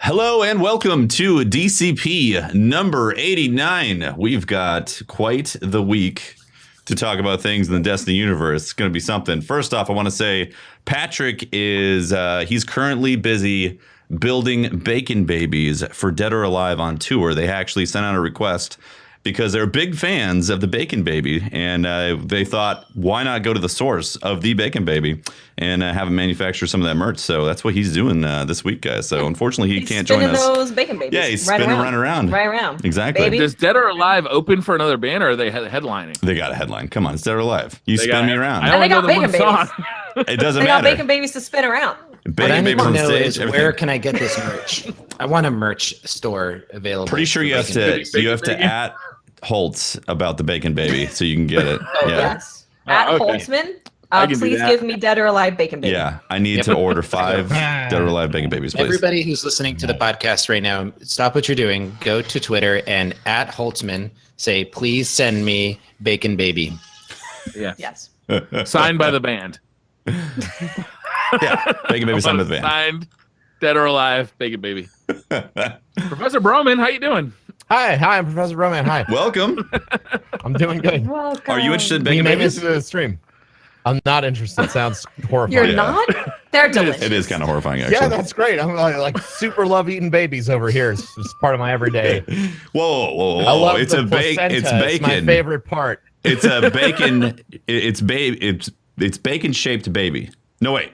Hello and welcome to DCP number 89. We've got quite the week to talk about things in the Destiny universe. It's going to be something. First off, I want to say Patrick is he's currently busy building bacon babies for Dead or Alive on tour. They actually sent out a request because they're big fans of the Bacon Baby, and they thought, why not go to the source of the Bacon Baby and have him manufacture some of that merch? So that's what he's doing this week, guys. So unfortunately, he can't join us. Those Bacon Babies. Yeah, he's spinning around. Right around. Exactly. Baby. Does Dead or Alive open for another band, or are they headlining? They got a headline. Come on, it's Dead or Alive. You spin me around. I only know the one song. It doesn't they matter. got Bacon Babies to spin around. Bacon Babies on stage. Where can I get this merch? I want a merch store available. Pretty sure you have to at Holtz about the Bacon Baby so you can get it. Oh, yeah. Yes. At Holtzman. Please give me Dead or Alive Bacon Baby. Yeah, I need to order 5 Dead or Alive Bacon Babies, please. Everybody who's listening to the podcast right now, stop what you're doing. Go to Twitter and at Holtzman say, please send me Bacon Baby. Yeah. Yes. Signed by the band. Yeah, Bacon Baby signed by the band. Signed, Dead or Alive, Bacon Baby. Professor Broman, how you doing? Hi, I'm Professor Broman. Hi. Welcome. I'm doing good. Welcome. Are you interested in We Bacon made Babies? this to the stream. I'm not interested. Sounds horrifying. You're not? They're delicious. It is kind of horrifying, actually. Yeah, that's great. I'm like super love eating babies over here. It's just part of my everyday. Whoa. I love It's the a placenta. It's bacon. It's my favorite part. It's a bacon. It's bacon shaped baby. No wait.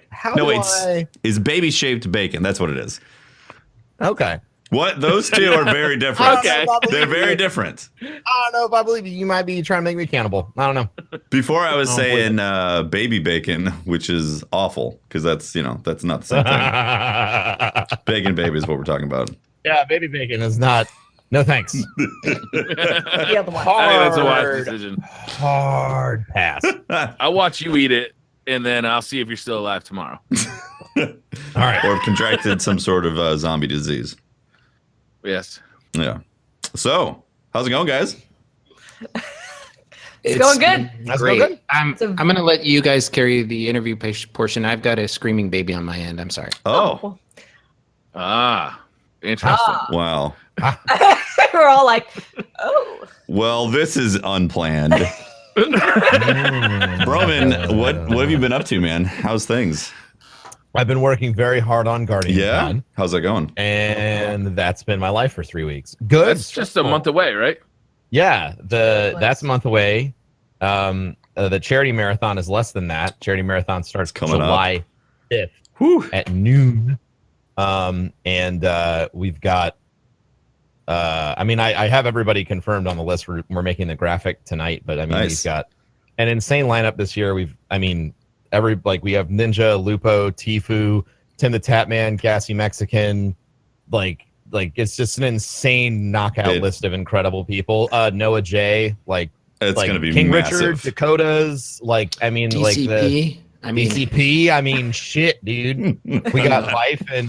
It's baby shaped bacon. That's what it is. Okay. What? Those two are very different. Okay. They're very different. I don't know if I believe you. You might be trying to make me cannibal. I don't know. Before I was saying baby bacon, which is awful because that's not the same thing. Bacon baby is what we're talking about. Yeah, baby bacon is not. No thanks. The other one. I think that's a wise decision. Hard pass. I'll watch you eat it, and then I'll see if you're still alive tomorrow. All right. Or have contracted some sort of zombie disease. Yes. Yeah. So, how's it going, guys? It's going good. That's Great. good. I'm going to let you guys carry the interview portion. I've got a screaming baby on my end. I'm sorry. Oh. Interesting. Wow. We're all like, oh. Well, this is unplanned. Broman, what have you been up to, man? How's things? I've been working very hard on Guardian. Yeah. How's that going? And that's been my life for 3 weeks. Good. That's just a month away, right? Yeah, that's a month away. The charity marathon is less than that. Charity marathon starts coming July 5th at noon. We've got I have everybody confirmed on the list. We're making the graphic tonight, but Nice. We've got an insane lineup this year. We have Ninja, Lupo, Tifu, Tim the Tatman, Gassy Mexican, like it's just an insane knockout list of incredible people. Noah J, It's gonna be King massive. Richard, Dakotas, DCP. DCP. Shit, dude. We got Bife and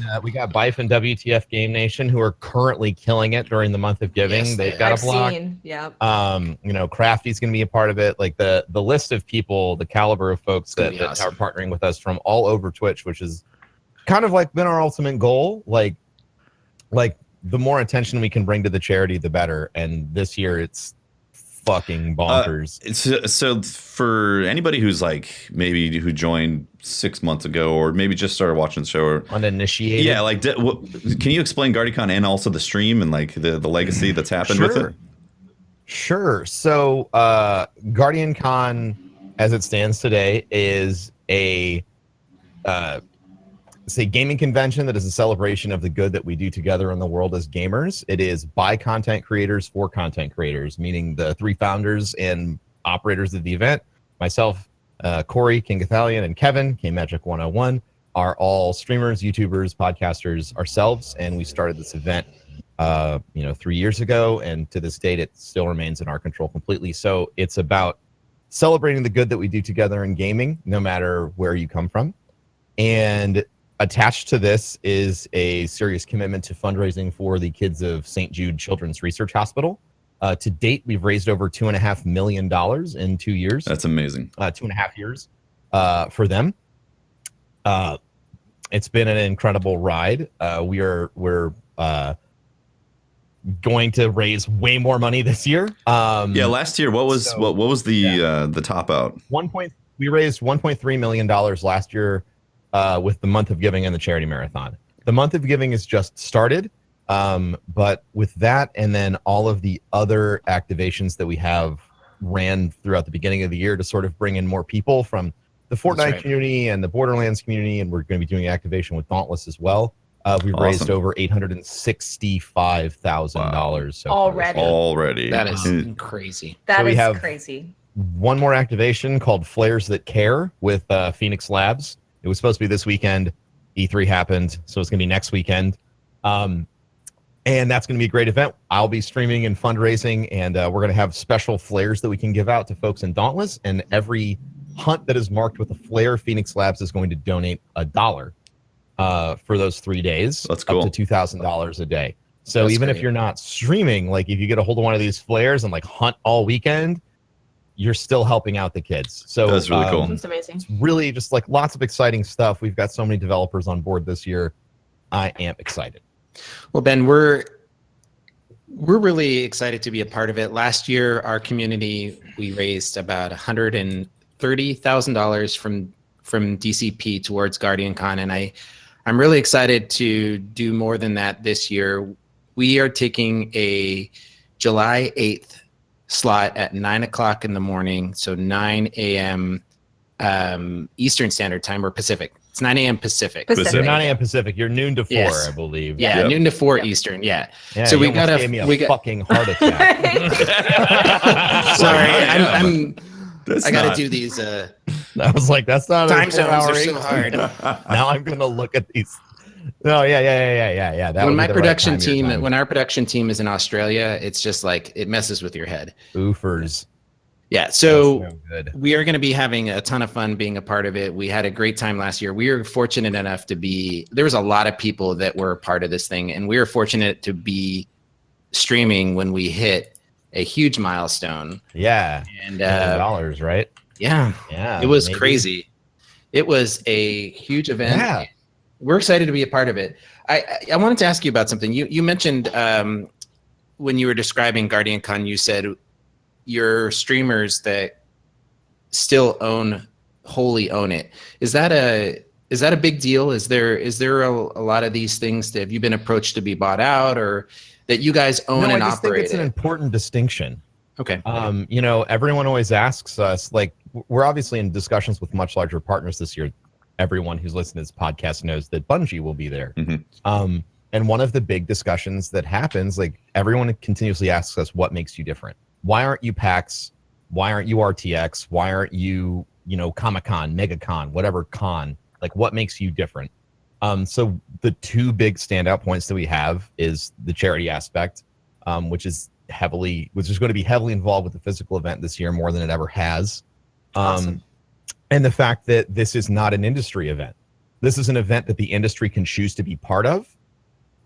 WTF Game Nation who are currently killing it during the month of giving. Yes, They've got a blog. Yeah. Crafty's going to be a part of it. Like the list of people, the caliber of folks that awesome. are partnering with us from all over Twitch, which is kind of like been our ultimate goal. Like the more attention we can bring to the charity, the better. And this year it's fucking bonkers. So for anybody who's who joined 6 months ago or maybe just started watching the show or uninitiated. Yeah, can you explain GuardianCon and also the stream and the legacy that's happened with it? Sure. So GuardianCon, as it stands today, is a gaming convention that is a celebration of the good that we do together in the world as gamers. It is by content creators for content creators, meaning the 3 founders and operators of the event, myself, Corey, King Gathalion, and Kevin, K-Magic 101, are all streamers, YouTubers, podcasters ourselves, and we started this event 3 years ago, and to this date it still remains in our control completely. So it's about celebrating the good that we do together in gaming, no matter where you come from. And attached to this is a serious commitment to fundraising for the kids of St. Jude Children's Research Hospital. To date, we've raised over $2.5 million in 2 years. That's amazing. 2.5 years for them. It's been an incredible ride. We're going to raise way more money this year. Last year, what was the top out? We raised $1.3 million last year with the Month of Giving and the Charity Marathon. The Month of Giving has just started, but with that and then all of the other activations that we have ran throughout the beginning of the year to sort of bring in more people from the Fortnite community and the Borderlands community, and we're going to be doing activation with Dauntless as well. We've raised over $865,000 so already. That is crazy. That is crazy. One more activation called Flares That Care with Phoenix Labs. It was supposed to be this weekend. E3 happened, so it's going to be next weekend. And that's going to be a great event. I'll be streaming and fundraising, and we're going to have special flares that we can give out to folks in Dauntless. And every hunt that is marked with a flare, Phoenix Labs is going to donate $1 for those 3 days. That's cool. Up to $2,000 a day. So that's even great. If you're not streaming, like if you get a hold of one of these flares and like hunt all weekend, you're still helping out the kids. So that's really cool. That's amazing. It's really just like lots of exciting stuff. We've got so many developers on board this year. I am excited. Well, Ben, we're really excited to be a part of it. Last year, our community, we raised about $130,000 from DCP towards Guardian Con, and I'm really excited to do more than that this year. We are taking a July 8th slot at 9 o'clock in the morning, so 9 a.m. Eastern Standard Time or Pacific. It's 9 a.m. Pacific. So 9 a.m. Pacific. You're noon to 4, yes. I believe. Yeah, noon to 4 Eastern. Yeah. So we got a fucking heart attack. Sorry, I got to do these. I was like, that's not time zones are so hard. Now I'm gonna look at these. No, yeah. When our production team is in Australia, it's just like it messes with your head. Oofers. Yeah, so we are going to be having a ton of fun being a part of it. We had a great time last year. We were fortunate enough to be, there was a lot of people that were a part of this thing, and we were fortunate to be streaming when we hit a huge milestone. Yeah, and $1,000, right? Yeah, it was crazy. It was a huge event. Yeah. We're excited to be a part of it. I wanted to ask you about something. You mentioned when you were describing Guardian Con, you said your streamers that still wholly own it. Is that a big deal? Is there a lot of these things that have you been approached to be bought out, or that you guys own and operate? I just think it's an important distinction. Okay. Everyone always asks us, like, we're obviously in discussions with much larger partners this year. Everyone who's listening to this podcast knows that Bungie will be there. Mm-hmm. And one of the big discussions that happens, like, everyone continuously asks us, what makes you different? Why aren't you PAX? Why aren't you RTX? Why aren't you, Comic-Con, MegaCon, whatever con? Like, what makes you different? So the two big standout points that we have is the charity aspect, which is going to be heavily involved with the physical event this year more than it ever has. Awesome. And the fact that this is not an industry event. This is an event that the industry can choose to be part of.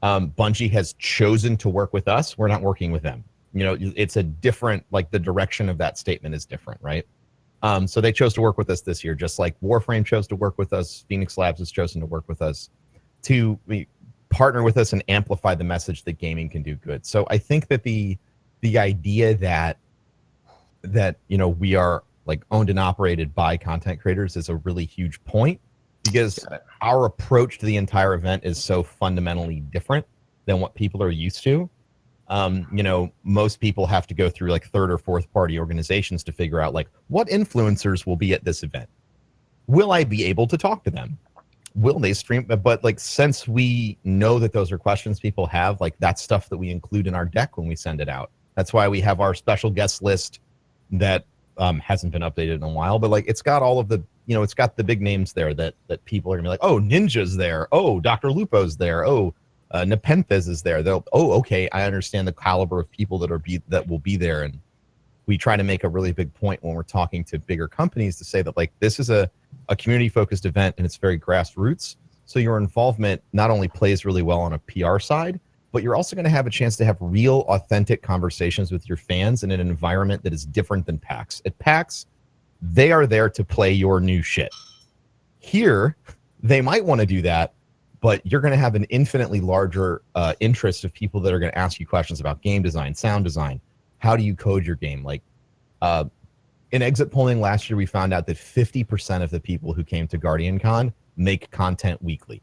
Bungie has chosen to work with us. We're not working with them. It's a different, like, the direction of that statement is different, right? So they chose to work with us this year, just like Warframe chose to work with us. Phoenix Labs has chosen to work with us to partner with us and amplify the message that gaming can do good. So I think that the idea that we are, like, owned and operated by content creators is a really huge point, because our approach to the entire event is so fundamentally different than what people are used to. Most people have to go through, like, third or fourth party organizations to figure out, like, what influencers will be at this event. Will I be able to talk to them? Will they stream? But, like, since we know that those are questions people have, like, that's stuff that we include in our deck when we send it out. That's why we have our special guest list that hasn't been updated in a while, but, like, it's got all of the, it's got the big names there that people are gonna be like, oh, Ninja's there. Oh, Dr. Lupo's there. Oh, Nepenthez is there. Okay, I understand the caliber of people that will be there. And we try to make a really big point when we're talking to bigger companies to say that, like, this is a community focused event and it's very grassroots. So your involvement not only plays really well on a PR side, but you're also going to have a chance to have real, authentic conversations with your fans in an environment that is different than PAX. At PAX, they are there to play your new shit. Here, they might want to do that, but you're going to have an infinitely larger interest of people that are going to ask you questions about game design, sound design. How do you code your game? Like in exit polling last year, we found out that 50% of the people who came to GuardianCon make content weekly,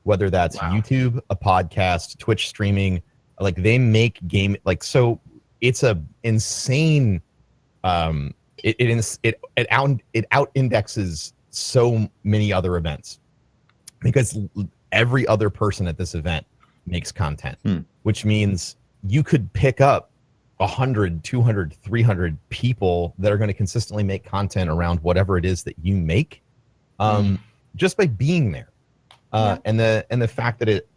whether that's YouTube, a podcast, Twitch streaming. Like they make game, like, so it's a insane, it out indexes so many other events because every other person at this event makes content, which means you could pick up 100, 200, 300 people that are going to consistently make content around whatever it is that you make, just by being there. And the fact that it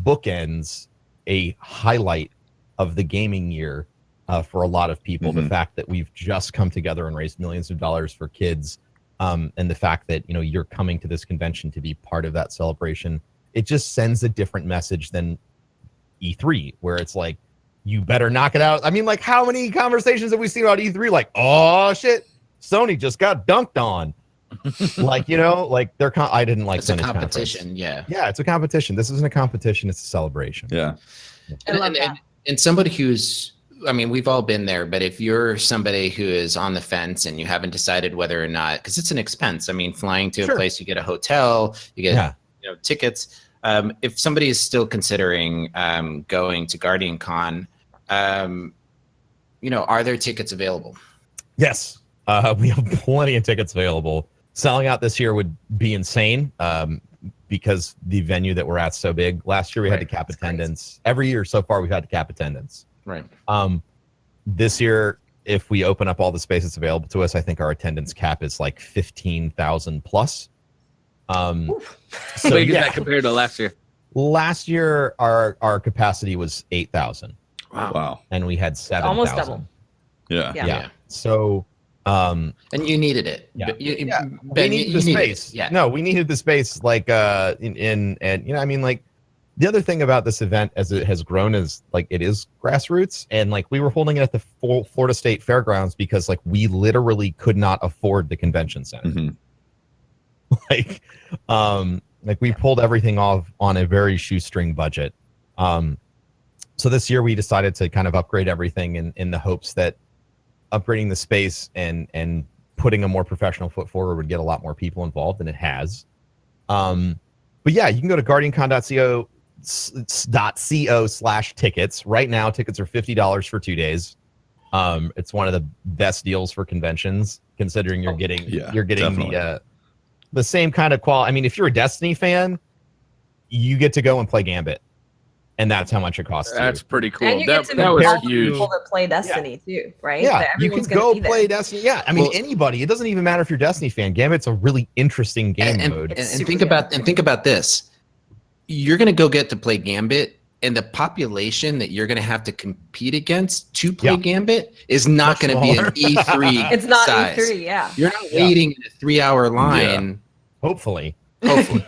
bookends a highlight of the gaming year for a lot of people. The fact that we've just come together and raised millions of dollars for kids, and the fact that you're coming to this convention to be part of that celebration, it just sends a different message than E3, where it's like, you better knock it out. I mean, like, how many conversations have we seen about E3? Like, oh shit, Sony just got dunked on. Like, like I didn't like it's a competition. Yeah, it's a competition. This isn't a competition, it's a celebration. And somebody who's, I mean, we've all been there, but if you're somebody who is on the fence and you haven't decided whether or not, because it's an expense. I mean, flying to a place, you get a hotel, you get tickets. If somebody is still considering going to GuardianCon, are there tickets available? Yes, we have plenty of tickets available. Selling out this year would be insane because the venue that we're at is so big. Last year we had to cap attendance. Every year so far we've had to cap attendance. Right. This year, if we open up all the spaces available to us, I think our attendance cap is like 15,000 plus. So big is that compared to last year? Last year, our capacity was 8,000. Wow. And we had 7,000. Almost double. Yeah. So, and you needed it. Yeah. Ben, we needed the space. Yeah. No, we needed the space. Like, I mean, like, the other thing about this event as it has grown is like it is grassroots, and like we were holding it at the Florida State Fairgrounds because like we literally could not afford the convention center. Like we pulled everything off on a very shoestring budget. So this year we decided to kind of upgrade everything in the hopes that upgrading the space and putting a more professional foot forward would get a lot more people involved, and it has. But yeah, you can go to guardiancon.co/tickets. Right now, tickets are $50 for 2 days. It's one of the best deals for conventions, considering you're getting the same kind of quality. I mean, if you're a Destiny fan, you get to go and play Gambit, and that's how much it costs. That's pretty cool. And you get to that was huge. People that play Destiny too, right? Yeah, you can go play there. Destiny. Yeah, I mean, anybody. It doesn't even matter if you're a Destiny fan. Gambit's a really interesting game mode. And think about this. You're gonna go get to play Gambit, and the population that you're gonna have to compete against to play Gambit is not gonna be an E3. It's not size. E3. Yeah. You're not waiting in a 3-hour line. Hopefully. Hopefully.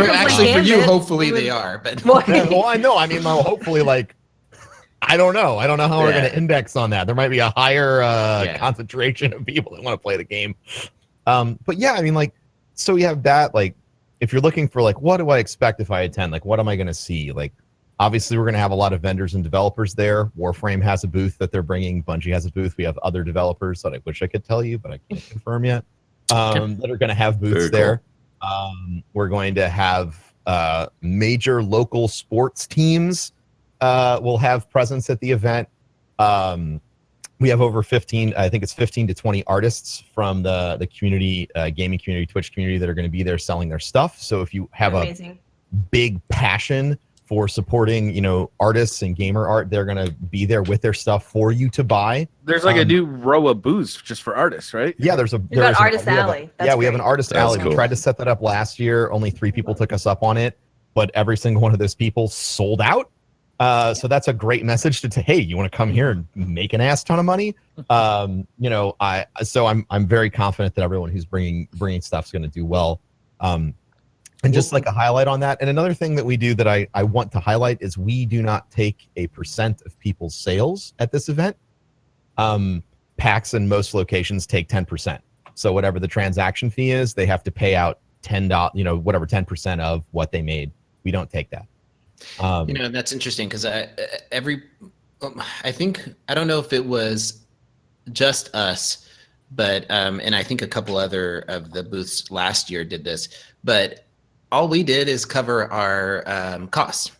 Actually, for you, hopefully they are. But well, I know. I mean, hopefully, like, I don't know. I don't know how we're going to index on that. There might be a higher concentration of people that want to play the game. But yeah, I mean, like, so you have that. Like, if you're looking for like, what do I expect if I attend? Like, what am I going to see? Like, obviously, we're going to have a lot of vendors and developers there. Warframe has a booth that they're bringing. Bungie has a booth. We have other developers that I wish I could tell you, but I can't confirm yet. That are going to have booths there. We're going to have major local sports teams will have presence at the event. We have over 15, I think it's 15 to 20 artists from the community, gaming community, Twitch community that are going to be there selling their stuff. So if you have a big passion for supporting, artists and gamer art, they're going to be there with their stuff for you to buy. There's like a new row of booths just for artists, right? Yeah, there's Artist Alley. We have an Artist Alley. Cool. We tried to set that up last year. Only 3 people took us up on it, but every single one of those people sold out. So that's a great message to hey, you want to come here and make an ass ton of money? I'm very confident that everyone who's bringing stuff is going to do well. And just like a highlight on that, and another thing that we do that I want to highlight is we do not take a % of people's sales at this event. PAX in most locations take 10%. So whatever the transaction fee is, they have to pay out $10, whatever 10% of what they made. We don't take that. That's interesting because I think, I don't know if it was just us, but and I think a couple other of the booths last year did this, but all we did is cover our costs.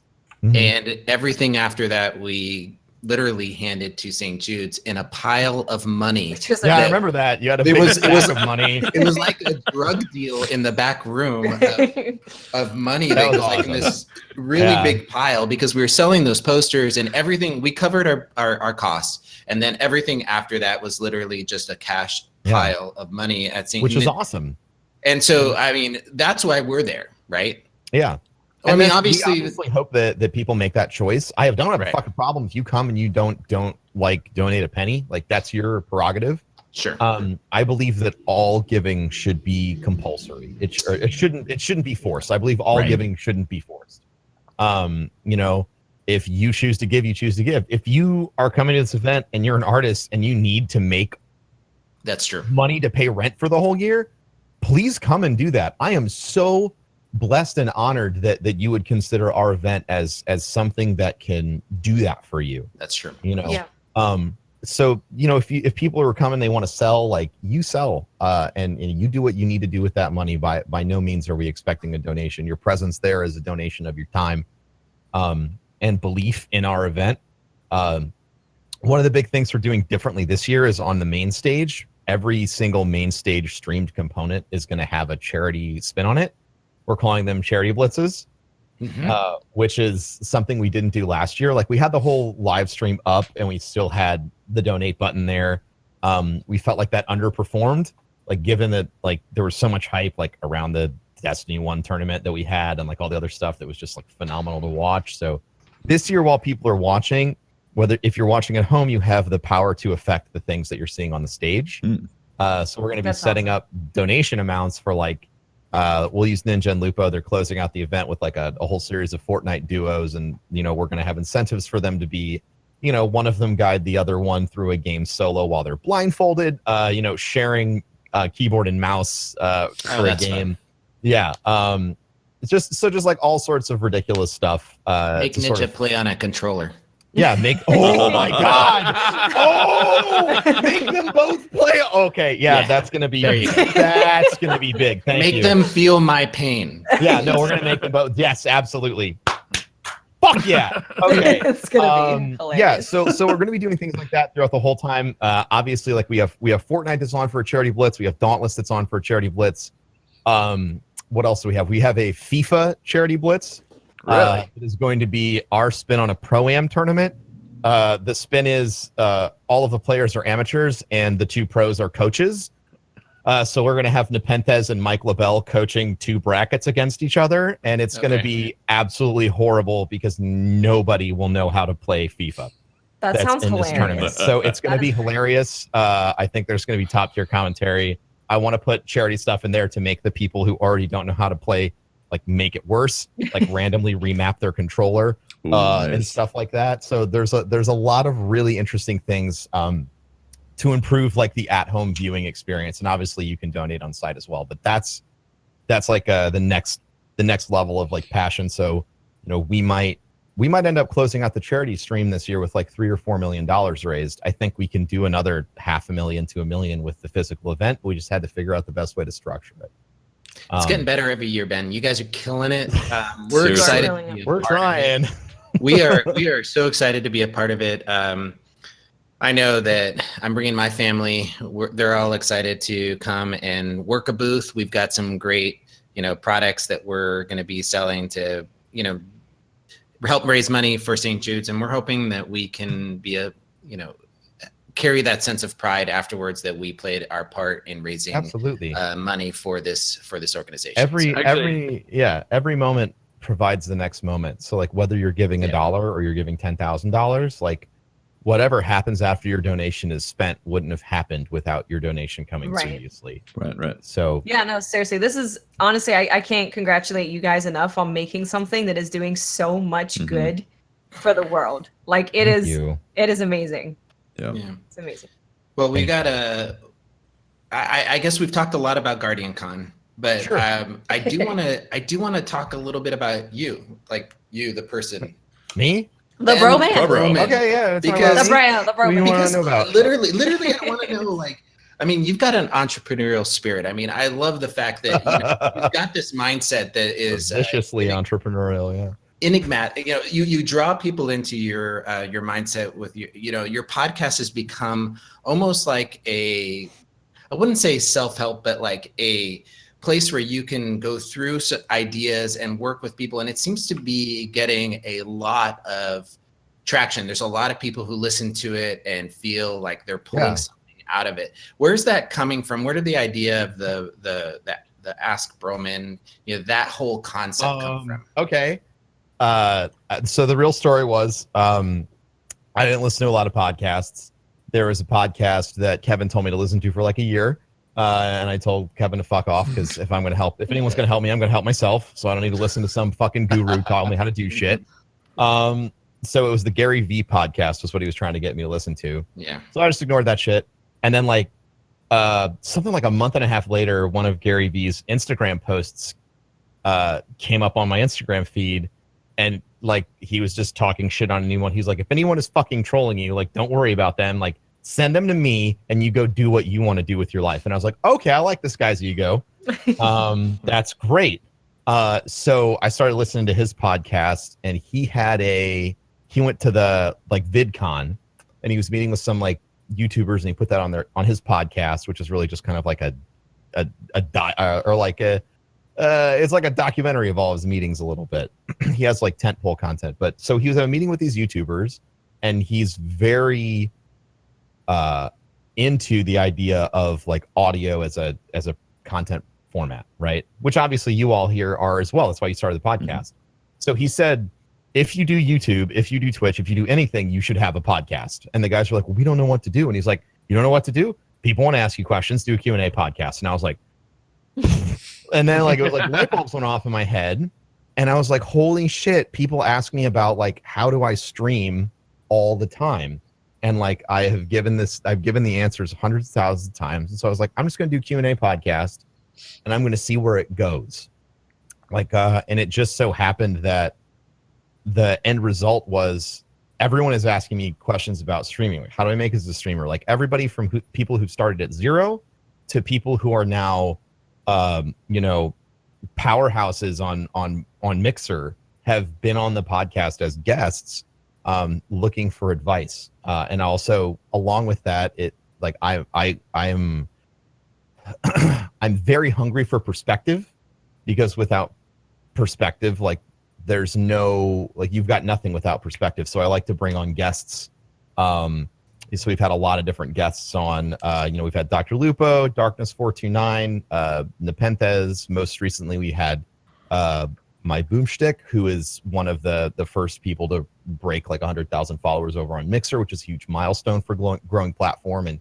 And everything after that, we literally handed to St. Jude's in a pile of money. I remember that. You had a big stack of money. It was like a drug deal in the back room of money that was like awesome. In this really big pile, because we were selling those posters and everything. We covered our costs, and then everything after that was literally just a cash pile of money at St. Which was awesome. And so, I mean, that's why we're there, right? Yeah. I mean, obviously, we hope that people make that choice. I don't have a fucking problem if you come and you don't like donate a penny. Like, that's your prerogative. Sure. I believe that all giving should be compulsory. It shouldn't be forced. I believe all giving shouldn't be forced. If you choose to give, you choose to give. If you are coming to this event and you're an artist and you need to make that's true money to pay rent for the whole year, please come and do that. I am so blessed and honored that you would consider our event as something that can do that for you. That's true. So if people are coming, they want to sell, like, you sell, and you do what you need to do with that money. By no means are we expecting a donation. Your presence there is a donation of your time and belief in our event. One of the big things we're doing differently this year is on the main stage. Every single main stage streamed component is going to have a charity spin on it. We're calling them charity blitzes, which is something we didn't do last year. Like, we had the whole live stream up and we still had the donate button there. We felt like that underperformed, like, given that, like, there was so much hype, like, around the Destiny 1 tournament that we had and, like, all the other stuff that was just, like, phenomenal to watch. So this year, while people are watching, if you're watching at home, you have the power to affect the things that you're seeing on the stage. So we're going to be setting up donation amounts for, like, we'll use Ninja and Lupo. They're closing out the event with, like, a whole series of Fortnite duos, and we're going to have incentives for them to be, one of them guide the other one through a game solo while they're blindfolded, sharing keyboard and mouse for a game. Fun. Yeah. Just like all sorts of ridiculous stuff. Make Ninja play on a controller. Yeah, oh my God! Oh, make them both play. Okay, that's gonna be big. That's gonna be big. Thank you. Make them feel my pain. Yeah, no, we're gonna make them both. Yes, absolutely. Fuck yeah. Okay. It's gonna be hilarious. So we're gonna be doing things like that throughout the whole time. Obviously, like, we have Fortnite that's on for a charity blitz. We have Dauntless that's on for a charity blitz. What else do we have? We have a FIFA charity blitz. Really? It is going to be our spin on a Pro-Am tournament. The spin is all of the players are amateurs and the two pros are coaches. So we're going to have Nepenthez and Mike LaBelle coaching two brackets against each other, and it's going to be absolutely horrible because nobody will know how to play FIFA. That's sounds in hilarious. This tournament. So it's going to be hilarious. I think there's going to be top-tier commentary. I want to put charity stuff in there to make the people who already don't know how to play, like, make it worse, like randomly remap their controller and stuff like that. So there's a lot of really interesting things to improve, like, the at-home viewing experience. And obviously you can donate on site as well, but that's like the next level of, like, passion. So we might end up closing out the charity stream this year with, like, $3 or $4 million raised. I think we can do another $500,000 to $1 million with the physical event. We just had to figure out the best way to structure it. It's getting better every year, Ben. You guys are killing it. We're excited. We're trying. We are so excited to be a part of it. I know that I'm bringing my family. They're all excited to come and work a booth. We've got some great, products that we're going to be selling to, help raise money for St. Jude's, and we're hoping that we can be carry that sense of pride afterwards that we played our part in raising money for this organization. Every moment provides the next moment. So, like, whether you're giving $1 or you're giving $10,000, like, whatever happens after your donation is spent wouldn't have happened without your donation coming previously. Right. So yeah, no, seriously, this is honestly, I can't congratulate you guys enough on making something that is doing so much good for the world. Like, it is amazing. Yeah. It's amazing. Well, we got a I guess we've talked a lot about Guardian Con, but Sure. I do want to talk a little bit about you, like you, the person. Me? The And bro Bro, man. bro. Okay, yeah. That's Because- The brand. The bro What do you man. want Because to know about? literally, I want to know, like, I mean, you've got an entrepreneurial spirit. I mean, I love the fact that you've got this mindset that is Viciously entrepreneurial, yeah. enigmatic. You know, you draw people into your mindset with your podcast has become almost like I wouldn't say self-help, but like a place where you can go through ideas and work with people. And it seems to be getting a lot of traction. There's a lot of people who listen to it and feel like they're pulling something out of it. Where's that coming from? Where did the idea of the Ask Broman, that whole concept come from? Okay. So the real story was I didn't listen to a lot of podcasts. There was a podcast that Kevin told me to listen to for like a year. And I told Kevin to fuck off because if anyone's going to help me, I'm going to help myself. So I don't need to listen to some fucking guru telling me how to do shit. So it was the Gary V podcast was what he was trying to get me to listen to. Yeah. So I just ignored that shit. And then like something like a month and a half later, one of Gary V's Instagram posts came up on my Instagram feed. And like he was just talking shit on anyone. He's like, if anyone is fucking trolling you, like don't worry about them. Like send them to me and you go do what you want to do with your life. And I was like, okay, I like this guy's ego. That's great. So I started listening to his podcast and he went to the like VidCon and he was meeting with some like YouTubers and he put that on his podcast, which is really just kind of like it's like a documentary of all his meetings a little bit. He has like tentpole content, but so he was at a meeting with these YouTubers and he's very into the idea of like audio as a content format, right? Which obviously you all here are as well. That's why you started the podcast. Mm-hmm. So he said, if you do YouTube, if you do Twitch, if you do anything, you should have a podcast. And the guys were like, well, we don't know what to do. And he's like, you don't know what to do? People want to ask you questions, do a Q&A podcast. And I was like, and then like it was like light bulbs went off in my head. And I was like, holy shit, people ask me about like, how do I stream all the time? And like, I've given the answers hundreds of thousands of times. And so I was like, I'm just going to do Q&A podcast and I'm going to see where it goes. Like, and it just so happened that the end result was everyone is asking me questions about streaming. Like, how do I make as a streamer? Like everybody from people who started at zero to people who are now, powerhouses on Mixer have been on the podcast as guests, looking for advice. And also along with that, it like I'm very hungry for perspective because without perspective, like there's no, like you've got nothing without perspective. So I like to bring on guests. So we've had a lot of different guests on, we've had Dr. Lupo, Darkness 429, Nepenthes. Most recently we had my Boomstick, who is one of the first people to break like 100,000 followers over on Mixer, which is a huge milestone for growing platform. And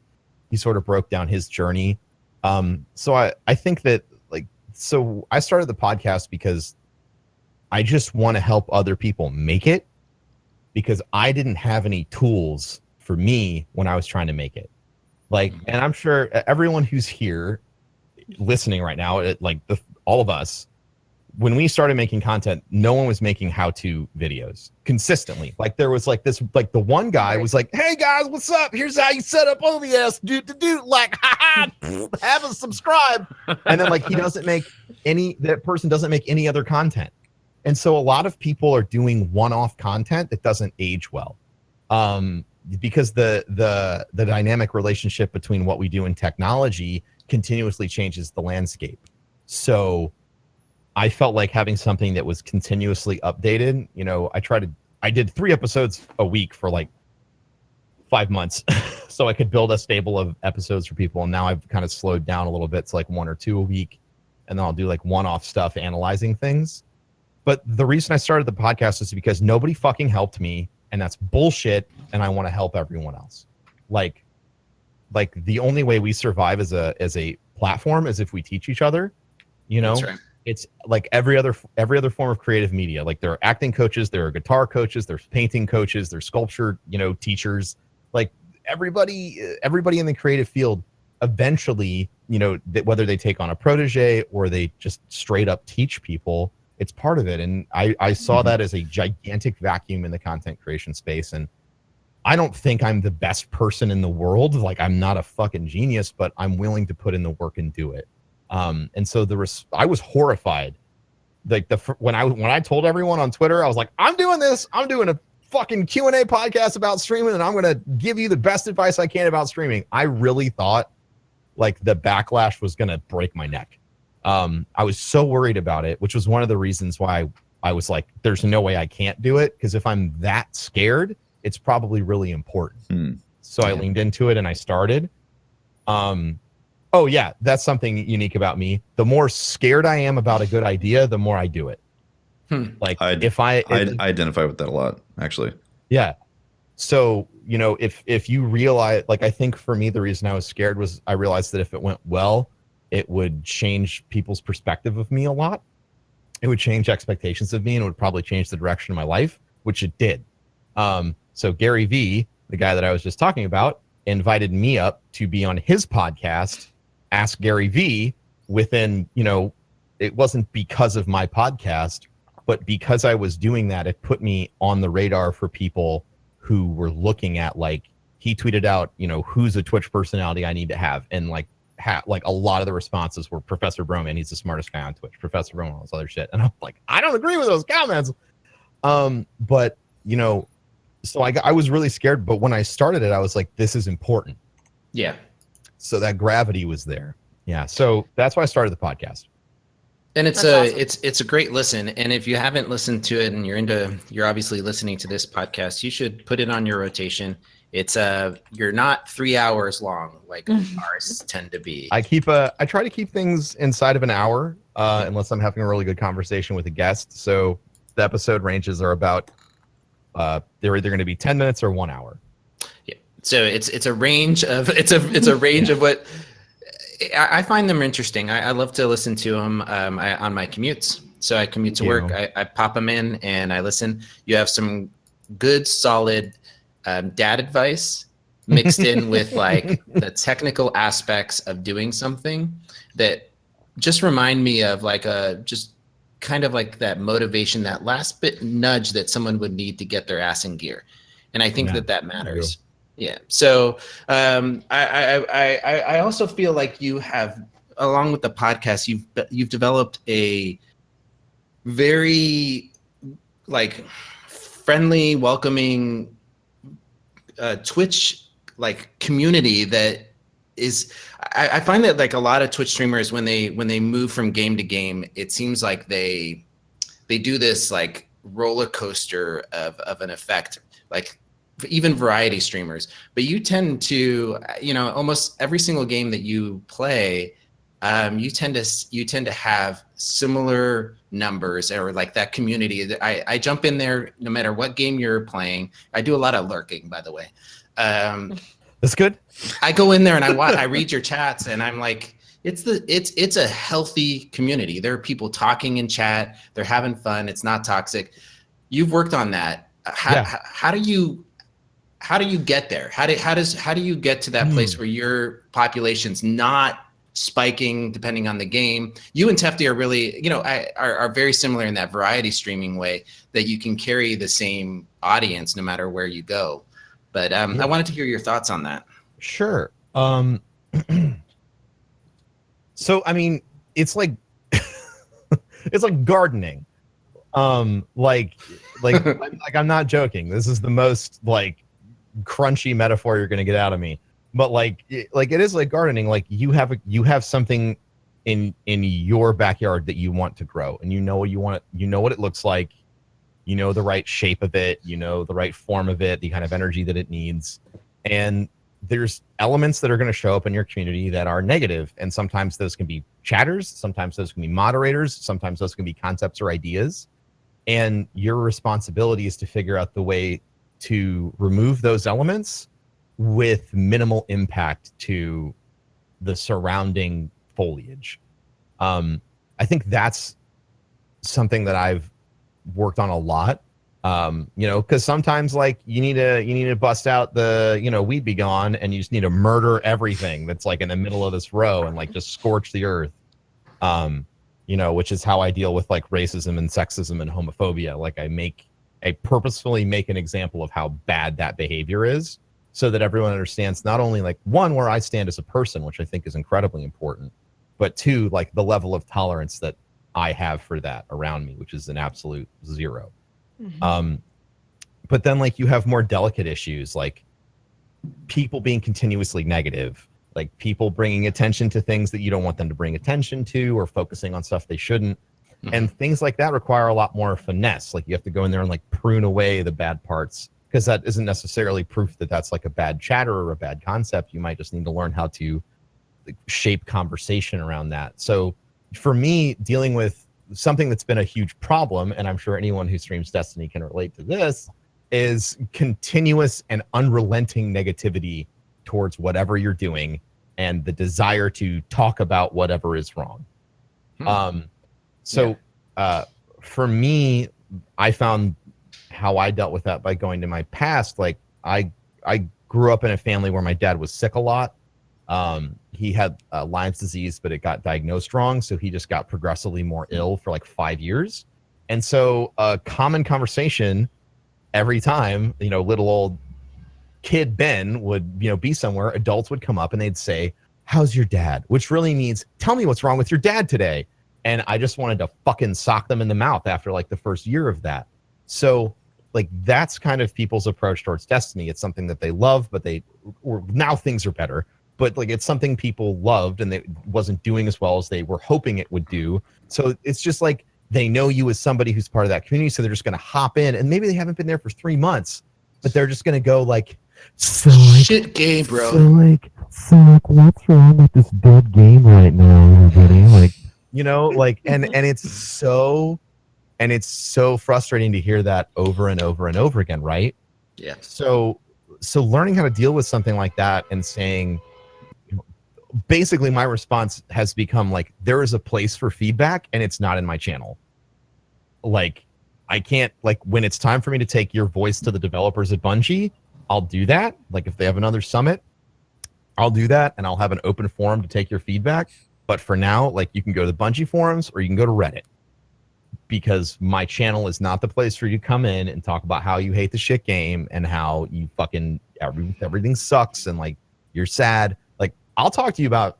he sort of broke down his journey. So I think that so I started the podcast because I just want to help other people make it because I didn't have any tools for me when I was trying to make it. Like, and I'm sure everyone who's here listening right now, all of us, when we started making content, no one was making how-to videos consistently. Like there was like this, like the one guy was like, hey guys, what's up? Here's how you set up OBS, dude, like, have a subscribe. And then like that person doesn't make any other content. And so a lot of people are doing one-off content that doesn't age well. Because the dynamic relationship between what we do in technology continuously changes the landscape. So I felt like having something that was continuously updated. I did 3 episodes a week for like 5 months so I could build a stable of episodes for people. And now I've kind of slowed down a little bit. It's like 1 or 2 a week. And then I'll do like one-off stuff, analyzing things. But the reason I started the podcast is because nobody fucking helped me. And that's bullshit. And I want to help everyone else. Like the only way we survive as a platform is if we teach each other, That's right. It's like every other form of creative media. Like there are acting coaches, there are guitar coaches, there's painting coaches, there's sculpture, teachers. Like everybody in the creative field eventually, whether they take on a protege or they just straight up teach people, it's part of it. And I saw that as a gigantic vacuum in the content creation space. And I don't think I'm the best person in the world. Like, I'm not a fucking genius, but I'm willing to put in the work and do it. And so I was horrified. Like when I told everyone on Twitter, I was like, I'm doing this. I'm doing a fucking Q&A podcast about streaming, and I'm going to give you the best advice I can about streaming. I really thought like the backlash was going to break my neck. I was so worried about it, which was one of the reasons why I was like, there's no way I can't do it. Because if I'm that scared, it's probably really important. So I leaned into it and I started. Oh yeah, that's something unique about me. The more scared I am about a good idea, the more I do it. Like I identify with that a lot, actually. Yeah. So, if you realize, like, I think for me, the reason I was scared was I realized that if it went well, it would change people's perspective of me a lot. It would change expectations of me, and it would probably change the direction of my life, which it did. So Gary V, the guy that I was just talking about, invited me up to be on his podcast, Ask Gary V. Within, it wasn't because of my podcast, but because I was doing that, it put me on the radar for people who were looking at, like, he tweeted out, who's a Twitch personality I need to have. And like a lot of the responses were Professor Broman. He's the smartest guy on Twitch. Professor Broman, all this other shit. And I'm like, I don't agree with those comments. But so I was really scared. But when I started it, I was like, this is important. Yeah. So that gravity was there. Yeah. So that's why I started the podcast. And it's That's it's a great listen. And if you haven't listened to it and you're obviously listening to this podcast, you should put it on your rotation. It's you're not 3 hours long like ours tend to be. I try to keep things inside of an hour, unless I'm having a really good conversation with a guest. So the episode ranges are about they're either going to be 10 minutes or 1 hour. Yeah. So it's a range of a range of what I find them interesting. I love to listen to them on my commutes. So I commute to work. I pop them in and I listen. You have some good, solid dad advice mixed in with like the technical aspects of doing something that just remind me of like just kind of like that motivation, that last bit nudge that someone would need to get their ass in gear. And I think that matters. Yeah. So I also feel like you have, along with the podcast, you've developed a very like friendly, welcoming Twitch like community that is. I find that like a lot of Twitch streamers when they move from game to game, it seems like they do this like roller coaster of an effect, like even variety streamers. But you tend to, almost every single game that you play, you tend to have similar numbers or like that community. That I jump in there no matter what game you're playing. I do a lot of lurking, by the way. That's good. I go in there and I read your chats and I'm like, it's a healthy community. There are people talking in chat. They're having fun. It's not toxic. You've worked on that. How do you get there? How do you get to that place where your population's not spiking depending on the game? You and Tefty are really, are very similar in that variety streaming way that you can carry the same audience no matter where you go. But I wanted to hear your thoughts on that. Sure. So I mean, it's like it's like gardening. Like I'm not joking. This is the most like crunchy metaphor you're gonna get out of me. But like it is like gardening. Like you have something in your backyard that you want to grow, and you know what you want. You know what it looks like. You know the right shape of it. You know the right form of it. The kind of energy that it needs. And there's elements that are going to show up in your community that are negative, and sometimes those can be chatters. Sometimes those can be moderators. Sometimes those can be concepts or ideas. And your responsibility is to figure out the way to remove those elements with minimal impact to the surrounding foliage. I think that's something that I've worked on a lot. You know, because sometimes like you need to bust out the, you know, weed be gone, and you just need to murder everything that's like in the middle of this row and like just scorch the earth. You know, which is how I deal with like racism and sexism and homophobia. Like I purposefully make an example of how bad that behavior is, so that everyone understands not only like one, where I stand as a person, which I think is incredibly important, but two, like the level of tolerance that I have for that around me, which is an absolute zero. But then like you have more delicate issues, like people being continuously negative, like people bringing attention to things that you don't want them to bring attention to, or focusing on stuff they shouldn't. And things like that require a lot more finesse. Like you have to go in there and like prune away the bad parts, because that isn't necessarily proof that that's like a bad chatter or a bad concept. You might just need to learn how to like, shape conversation around that. So for me, dealing with something that's been a huge problem, and I'm sure anyone who streams Destiny can relate to this, is continuous and unrelenting negativity towards whatever you're doing, and the desire to talk about whatever is wrong. For me, I found how I dealt with that by going to my past. Like I grew up in a family where my dad was sick a lot. He had Lyme's disease, but it got diagnosed wrong, so he just got progressively more ill for like 5 years. And so a common conversation every time, you know, little old kid Ben would, you know, be somewhere, adults would come up and they'd say, "How's your dad?" Which really means, "Tell me what's wrong with your dad today." And I just wanted to fucking sock them in the mouth after like the first year of that. So like that's kind of people's approach towards Destiny. It's something that they love, but now things are better. But like it's something people loved, and it wasn't doing as well as they were hoping it would do. So it's just like they know you as somebody who's part of that community, so they're just going to hop in, and maybe they haven't been there for 3 months, but they're just going to go like, "So like, shit game, bro. So like, what's wrong with this dead game right now, everybody?" Like, you know, like, and it's so frustrating to hear that over and over and over again, right? Yeah. So learning how to deal with something like that and saying, basically my response has become like, there is a place for feedback and it's not in my channel. Like I can't, like when it's time for me to take your voice to the developers at Bungie, I'll do that. Like if they have another summit, I'll do that, and I'll have an open forum to take your feedback. But for now, like you can go to the Bungie forums or you can go to Reddit, because my channel is not the place for you to come in and talk about how you hate the shit game and how you fucking everything sucks and like you're sad. Like I'll talk to you about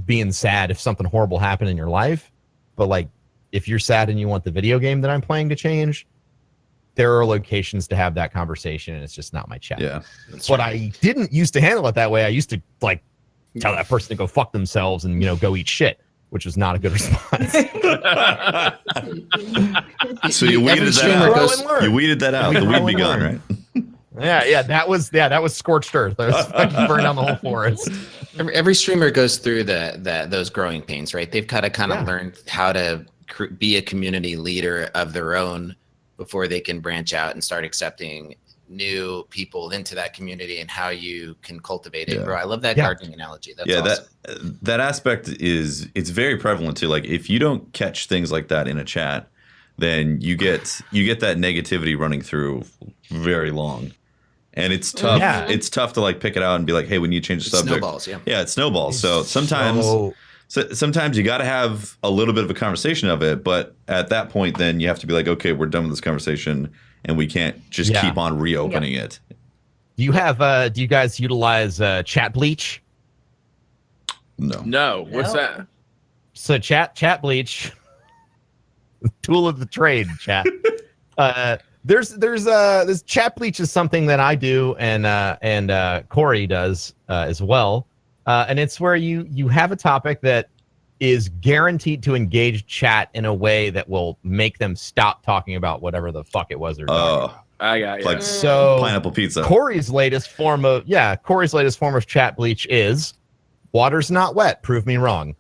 being sad if something horrible happened in your life, but like if you're sad and you want the video game that I'm playing to change, there are locations to have that conversation, and it's just not my chat. Yeah. But I didn't used to handle it that way. I used to like tell that person to go fuck themselves and, you know, go eat shit, which was not a good response. So you weeded that out. You weeded that out. The weed be gone, right? Yeah, that was scorched earth. That was fucking burned down the whole forest. Every streamer goes through those growing pains, right? They've kind of learned how to be a community leader of their own before they can branch out and start accepting new people into that community and how you can cultivate it. Bro, I love that gardening analogy. That's awesome. That aspect it's very prevalent too. Like if you don't catch things like that in a chat, then you get that negativity running through very long. And it's tough. Yeah. It's tough to like pick it out and be like, "Hey, we need to change the subject." Snowballs, yeah. Yeah, it snowballs. So sometimes you got to have a little bit of a conversation of it, but at that point, then you have to be like, "Okay, we're done with this conversation, and we can't just keep on reopening it." Do you have? Do you guys utilize chat bleach? No. What's that? So chat bleach, tool of the trade. Chat. There's this chat bleach is something that I do and Corey does as well. And it's where you have a topic that is guaranteed to engage chat in a way that will make them stop talking about whatever the fuck it was they're talking about. I got you. Like so pineapple pizza. Corey's latest form of chat bleach is water's not wet. Prove me wrong.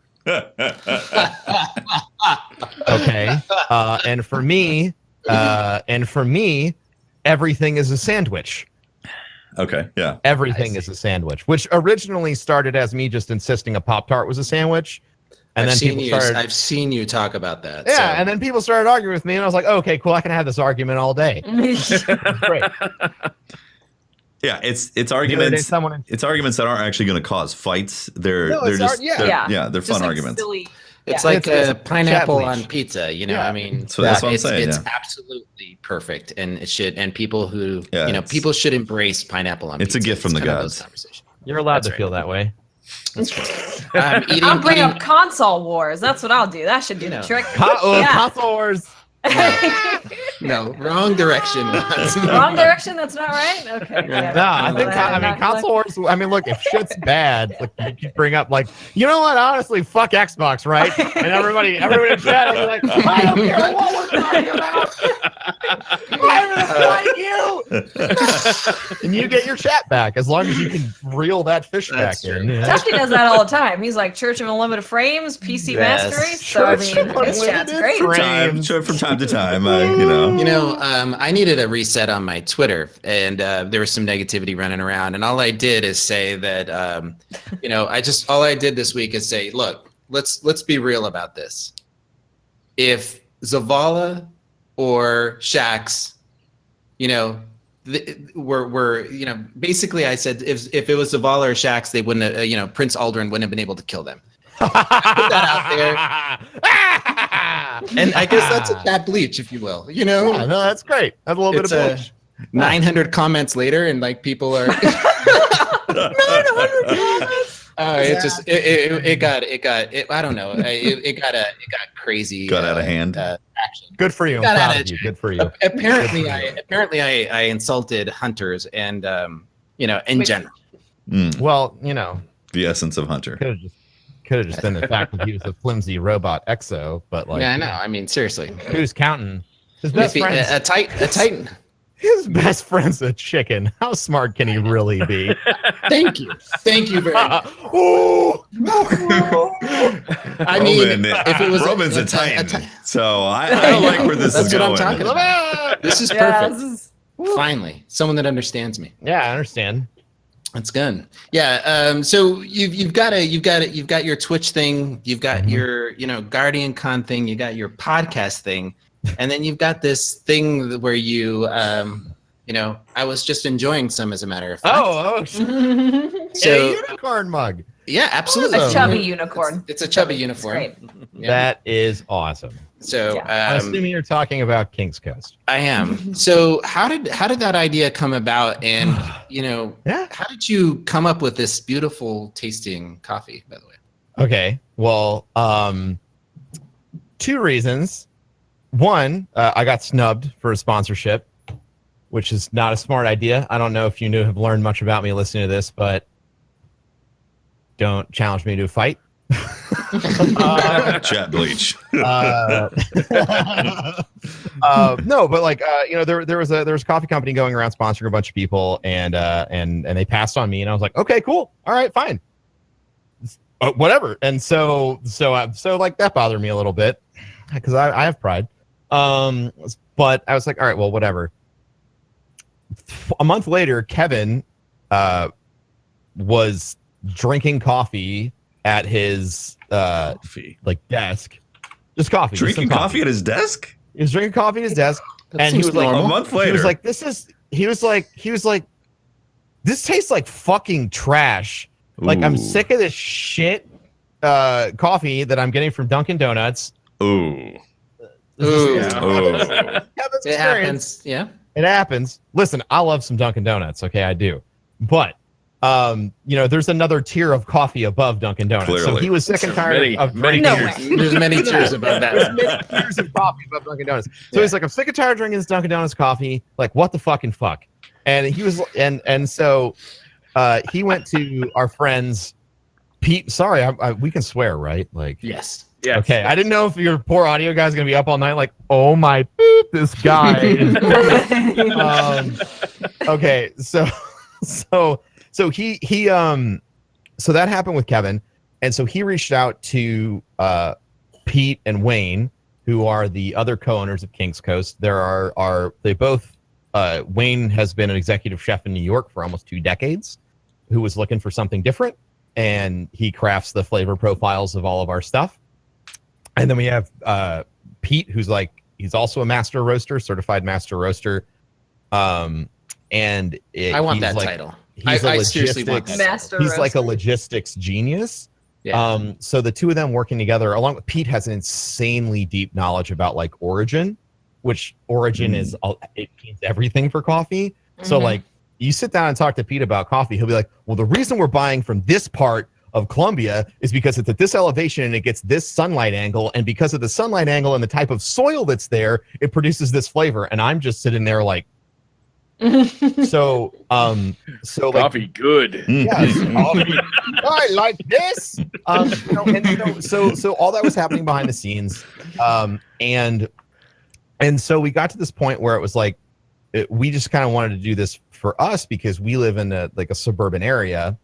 Okay. And for me, everything is a sandwich. Okay, yeah. Everything is a sandwich, which originally started as me just insisting a Pop-Tart was a sandwich. And then people started. I've seen you talk about that. Yeah, so. and then people started arguing with me, and I was like, oh, okay, cool. I can have this argument all day. Great. Yeah, it's The other day, arguments. someone It's arguments that aren't actually going to cause fights. They're No, they're it's just yeah. they're Just fun like arguments. silly. It's Yeah. like It's a pineapple chat on bleach. pizza, you know. Yeah. I mean, So that's what I'm it's saying, it's yeah. absolutely perfect, and it should. And people who, Yeah, you know, it's- people should embrace pineapple on It's pizza. a gift from the kind of those gods. conversations. You're allowed That's to right. feel that way. I'll bring up console wars. That's what I'll do. That should do No. the trick. Console wars. No, wrong direction. Wrong direction. That's not right. Okay. Yeah. No, I think Not console wars. I mean, look, if shit's bad, like you could bring up like, you know what? Honestly, fuck Xbox, right? And everybody in chat will be like, I don't care what we're talking about. I'm gonna fight you. And you get your chat back as long as you can reel that fish That's back true. in. Yeah. Tusky does that all the time. He's like Church of Unlimited Frames, PC Yes. Mastery. So I Church mean, of his chat's Unlimited great. Frames. From time to time, you know. You know, I needed a reset on my Twitter, and there was some negativity running around. And all I did is say that, you know, all I did this week is say, look, let's be real about this. If Zavala or Shax, you know, were you know, basically I said if it was Zavala or Shax, they wouldn't have, you know, Prince Aldrin wouldn't have been able to kill them. Put that out there. And I guess that's a chat bleach, if you will. You know, Yeah, no, that's great. That's a little it's bit of bleach. 900 comments later, and like people are. 900 comments. It got I don't know. It got crazy. Got out of hand. Action. Good for you. I'm Got proud out of of you. check. Good for you. Apparently, I insulted hunters and you know, in Wait. general. Well, you know, The essence of Hunter. could have just been the fact that he was a flimsy robot exo, but like, Yeah, I know. I mean, seriously. who's counting? His best friend's A Titan. his best friend's a chicken. How smart can he really be? Thank you very much. Ooh. I mean, Roman, if it was Roman's a Titan, so I don't like where this That's is what going. I'm talking about. This is Yeah, perfect. this is Finally, someone that understands me. Yeah, I understand. That's good. Yeah. So you've got your Twitch thing. You've got your, you know, Guardian Con thing. You got your podcast thing, and then you've got this thing where you, you know, I was just enjoying some, as a matter of fact. Oh, a so So unicorn mug. yeah, absolutely. Awesome. chubby unicorn. It's a chubby It's uniform. great. Yeah. That is awesome. So I'm assuming you're talking about King's Coast. I am. So how did that idea come about? And you know, Yeah. how did you come up with this beautiful tasting coffee? By the way. Okay. Well, 2 reasons. One, I got snubbed for a sponsorship, which is not a smart idea. I don't know if you have learned much about me listening to this, but don't challenge me to a fight. Chat bleach. No, but like you know, there was a coffee company going around sponsoring a bunch of people, and they passed on me, and I was like, okay, cool, all right, fine, whatever. And so like that bothered me a little bit because I have pride. But I was like, all right, well, whatever. A month later, Kevin was drinking coffee at his Coffee. like desk, just coffee, just Drinking some coffee at his desk? He was drinking coffee at his desk, That and he seems was like, A month he later. was like, he was like, this tastes like fucking trash. Like I'm Ooh. sick of this shit coffee that I'm getting from Dunkin' Donuts. Ooh. Ooh. This is- Ooh. Kevin's It experience. happens. Yeah. It happens. Listen, I love some Dunkin' Donuts. Okay, I do. But you know, there's another tier of coffee above Dunkin' Donuts. So Clearly. he was sick and tired Many- of many drinking. No way. There's many tiers above There's that. many tiers of coffee above Dunkin' Donuts. So Yeah. he's like, I'm sick and tired of drinking this Dunkin' Donuts coffee. Like, what the fucking fuck? And he was, and so he went to our friends. Pete, sorry, we can swear, right? Like, Yes. Yes. okay. I didn't know if your poor audio guy's gonna be up all night. Like, oh my, beep, this guy is. Okay, so he so that happened with Kevin, and so he reached out to Pete and Wayne, who are the other co-owners of King's Coast. They both Wayne has been an executive chef in New York for almost 2 decades, who was looking for something different, and he crafts the flavor profiles of all of our stuff. And then we have Pete, who's like, he's also a master roaster, certified master roaster. And I want he's that like, title. He's I seriously want that. Master He's like a roaster. logistics genius. Yeah. So the two of them working together, along with Pete, has an insanely deep knowledge about like origin, which origin is it means everything for coffee. So Mhm. like you sit down and talk to Pete about coffee, he'll be like, well, the reason we're buying from this part of Colombia is because it's at this elevation and it gets this sunlight angle, and because of the sunlight angle and the type of soil that's there, it produces this flavor. And I'm just sitting there like, so like, Coffee good. yes, I like this. You know, and so all that was happening behind the scenes, and so we got to this point where it was like we just kind of wanted to do this for us because we live in a suburban area,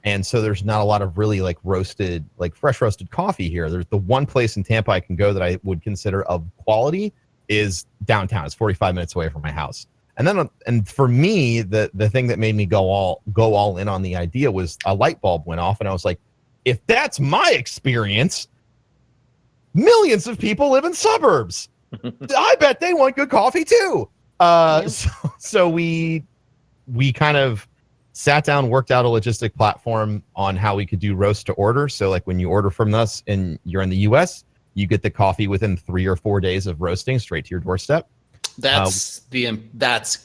and so there's not a lot of really like roasted, like fresh roasted coffee here. There's the one place in Tampa I can go that I would consider of quality is downtown. It's 45 minutes away from my house. And then, and for me, the thing that made me go all in on the idea was a light bulb went off, and I was like, if that's my experience, millions of people live in suburbs. I bet they want good coffee too. So we kind of sat down, worked out a logistic platform on how we could do roast to order. So like when you order from us and you're in the US, you get the coffee within 3 or 4 days of roasting straight to your doorstep. That's key.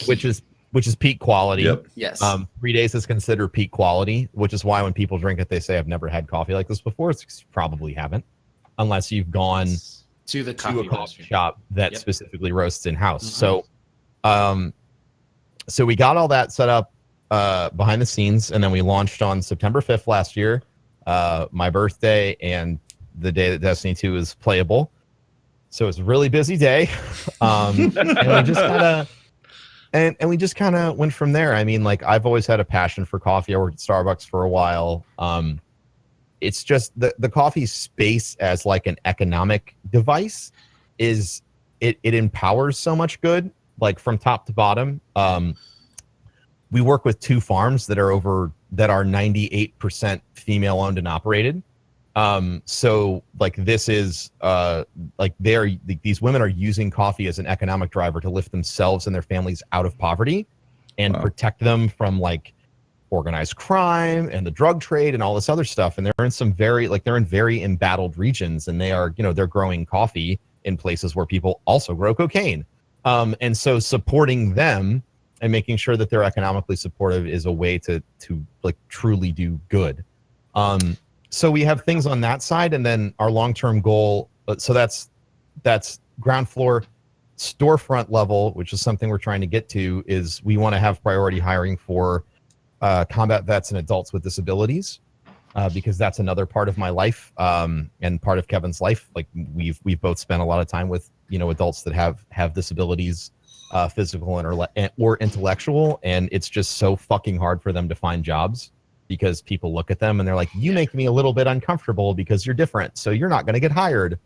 which is peak quality. Yep. Yes. 3 days is considered peak quality, which is why when people drink it, they say, I've never had coffee like this before. It's 'cause you probably haven't, unless you've gone to the to coffee a coffee roaster. shop that Yep. specifically roasts in-house. Mhm. So we got all that set up behind the scenes, and then we launched on September 5th last year, my birthday and the day that Destiny 2 is playable. So it's a really busy day. And we just kind of and we just kind of went from there. I mean, like, I've always had a passion for coffee. I worked at Starbucks for a while. It's just the coffee space as like an economic device is it empowers so much good, like from top to bottom. We work with 2 farms that are 98% female owned and operated. So like this is like these women are using coffee as an economic driver to lift themselves and their families out of poverty and protect them from like organized crime and the drug trade and all this other stuff. And they're in some very embattled regions, and they are, they're growing coffee in places where people also grow cocaine. And so supporting them and making sure that they're economically supportive is a way to like truly do good. So we have things on that side, and then our long-term goal. So that's ground floor. Storefront level, which is something we're trying to get to, is we want to have priority hiring for combat vets and adults with disabilities, because that's another part of my life and part of Kevin's life. Like we've both spent a lot of time with adults that have disabilities, physical or intellectual, and it's just so fucking hard for them to find jobs because people look at them and they're like, you make me a little bit uncomfortable because you're different, so you're not going to get hired.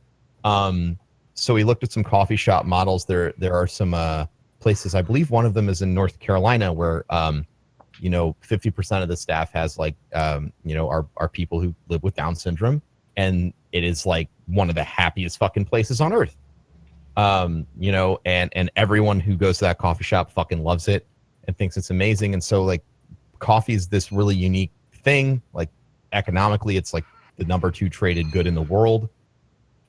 So we looked at some coffee shop models. There are some places, I believe one of them is in North Carolina, where 50% of the staff has like are people who live with Down syndrome, and it is like one of the happiest fucking places on earth. And everyone who goes to that coffee shop fucking loves it and thinks it's amazing. And so like coffee is this really unique thing. Like economically, it's like the number 2 traded good in the world.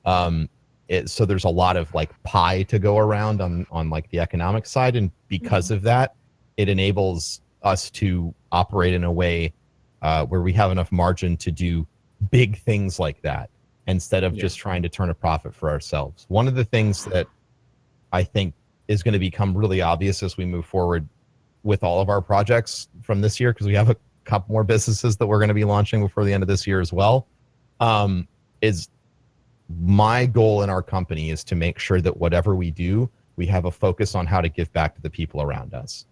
So there's a lot of like pie to go around on like the economic side, and because of that, it enables us to operate in a way where we have enough margin to do big things like that instead of just trying to turn a profit for ourselves. One of the things that I think is going to become really obvious as we move forward with all of our projects from this year, because we have a couple more businesses that we're going to be launching before the end of this year as well, is my goal in our company is to make sure that whatever we do, we have a focus on how to give back to the people around us.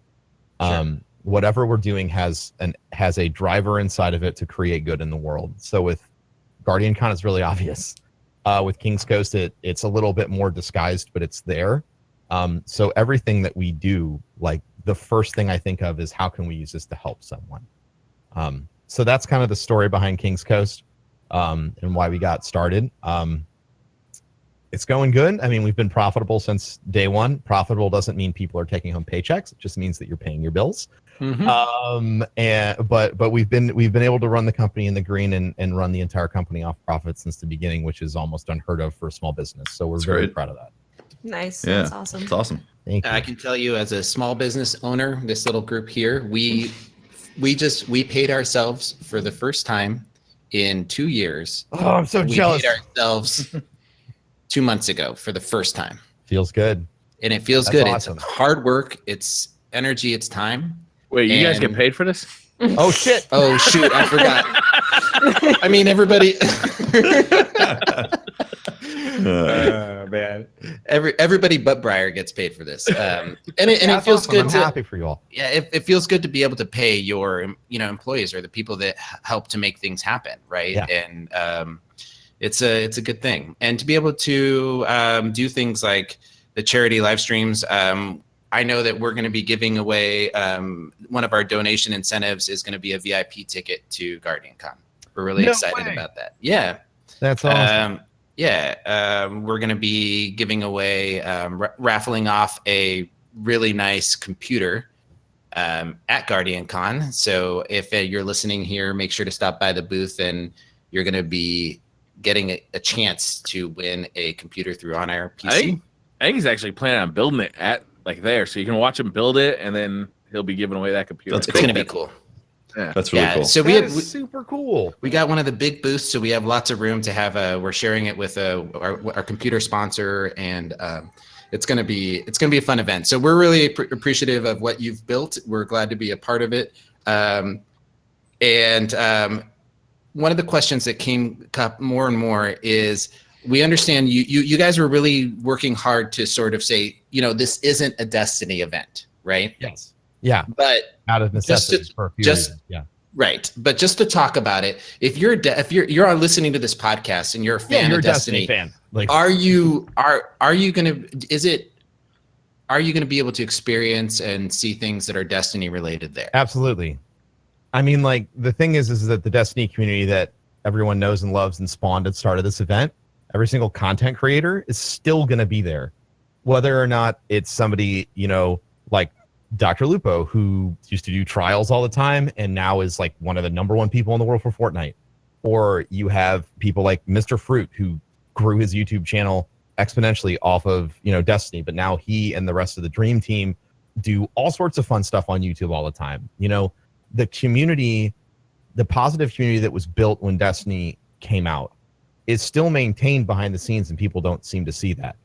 Sure. Whatever we're doing has a driver inside of it to create good in the world. So with Guardian Con, it's really obvious. With King's Coast, it's a little bit more disguised, but it's there. So everything that we do, like the first thing I think of is how can we use this to help someone? So that's kind of the story behind King's Coast and why we got started. It's going good. I mean, we've been profitable since day one. Profitable doesn't mean people are taking home paychecks. It just means that you're paying your bills. But we've been able to run the company in the green and run the entire company off profit since the beginning, which is almost unheard of for a small business. So we're very proud of that. Nice. Yeah, That's awesome. It's awesome. Thank you. I can tell you, as a small business owner, this little group here, we paid ourselves for the first time in 2 years. Oh, I'm so jealous. We paid ourselves 2 months ago for the first time. Feels good. And it feels That's good. awesome. It's hard work. It's energy. It's time. Wait, you guys get paid for this? Oh shit. Oh shoot, I forgot. I mean, everybody. Man, everybody but Briar gets paid for this, and it feels awesome. good. I'm happy for you all. Yeah, it feels good to be able to pay your employees or the people that help to make things happen, right? Yeah. And it's a good thing, and to be able to do things like the charity live streams. I know that we're going to be giving away one of our donation incentives is going to be a VIP ticket to GuardianCon. We're really excited about that. Yeah, that's awesome. We're going to be giving away, raffling off a really nice computer at GuardianCon. So if you're listening here, make sure to stop by the booth, and you're going to be getting a chance to win a computer through On Air PC. I think he's actually planning on building it at there, so you can watch him build it, and then he'll be giving away that computer. It's going to be cool. Yeah, that's really cool. So That's super cool. We got one of the big booths, so we have lots of room to have we're sharing it with our computer sponsor, and it's going to be a fun event. So we're really appreciative of what you've built. We're glad to be a part of it. And one of the questions that came up more and more is, we understand you guys were really working hard to sort of say, this isn't a Destiny event, right? Yes. Yeah. But out of necessity for a few reasons. Yeah. Right. But just to talk about it, if you're listening to this podcast and you're a fan you're of a Destiny fan. Like, are you going to be able to experience and see things that are Destiny related there? Absolutely. I mean, like, the thing is that the Destiny community that everyone knows and loves and spawned at the start of this event, every single content creator is still going to be there, whether or not it's somebody, like Dr. Lupo, who used to do trials all the time and now is like one of the #1 people in the world for Fortnite. Or you have people like Mr. Fruit, who grew his YouTube channel exponentially off of, Destiny, but now he and the rest of the Dream Team do all sorts of fun stuff on YouTube all the time. The community, the positive community that was built when Destiny came out, is still maintained behind the scenes, and people don't seem to see that.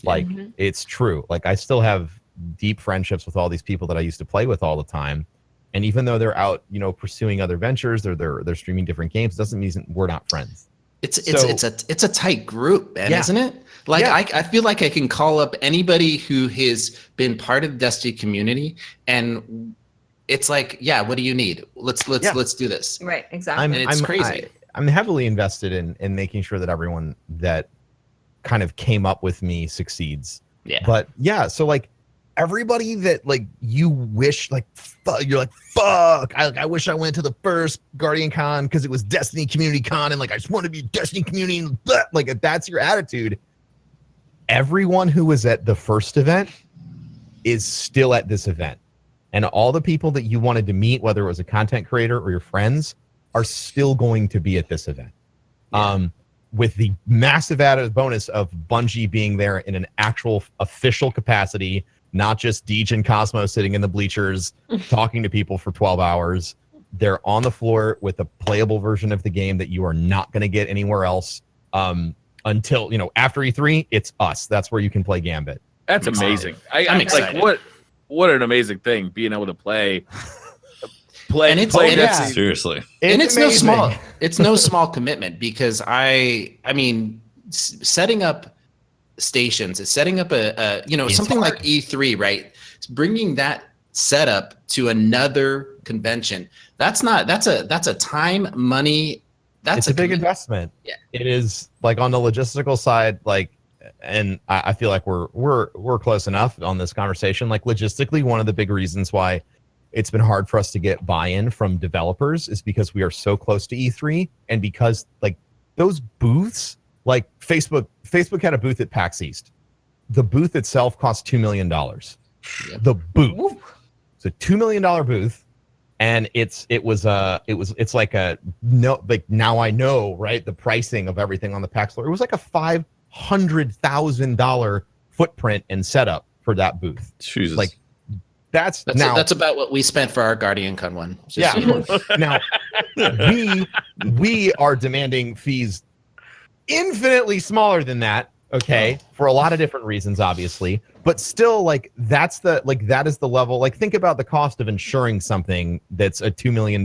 Like, it's true. Like, I still have deep friendships with all these people that I used to play with all the time. And even though they're out, pursuing other ventures, or they're streaming different games, doesn't mean we're not friends. It's a tight group, man, isn't it? Like, I feel like I can call up anybody who has been part of the Destiny community, and it's like, yeah, what do you need? Let's do this. Right. Exactly. It's crazy. I'm heavily invested in making sure that everyone that kind of came up with me succeeds. Yeah. But yeah, so like everybody that like you wish, like, you're like, fuck, I wish I went to the first Guardian Con because it was Destiny Community Con, and like I just want to be Destiny Community, and blah. Like, if that's your attitude, everyone who was at the first event is still at this event. And all the people that you wanted to meet, whether it was a content creator or your friends, are still going to be at this event. With the massive added bonus of Bungie being there in an actual official capacity, not just Deej and Cosmo sitting in the bleachers talking to people for 12 hours. They're on the floor with a playable version of the game that you are not going to get anywhere else until, after E3, it's us. That's where you can play Gambit. That's amazing. I'm excited. Like, what an amazing thing, being able to play. Seriously. It's no small commitment, because I mean, setting up stations, setting up something like E3, right? Bringing that setup to another convention. That's a time, money. It's a big investment. Yeah. It is, like, on the logistical side, like, and I feel like we're close enough on this conversation. Like, logistically, one of the big reasons why it's been hard for us to get buy-in from developers is because we are so close to E3, and because, like, those booths, Like Facebook had a booth at PAX East. The booth itself cost $2 million. The booth. Woo. It's a $2 million booth, and it's like a no, like now I know, right, the pricing of everything on the PAX floor. It was like a $500,000 footprint and setup for that booth. Jesus. Like that's about what we spent for our GuardianCon one. Yeah. Now we are demanding fees infinitely smaller than that. Okay, for a lot of different reasons, obviously, but still, like that is the level. Like, think about the cost of insuring something that's a $2 million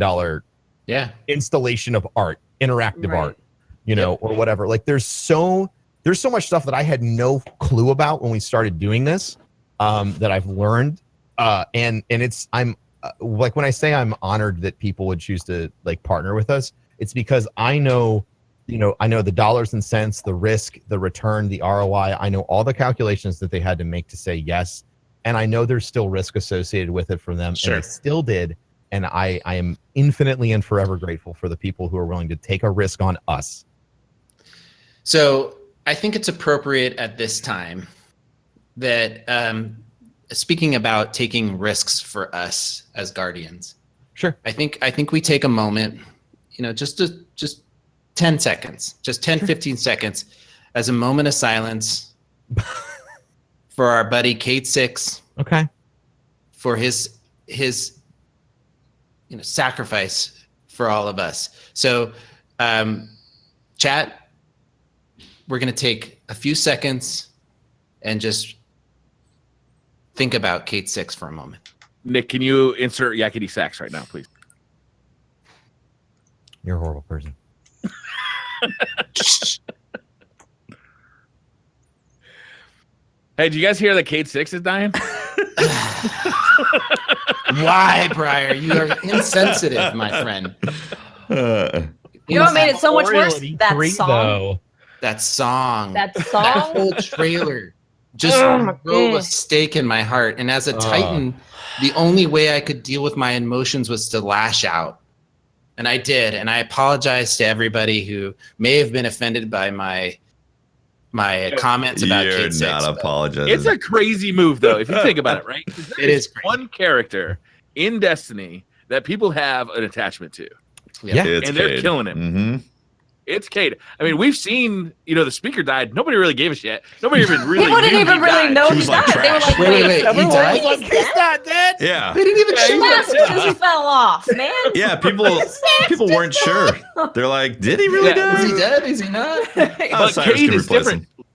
installation of art, interactive art, you know, or whatever. Like, there's so much stuff that I had no clue about when we started doing this, that I've learned, and I'm like, when I say I'm honored that people would choose to like partner with us, it's because I know. You know, I know the dollars and cents, the risk, the return, the ROI. I know all the calculations that they had to make to say yes. And I know there's still risk associated with it for them. Sure. And they still did. And I am infinitely and forever grateful for the people who are willing to take a risk on us. So I think it's appropriate at this time that, speaking about taking risks for us as Guardians. Sure. I think we take a moment, you know, just 10 seconds, just 10, 15 seconds as a moment of silence for our buddy Kate Six. Okay. For his sacrifice for all of us. So chat, we're going to take a few seconds and just think about Kate Six for a moment. Nick, can you insert yakety sax right now, please? You're a horrible person. Hey, did you guys hear that Kate Six is dying? Why, Briar? You are insensitive, my friend. You know what made it so much worse? That song. Though. That song. That That song. whole trailer just drove a stake in my heart. And as a Titan, the only way I could deal with my emotions was to lash out. And I did. And I apologize to everybody who may have been offended by my comments about You're Kate Six. not apologizing. It's a crazy move, though, if you think about it, right? It is crazy. One character in Destiny that people have an attachment to. Yeah. It's And they're Cade. killing it. Mm-hmm. It's Cade. I mean, we've seen, the speaker died. Nobody really gave a shit. Nobody even really People didn't knew even he really died. know He he was like died. They were trash. like, Wait, he died? He's not dead. Yeah. They didn't even show Yes, that. because he fell off, man. Yeah, people weren't sure. They're like, did he really Yeah. Is he die? dead? Is he not? But Cyrus Cade could is replace different. him.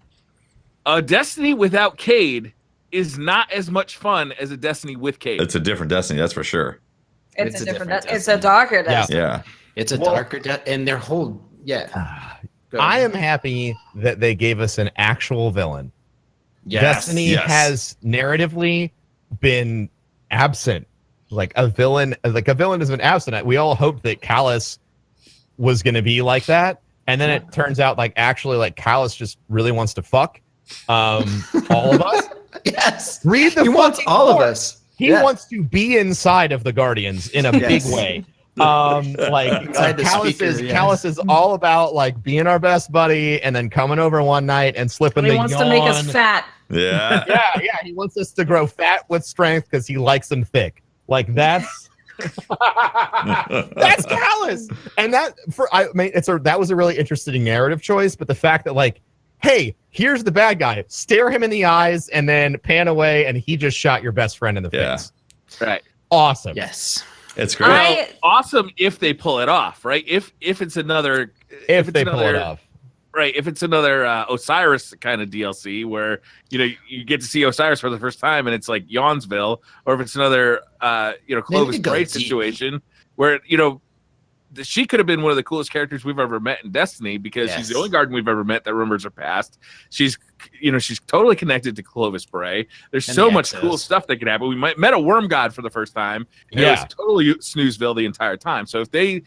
A Destiny without Cade is not as much fun as a Destiny with Cade. It's a different Destiny, that's for sure. It's a a different. different It's a darker Yeah. Destiny. Yeah. It's a darker death, and their whole Go I ahead. am happy that they gave us an actual villain. Yes. Destiny Yes. has narratively been absent. Like a villain has been absent. We all hoped that Callus was going to be like that, and then it turns out like Callus just really wants to fuck all of us. Yes. Read the He wants fucking all of lore. us. He Yeah. wants to be inside of the Guardians in a big Yes. way. Inside the Callus speaker, is yes. Callus is all about like being our best buddy and then coming over one night and slipping He the wants yawn. to make us fat. Yeah. Yeah, he wants us to grow fat with strength because he likes them thick. Like that's that's Callus. And that was a really interesting narrative choice. But the fact that like, hey, here's the bad guy, stare him in the eyes and then pan away, and he just shot your best friend in the Yeah. face. Right. Awesome. Yes. It's great. Well, awesome if they pull it off, right? If it's another If it's they pull it another- off. right? If it's another Osiris kind of DLC where you get to see Osiris for the first time and it's like Yawnsville, or if it's another Clovis could go Bray deep. situation where she could have been one of the coolest characters we've ever met in Destiny because she's the Yes. only Guardian we've ever met that rumors are past. She's totally connected to Clovis Bray. There's And so the much Exos. cool stuff that could happen. We met a worm god for the first time. And Yeah. it was totally Snoozeville the entire time. So if they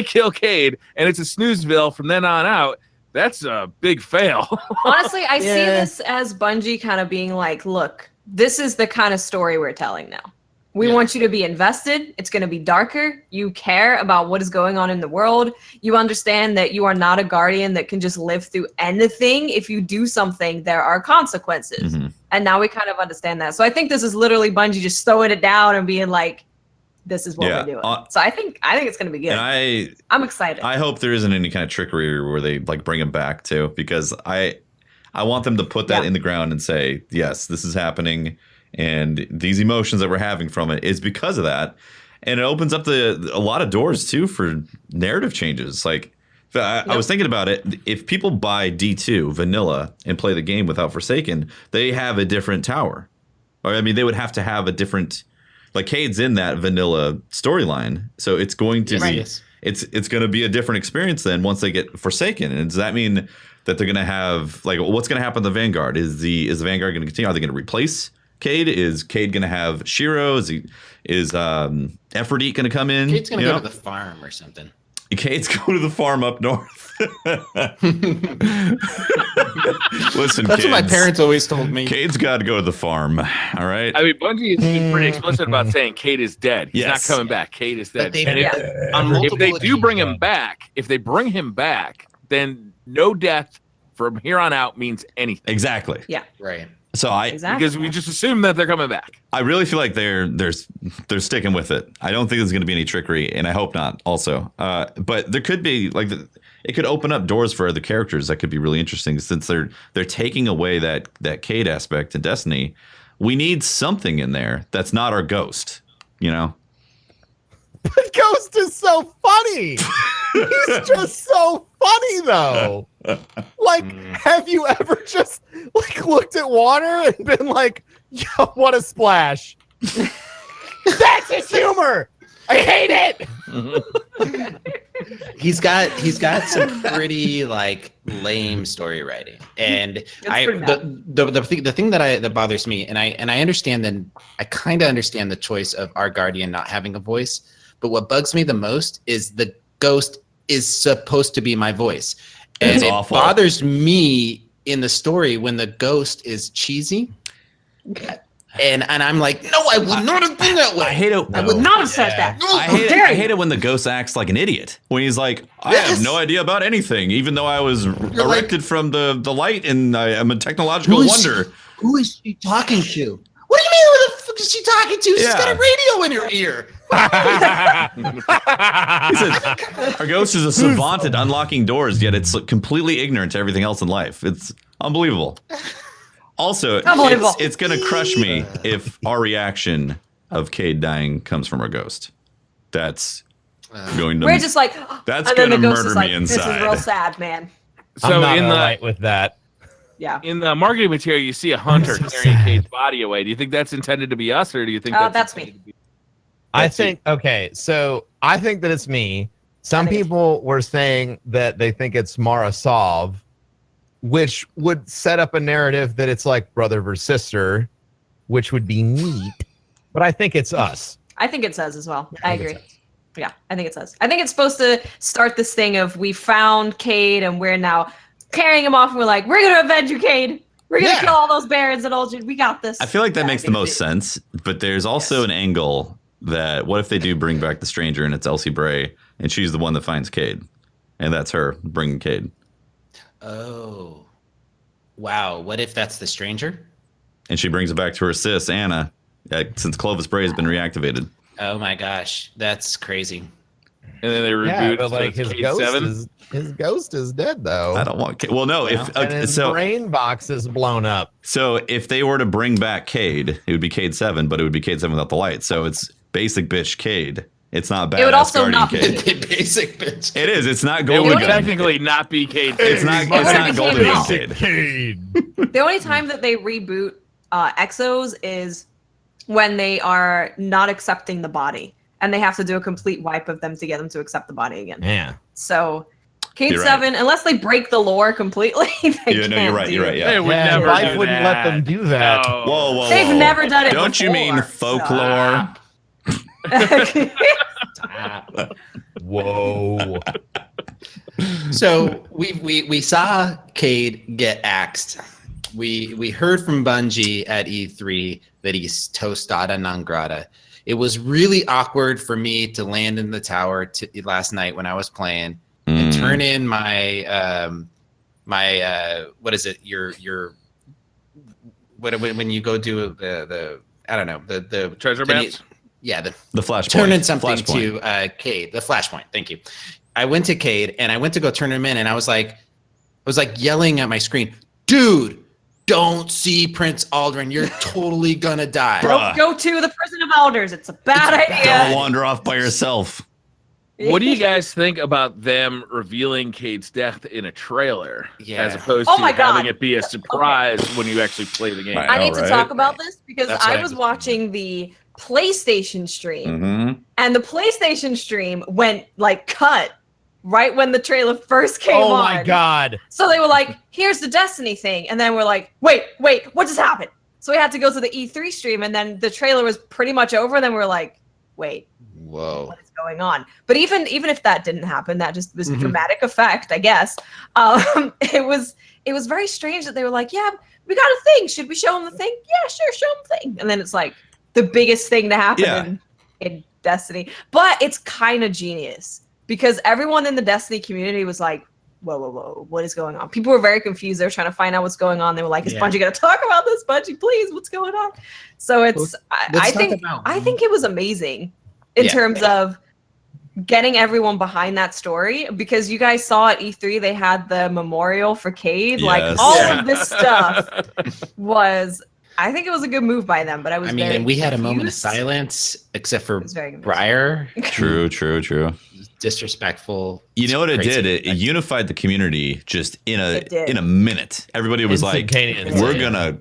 kill Cade and it's a Snoozeville from then on out, that's a big fail. Honestly, I see Yeah. this as Bungie kind of being like, look, this is the kind of story we're telling now. We want you to be invested. It's going to be darker. You care about what is going on in the world. You understand that you are not a guardian that can just live through anything. If you do something, there are consequences. And now we kind of understand that. So I think this is literally Bungie just throwing it down and being like, this is what we're doing. So I think it's going to be good. And I'm excited. I hope there isn't any kind of trickery where they like bring him back too, because I want them to put that in the ground and say, yes, this is happening. And these emotions that we're having from it is because of that. And it opens up a lot of doors too for narrative changes. Like I was thinking about it. If people buy D2 vanilla and play the game without Forsaken, they have a different tower. Or I mean, they would have to have a different, like Cade's in that vanilla storyline. So it's going to be, it's going to be a different experience then once they get Forsaken. And does that mean that they're going to have, like, what's going to happen to the Vanguard? Is the Vanguard going to continue? Are they going to replace Cade? Is Cade going to have Shiro? Is Ephrodite going to come in? Cade's going to go to the farm or something. Cade's going to the farm up north. Listen, that's what my parents always told me. Cade's got to go to the farm. All right. I mean, Bungie has been pretty explicit about saying Cade is dead. He's not coming back. Cade is dead. If they do bring him back, then no death from here on out means anything. Exactly. Yeah. Right. So because we just assume that they're coming back. I really feel like they're sticking with it. I don't think there's going to be any trickery, and I hope not. Also, but there could be it could open up doors for other characters that could be really interesting since they're taking away that Cade aspect in Destiny. We need something in there that's not our Ghost. You know. But Ghost is so funny. He's just so funny though. Like, have you ever just like looked at water and been like, yo, what a splash? That's his humor. I hate it. He's got some pretty like lame story writing, and the thing that bothers me, and I understand that I kind of understand the choice of our Guardian not having a voice, but what bugs me the most is the Ghost is supposed to be my voice. And it bothers me in the story when the Ghost is cheesy. And I'm like, no, I would not have been that way. I hate it. I would not have said that. No, I hate it when the Ghost acts like an idiot. When he's like, I have no idea about anything, even though I was erected from the light and I am a technological wonder. Who is she talking to? What do you mean? Who the fuck is she talking to? She's got a radio in her ear. He says, our Ghost is a savant at unlocking doors, yet it's completely ignorant to everything else in life. It's unbelievable. Also, it's going to crush me if our reaction of Cade dying comes from our Ghost. That's going to... We're just like... That's going to murder me inside. This is real sad, man. So I'm not right with that. Yeah. In the marketing material, you see a hunter carrying Cade's body away. Do you think that's intended to be us, or do you think that's me? I think, okay, so I think that it's me. Some people were saying that they think it's Mara Sov, which would set up a narrative that it's like brother versus sister, which would be neat. But I think it's us. I think it's us as well. I agree. Yeah, I think it's us. I think it's supposed to start this thing of we found Cade and we're now carrying him off and we're like, we're going to avenge you, Cade. We're going to kill all those barons and Ulgid. We got this. I feel like that makes the most sense, but there's also an angle that what if they do bring back the stranger and it's Elsie Bray and she's the one that finds Cade and that's her bringing Cade. Oh, wow. What if that's the stranger? And she brings it back to her sis, Anna, since Clovis Bray has been reactivated. Oh my gosh. That's crazy. And then they reboot. But like his ghost is dead though. I don't want Cade. Well, no, and his brain box is blown up. So if they were to bring back Cade, it would be Cade 7, but it would be Cade 7 without the light. So it's basic bitch Cade. It's not bad. It would also not be basic bitch. It is. It's not golden. It would technically not be Cade. It's not golden Cade. The only time that they reboot Exos is when they are not accepting the body, and they have to do a complete wipe of them to get them to accept the body again. Yeah. So Cade 7, unless they break the lore completely, you're right. Yeah. They would never life wouldn't let them do that. No. Whoa. They've never done it Don't before, you mean folklore? Whoa. So we saw Cade get axed. We heard from Bungie at E3 that he's tostada non grata. It was really awkward for me to land in the tower last night when I was playing and turn in my what is it? When you go do the I don't know the treasure maps. Yeah, the flashpoint. Turn in something to Cade, the flashpoint. Thank you. I went to Cade and I went to go turn him in, and I was like yelling at my screen, dude, don't see Prince Aldrin. You're totally gonna die. Don't go to the prison of elders. It's a bad idea. Don't wander off by yourself. What do you guys think about them revealing Cade's death in a trailer as opposed to having it be a surprise when you actually play the game? I need to talk about this because I was watching the PlayStation stream, and the PlayStation stream went like cut right when the trailer first came on. Oh my god. So they were like, here's the Destiny thing. And then we're like, wait, what just happened? So we had to go to the E3 stream, and then the trailer was pretty much over. And then we're like, wait, whoa, what is going on? But even if that didn't happen, that just was dramatic effect, I guess. It was very strange that they were like, yeah, we got a thing. Should we show them the thing? Yeah, sure, show them the thing. And then it's like the biggest thing to happen in Destiny. But it's kind of genius because everyone in the Destiny community was like, whoa, what is going on? People were very confused. They were trying to find out what's going on. They were like, is Bungie going to talk about this? Bungie, please, what's going on? So it's, I think it was amazing in terms of getting everyone behind that story, because you guys saw at E3, they had the memorial for Cade. Yes. Like all of this stuff was, I think it was a good move by them, but I mean, and we had a moment of silence except for Briar. True. Disrespectful. You know what it did? It unified the community just in a minute. Everybody was like, we're gonna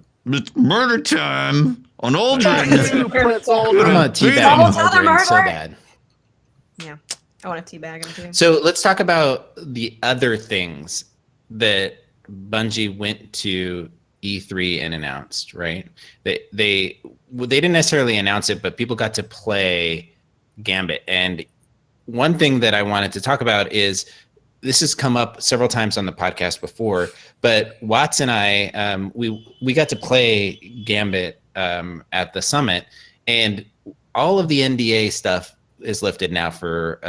murder time on Aldrin. Prince Aldrin. I'm a teabag Aldrin so bad. Yeah, I want to teabag him too. So let's talk about the other things that Bungie went to E3 and announced, right? They didn't necessarily announce it, but people got to play Gambit. And one thing that I wanted to talk about is, this has come up several times on the podcast before, but Watts and I, we got to play Gambit at the summit, and all of the NDA stuff is lifted now for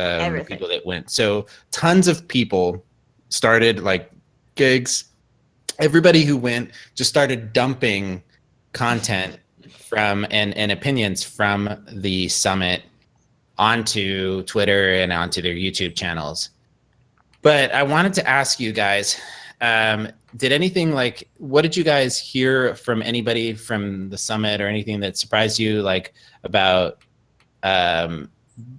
people that went. So tons of people started, like gigs. Everybody who went just started dumping content from and opinions from the summit onto Twitter and onto their YouTube channels. But I wanted to ask you guys, did anything, like, what did you guys hear from anybody from the summit or anything that surprised you, like about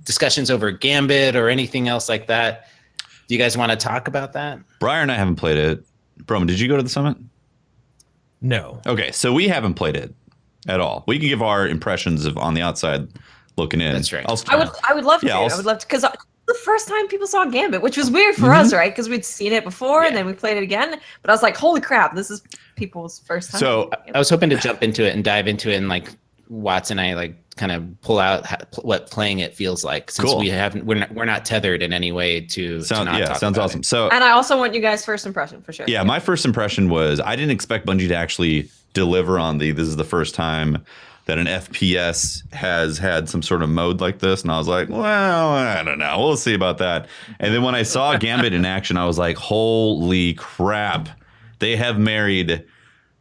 discussions over Gambit or anything else like that? Do you guys want to talk about that? Briar and I haven't played it. Broman, did you go to the summit? No. Okay, so we haven't played it at all. We can give our impressions of on the outside looking in. That's right. I would love to. I would love to, because the first time people saw Gambit, which was weird for us, right? Because we'd seen it before and then we played it again. But I was like, holy crap, this is people's first time. So I was hoping to jump into it and dive into it, and like Watts and I like kind of pull out what playing it feels like, since we're not tethered in any way to sounds awesome. So, and I also want you guys' first impression for sure. Yeah, my first impression was I didn't expect Bungie to actually deliver on this is the first time that an FPS has had some sort of mode like this, and I was like, well, I don't know, we'll see about that. And then when I saw Gambit in action, I was like, holy crap, they have married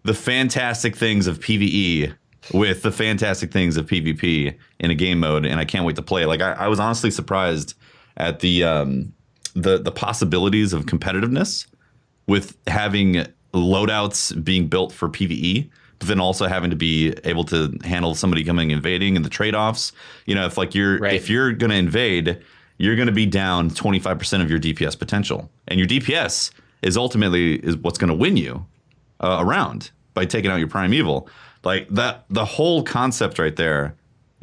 the fantastic things of PvE with the fantastic things of PvP in a game mode, and I can't wait to play. Like I was honestly surprised at the possibilities of competitiveness with having loadouts being built for PvE, but then also having to be able to handle somebody coming invading and the trade-offs. You know, if like if you're going to invade, you're going to be down 25% of your DPS potential, and your DPS is ultimately what's going to win you around by taking out your primeval. Like that, the whole concept right there,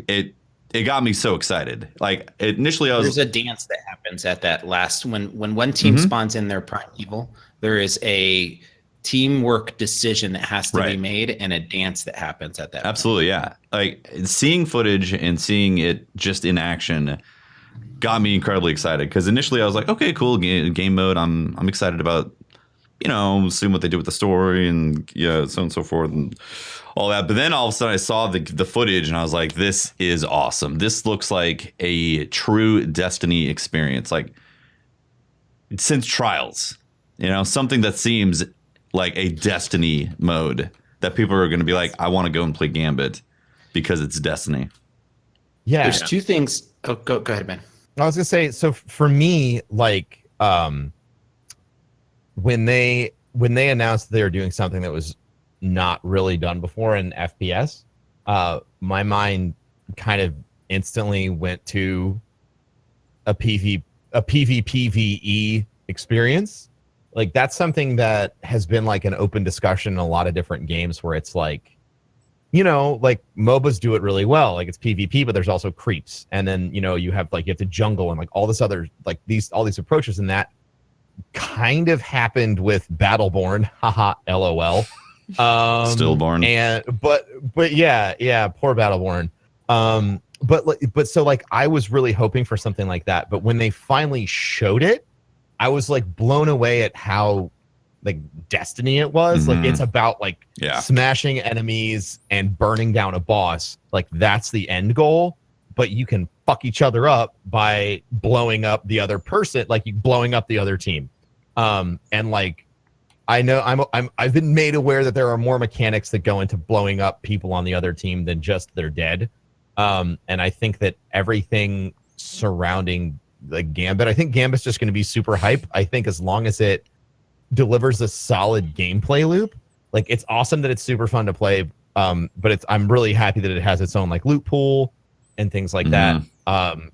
it got me so excited. Like initially I was... There's a dance that happens at that last, when one team spawns in their primeval, there is a teamwork decision that has to be made, and a dance that happens at that Absolutely, yeah. Like seeing footage and seeing it just in action got me incredibly excited, because initially I was like, okay, cool, game mode. I'm excited about seeing what they did with the story and so on and so forth and all that. But then all of a sudden I saw the footage and I was like, this is awesome. This looks like a true Destiny experience. Like since Trials, something that seems like a Destiny mode that people are going to be like, I want to go and play Gambit because it's Destiny. Yeah. There's two things. Oh, go ahead, Ben. I was gonna say, so for me, like, when they announced they were doing something that was not really done before in FPS, my mind kind of instantly went to a PvPvE experience. Like that's something that has been like an open discussion in a lot of different games where it's like, like MOBAs do it really well. Like it's PvP, but there's also creeps. And then, you have to jungle and like all this other, like all these approaches, and that kind of happened with Battleborn. Haha, LOL. Stillborn. But yeah, poor Battleborn. But so like I was really hoping for something like that. But when they finally showed it, I was like blown away at how like Destiny it was. Like it's about like smashing enemies and burning down a boss. Like that's the end goal, but you can fuck each other up by blowing up the other person, like you blowing up the other team. And like I know I've been made aware that there are more mechanics that go into blowing up people on the other team than just they're dead. And I think that everything surrounding the Gambit, I think Gambit's just going to be super hype. I think as long as it delivers a solid gameplay loop, like it's awesome that it's super fun to play. But I'm really happy that it has its own like loot pool and things like that. I'm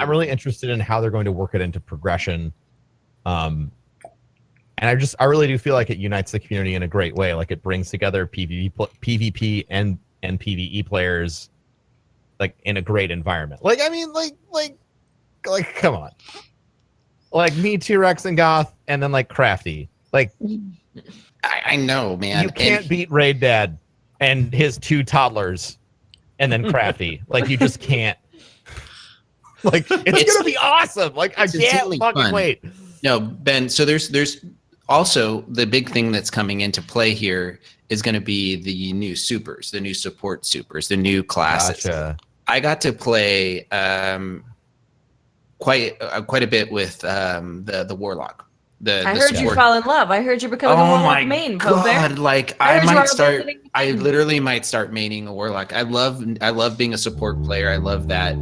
really interested in how they're going to work it into progression. And I really do feel like it unites the community in a great way. Like it brings together PvP and PvE players like in a great environment. Like, I mean, like, come on. Like me, T-Rex, and Goth, and then like Crafty. Like, I know, man. You can't beat Raid Dad and his 2 toddlers, and then Crafty. Like, you just can't. Like, it's gonna be awesome. Like, I can't fucking wait. No, Ben. So there's also the big thing that's coming into play here is going to be the new supers, the new support supers, the new classes. Gotcha. I got to play quite a bit with the Warlock. I heard you fall in love. I heard you're becoming a Warlock main. God, like I literally might start maining a Warlock. I love being a support player. I love that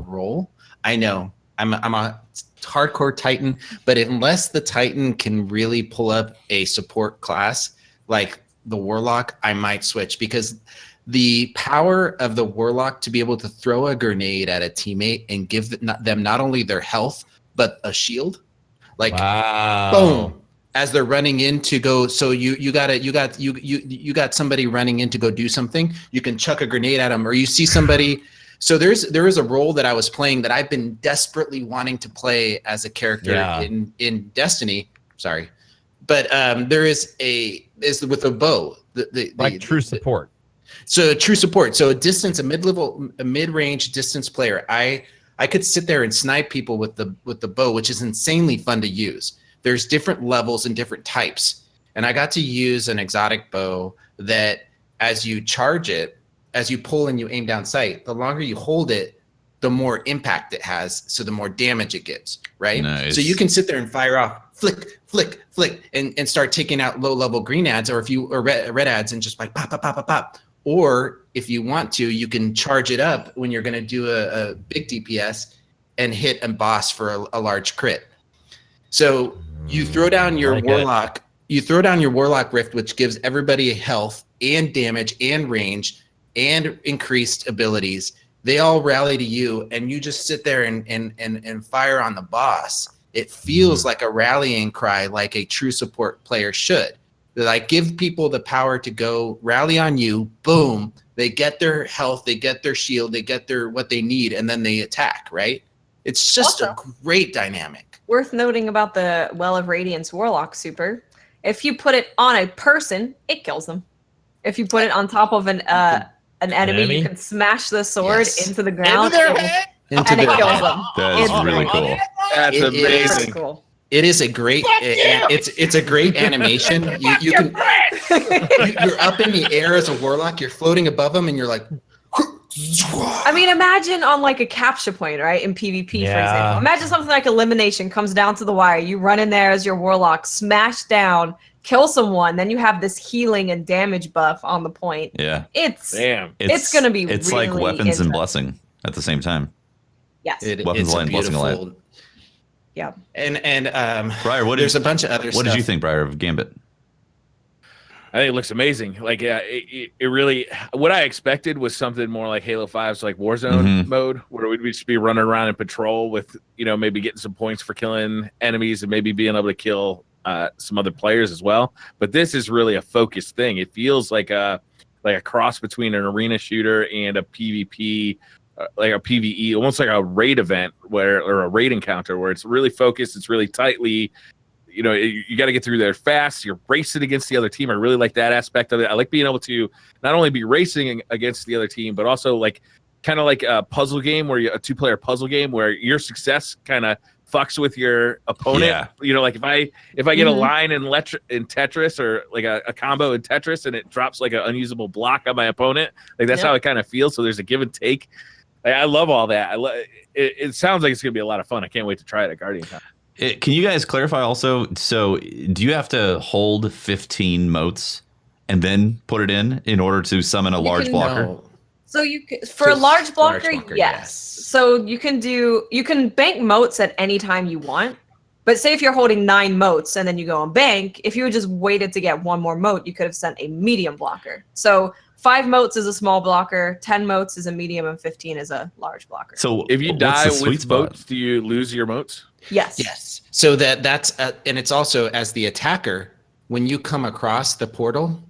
role. I know I'm a hardcore Titan, but unless the Titan can really pull up a support class like the Warlock, I might switch, because the power of the Warlock to be able to throw a grenade at a teammate and give them not only their health but a shield, like boom, as they're running in to go. So you got somebody running in to go do something. You can chuck a grenade at them, or you see somebody. So there is a role that I was playing that I've been desperately wanting to play as a character in Destiny. Sorry, but there is with a bow. The true support. So true support. So a mid-range distance player. I could sit there and snipe people with the bow, which is insanely fun to use. There's different levels and different types, and I got to use an exotic bow that, as you charge it, as you pull and you aim down sight, the longer you hold it, the more impact it has, so the more damage it gives, right? Nice. So you can sit there and fire off, flick, flick, flick, and start taking out low-level green ads, or red ads, and just like pop, pop, pop, pop, pop. Or if you want to, you can charge it up when you're going to do a big DPS and hit a boss for a large crit. So you throw down your Warlock. You throw down your Warlock Rift, which gives everybody health and damage and range and increased abilities. They all rally to you, and you just sit there and fire on the boss. It feels like a rallying cry, like a true support player should. Like, give people the power to go rally on you. Boom! They get their health, they get their shield, they get their what they need, and then they attack. Right? It's just a great dynamic. Worth noting about the Well of Radiance Warlock super: if you put it on a person, it kills them. If you put it on top of an enemy, you can smash the sword into the ground, into their head, and it kills them. That is really cool. That's amazing. Cool. It is a great. It's a great animation. You can. You're up in the air as a warlock. You're floating above them, and you're like. I mean, imagine on like a capture point, right? In PvP, for example. Imagine something like elimination comes down to the wire. You run in there as your warlock, smash down, kill someone, then you have this healing and damage buff on the point. Yeah. It's gonna be. It's really like weapons and blessing at the same time. Yes. Weapons, light, and blessing alike. Yeah. And Briar, there's a bunch of other. What did you think, Briar, of Gambit? I think it looks amazing. Like, it really, what I expected was something more like Halo 5's like Warzone mode, where we'd just be running around in patrol with, maybe getting some points for killing enemies and maybe being able to kill some other players as well. But this is really a focused thing. It feels like a cross between an arena shooter and a PvP, like a PvE, almost like a raid event or a raid encounter where it's really focused. It's really tightly. You got to get through there fast. You're racing against the other team. I really like that aspect of it. I like being able to not only be racing against the other team, but also like kind of like a puzzle game where a 2-player puzzle game where your success kind of fucks with your opponent. Yeah. Like if I get a line in Tetris or like a combo in Tetris and it drops like an unusable block on my opponent, like that's how it kind of feels. So there's a give and take. I love all that. It sounds like it's going to be a lot of fun. I can't wait to try it at Guardian Con. Can you guys clarify also? So, do you have to hold 15 motes and then put it in order to summon a large blocker? No. So you can, for a large blocker, yes. So you can bank motes at any time you want. But say if you're holding 9 motes and then you go and bank, if you had just waited to get one more mote, you could have sent a medium blocker. So 5 motes is a small blocker, 10 motes is a medium, and 15 is a large blocker. So if you die with motes, do you lose your motes? Yes. Yes. So that's and it's also as the attacker, when you come across the portal,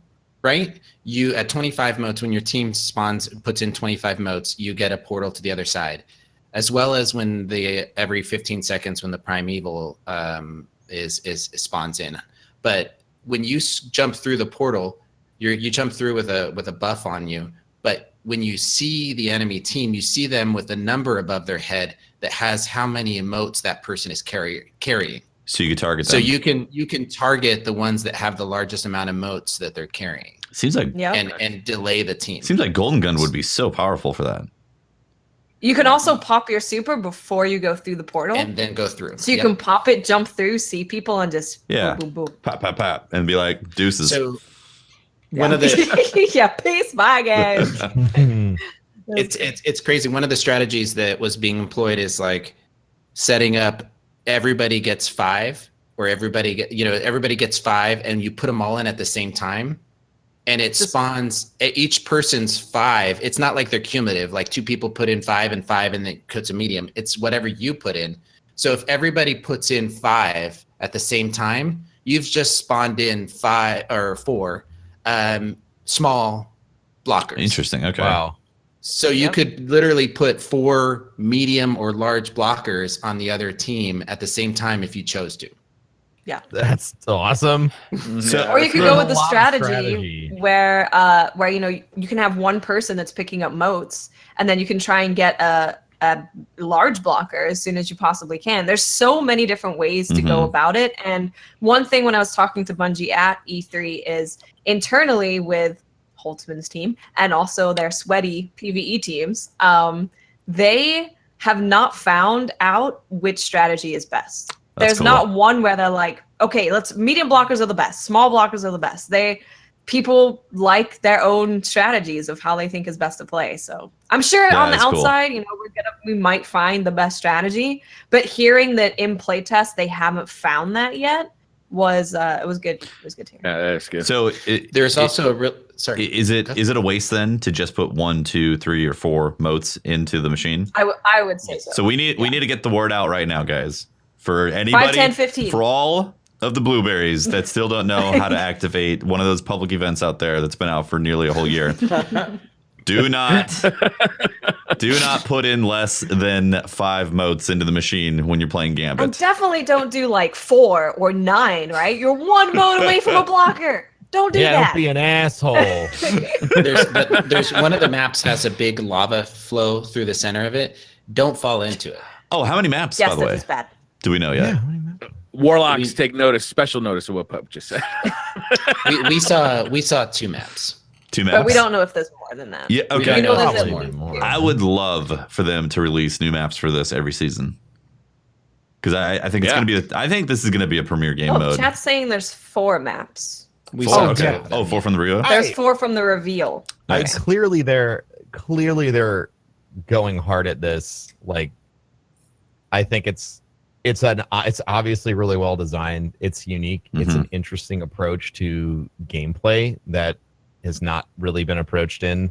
right? You at 25 motes, when your team puts in 25 motes, you get a portal to the other side, as well as when every 15 seconds when the primeval is spawns in. But when you jump through the portal, you jump through with a buff on you. But when you see the enemy team, you see them with a number above their head that has how many emotes that person is carrying. So you can target them. So you can target the ones that have the largest amount of emotes that they're carrying. Seems like and delay the team. Seems like Golden Gun would be so powerful for that. You can also pop your super before you go through the portal. And then go through. So you can pop it, jump through, see people, and just boom, boom, boom. Pop, pop, pop, and be like, deuces. So one of the peace, bye guys. It's crazy. One of the strategies that was being employed is like setting up everybody gets 5, or everybody gets 5, and you put them all in at the same time, and it spawns each person's 5. It's not like they're cumulative, like 2 people put in 5 and 5, and it cuts a medium. It's whatever you put in. So if everybody puts in 5 at the same time, you've just spawned in 5 or 4 small blockers. Interesting. Okay. Wow. So you could literally put 4 medium or large blockers on the other team at the same time if you chose to. Yeah. That's awesome. Or you could go with the strategy where you can have one person that's picking up motes, and then you can try and get a large blocker as soon as you possibly can. There's so many different ways to go about it. And one thing when I was talking to Bungie at E3 is internally with Holtzman's team and also their sweaty PvE teams, they have not found out which strategy is best. There's not one where they're like, okay, medium blockers are the best, small blockers are the best. People like their own strategies of how they think is best to play. So I'm sure on the outside, we might find the best strategy, but hearing that in playtest they haven't found that yet was it was good. It was good to hear. Yeah, that's good. So there's also a real. Sorry, is it a waste then to just put 1, 2, 3, or 4 motes into the machine? I would say so. So we need to get the word out right now, guys. For anybody, 5, 10, 15. For all of the blueberries that still don't know how to activate one of those public events out there that's been out for nearly a whole year. Do not put in less than 5 motes into the machine when you're playing Gambit. And definitely don't do like 4 or 9, right? You're 1 mote away from a blocker. Don't do that. Yeah, don't be an asshole. There's one of the maps has a big lava flow through the center of it. Don't fall into it. Oh, how many maps, by the way? Yes, that is bad. Do we know yet? Warlocks take notice, special notice of what Pup just said. we saw 2 maps. 2 maps. But we don't know if there's more than that. Yeah, okay. We know there's Probably at least more. two. I would love for them to release new maps for this every season. Because I think it's gonna be. I think this is gonna be a premier game mode. Chat's saying there's 4 maps. We 4, saw okay. 2 of them, 4 from the reveal. There's 4 from the reveal. Nice. Clearly they're going hard at this. Like, I think it's obviously really well designed. It's unique. It's an interesting approach to gameplay that has not really been approached in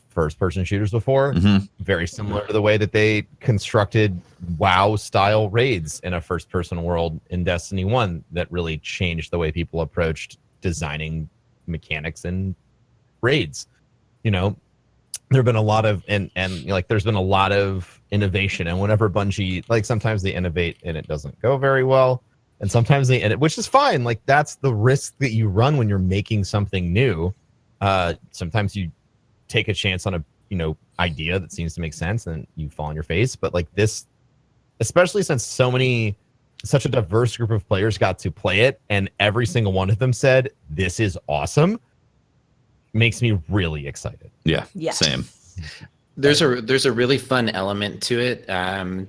first-person shooters before. Very similar to the way that they constructed WoW-style raids in a first-person world in Destiny 1 that really changed the way people approached designing mechanics and raids. You know, there've been a lot of there's been a lot of innovation, and whenever Bungie, like, sometimes they innovate and it doesn't go very well, and sometimes they end it, which is fine. Like, that's the risk that you run when you're making something new. Sometimes you take a chance on a idea that seems to make sense and you fall on your face. But like this, especially since such a diverse group of players got to play it and every single one of them said this is awesome, makes me really excited. Yeah. Same. There's a really fun element to it.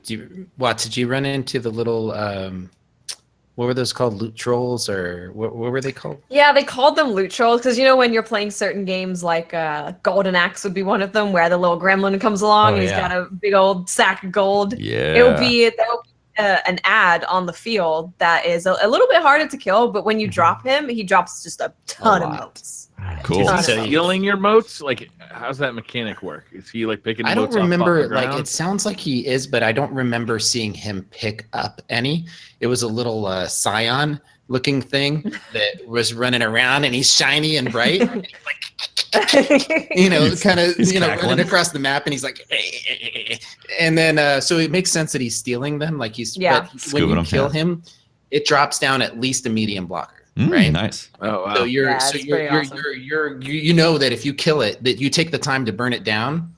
Did you run into the little what were those called? Loot trolls, or what were they called? Yeah, they called them loot trolls because when you're playing certain games, like Golden Axe would be one of them, where the little gremlin comes along and he's got a big old sack of gold. Yeah. There'll be an ad on the field that is a little bit harder to kill, but when you drop him, he drops just a ton of motes. Cool. Is he stealing your motes? Like, how's that mechanic work? Is he like picking? I don't motes off remember. the ground? Like, it sounds like he is, but I don't remember seeing him pick up any. It was a little scion looking thing that was running around, and he's shiny and bright. And he's like, kind of running across the map, and he's like, and then so it makes sense that he's stealing them. Like but when you kill him, it drops down at least a medium blocker. Right. Nice. Oh wow. So you're awesome. you know that if you kill it, that you take the time to burn it down.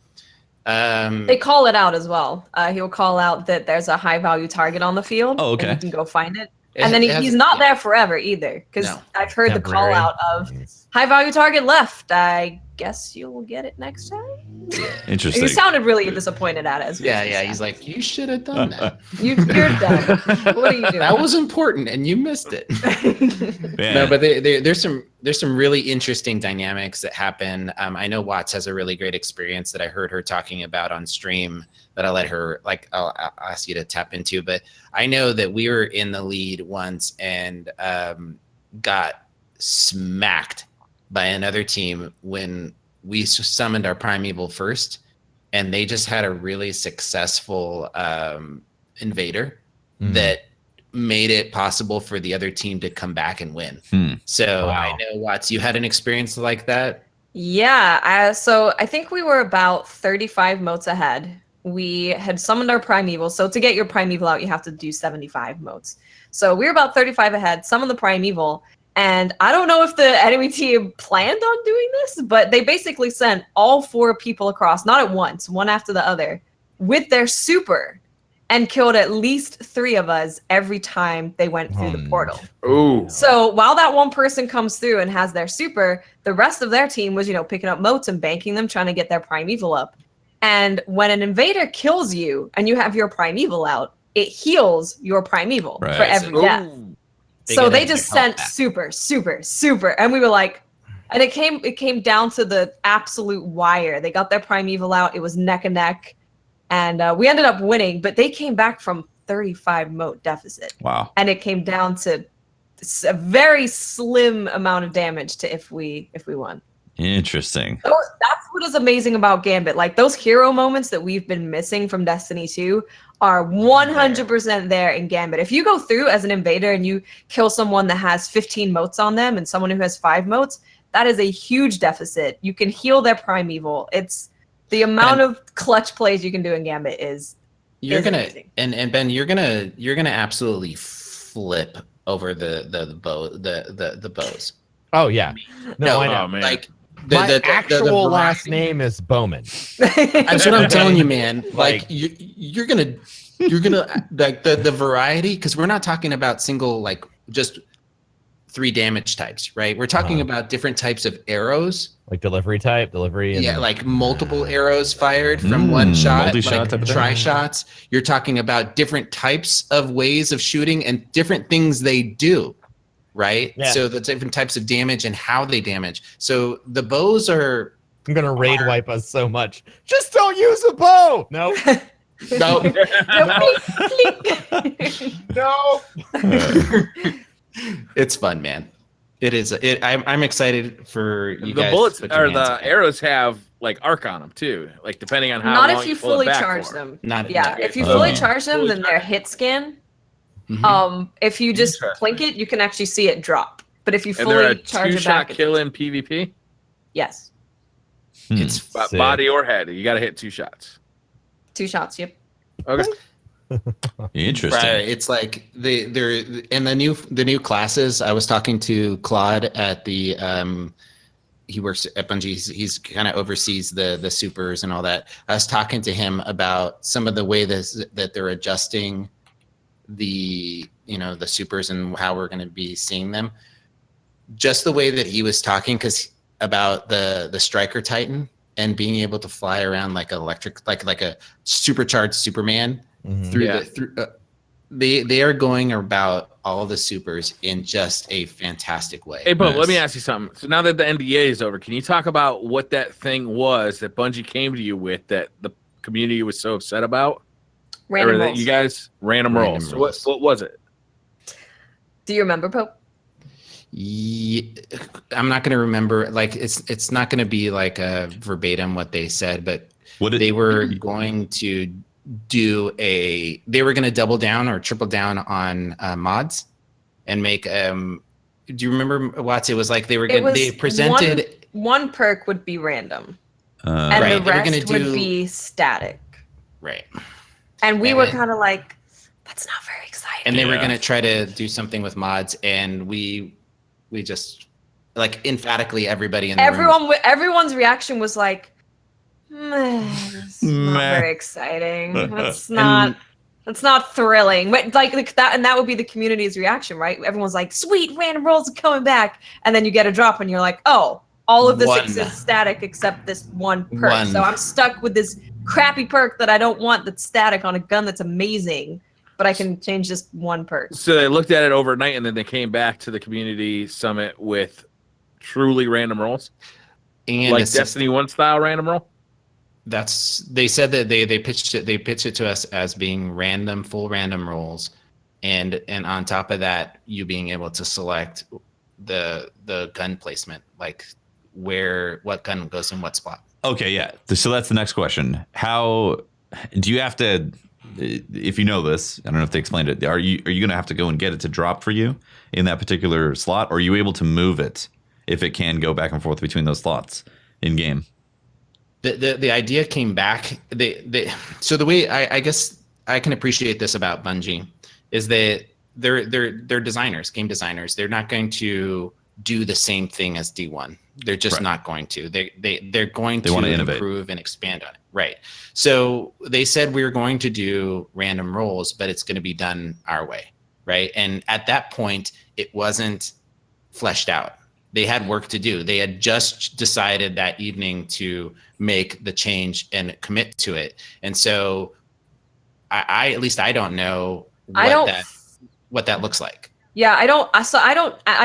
They call it out as well. He'll call out that there's a high value target on the field. Oh, okay. And you can go find it. And then he's not there forever either, because I've heard the call out of high value target left. I guess you'll get it next time. Interesting. He sounded really disappointed at us. Yeah. He's like, you should have done that. You're done. What are you doing? That was important, and you missed it. No, but there's some really interesting dynamics that happen. I know Watts has a really great experience that I heard her talking about on stream that I'll ask you to tap into. But I know that we were in the lead once and got smacked by another team when we summoned our primeval first, and they just had a really successful invader that made it possible for the other team to come back and win. So I know, Watts, you had an experience like that? Yeah, so I think we were about 35 motes ahead. We had summoned our primeval. So to get your primeval out, you have to do 75 motes. So we were about 35 ahead, summoned the primeval, and I don't know if the enemy team planned on doing this, but they basically sent all 4 people across, not at once, one after the other, with their super, and killed at least 3 of us every time they went through the portal. Ooh. So while that one person comes through and has their super, the rest of their team was, picking up motes and banking them, trying to get their primeval up. And when an invader kills you and you have your primeval out, it heals your primeval for every death. So they just sent super, and we were like, and it came down to the absolute wire. They got their primeval out. It was neck and neck, and we ended up winning. But they came back from 35 mote deficit. Wow! And it came down to a very slim amount of damage to if we won. Interesting. So that's what is amazing about Gambit. Like, those hero moments that we've been missing from Destiny 2 are 100% there in Gambit. If you go through as an invader and you kill someone that has 15 motes on them and someone who has 5 motes, that is a huge deficit. You can heal their primeval. It's the amount of clutch plays you can do in Gambit is amazing. And Ben, you're gonna absolutely flip over the bows. Oh yeah. No, I know. Man. Like, my actual last name is Bowman. That's what I'm telling you, man. Like, you're gonna you're gonna like the variety, because we're not talking about single like just 3 damage types, right? We're talking about different types of arrows, like delivery. Yeah, like multiple arrows fired from one shot, multi-shot like type of thing. tri-shots. You're talking about different types of ways of shooting and different things they do, right? Yeah. So the different types of damage and how they damage. So the bows are. I'm gonna raid wipe us so much. Just don't use a bow. No. No. No. It's fun, man. It is. I'm excited for you guys. The bullets to put your or hands the on it. arrows have like arc on them too, like depending on how Not long if you pull it fully back charge for. them. Not Yeah, if you Oh. fully charge them, Fully then they're hit scan. Mhm. If you just Interesting. blink it, you can actually see it drop. But if you And they're a fully charge it 2-shot back, kill in PvP, yes, It's Sick. body or head. You got to hit 2 shots. 2 shots. Yep. Okay. Interesting. Right. It's like they're in the new classes. I was talking to Claude at the he works at Bungie. He's kind of oversees the supers and all that. I was talking to him about some of the way that they're adjusting the the supers and how we're going to be seeing them. Just the way that he was talking about the Striker Titan and being able to fly around like electric, like a supercharged Superman. Mhm. They are going about all the supers in just a fantastic way. Hey, Bo, Nice. let me ask you something. So now that the NDA is over, can you talk about what that thing was that Bungie came to you with that the community was so upset about? Random or that rolls. you guys random Random rolls. So rolls. what was it? Do you remember, Pope? I'm not going to remember. Like it's not going to be like a verbatim what they said, but they were going to they were going to double down or triple down on mods and make. Do you remember, Watts? It was like they presented one perk would be random, and Right, the they were gonna rest would do- be static. right. And we And were then- kind of like, that's not very exciting. And they were Yeah. going to try to do something with mods, and we just like emphatically everybody in the room. Everyone's reaction was like, it's not Meh. very exciting. That's not thrilling. But like that, and that would be the community's reaction, right? Everyone's like, sweet, random rolls are coming back, and then you get a drop, and you're like, oh, all of this One. is static except this one perk. One. So I'm stuck with this crappy perk that I don't want that's static on a gun that's amazing, but I can change this one perk. So they looked at it overnight and then they came back to the community summit with truly random rolls, And like a system- Destiny 1 style random roll. they said that they pitched it to us as being full random rolls, and on top of that, you being able to select the gun placement, like what gun goes in what spot. Okay, yeah. So that's the next question. How do you have to? If you know this, I don't know if they explained it. Are you going to have to go and get it to drop for you in that particular slot, or are you able to move it if it can go back and forth between those slots in game? The idea came back. So the way I guess I can appreciate this about Bungie is that they're designers, game designers. They're not going to do the same thing as D1. They're just Right. not going to. They're going They to wanna innovate. improve and expand on it. Right. So they said we're going to do random rolls, but it's going to be done our way. Right. And at that point, it wasn't fleshed out. They had work to do. They had just decided that evening to make the change and commit to it. And so I at least I don't know what that looks like. Yeah, I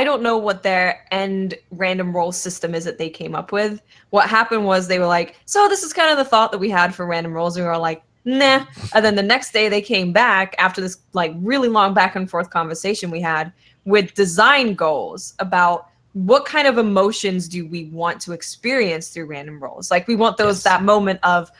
don't know what their end random roll system is that they came up with. What happened was they were like, so this is kind of the thought that we had for random rolls. And we were like, nah. And then the next day they came back after this like really long back and forth conversation we had with design goals about what kind of emotions do we want to experience through random rolls. Like we want that moment of,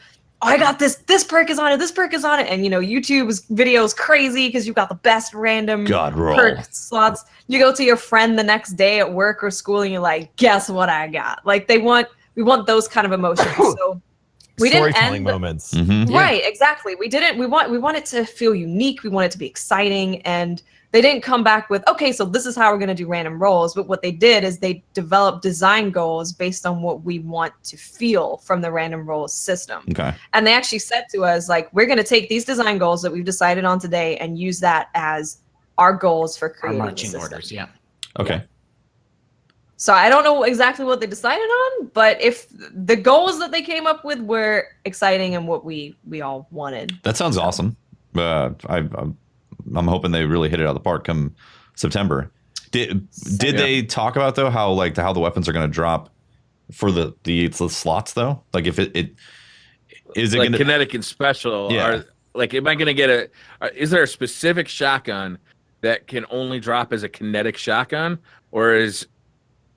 oh, I got this perk is on it, this perk is on it. And YouTube's video is crazy because you've got the best random God roll. perk slots. You go to your friend the next day at work or school and you're like, guess what I got? Like we want those kind of emotions. So We didn't storytelling end moments. Right, exactly. We want it to feel unique. We want it to be exciting, and they didn't come back with, okay, so this is how we're going to do random rolls. But what they did is they developed design goals based on what we want to feel from the random rolls system. Okay. And they actually said to us, like, we're going to take these design goals that we've decided on today and use that as our goals for creating Our the marching system. orders, yeah. Okay. Yeah. So I don't know exactly what they decided on, but if the goals that they came up with were exciting and what we all wanted. That sounds awesome. I'm hoping they really hit it out of the park come September. Did they talk about though how the weapons are going to drop for the slots though? Like if it is it like gonna, kinetic and special? Yeah. Are like am I going to get is there a specific shotgun that can only drop as a kinetic shotgun, or is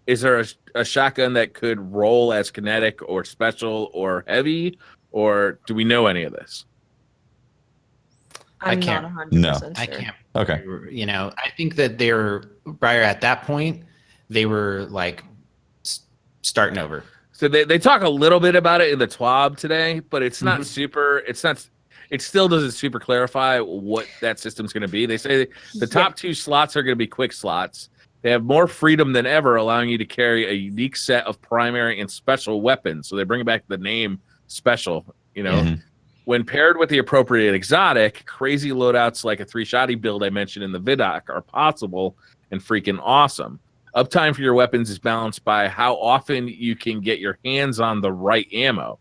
there a shotgun that could roll as kinetic or special or heavy, or do we know any of this? I'm I can't. not 100% No. sure. I can't. Okay. You know, I think that Briar at that point, they were like starting over. So they talk a little bit about it in the TWAB today, but it's not super. It still doesn't super clarify what that system's going to be. They say the top two slots are going to be quick slots. They have more freedom than ever, allowing you to carry a unique set of primary and special weapons. So they bring back the name special, you know. Mhm. When paired with the appropriate exotic, crazy loadouts like a 3-shotty build I mentioned in the vidoc are possible and freaking awesome. Uptime for your weapons is balanced by how often you can get your hands on the right ammo.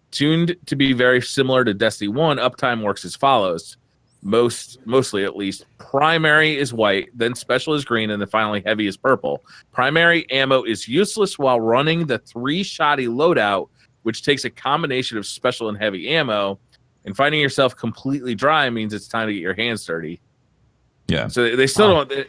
Tuned to be very similar to Destiny 1, uptime works as follows. Mostly at least. Primary is white, then special is green, and then finally heavy is purple. Primary ammo is useless while running the 3-shotty loadout, which takes a combination of special and heavy ammo, and finding yourself completely dry means it's time to get your hands dirty. Yeah. So they still don't.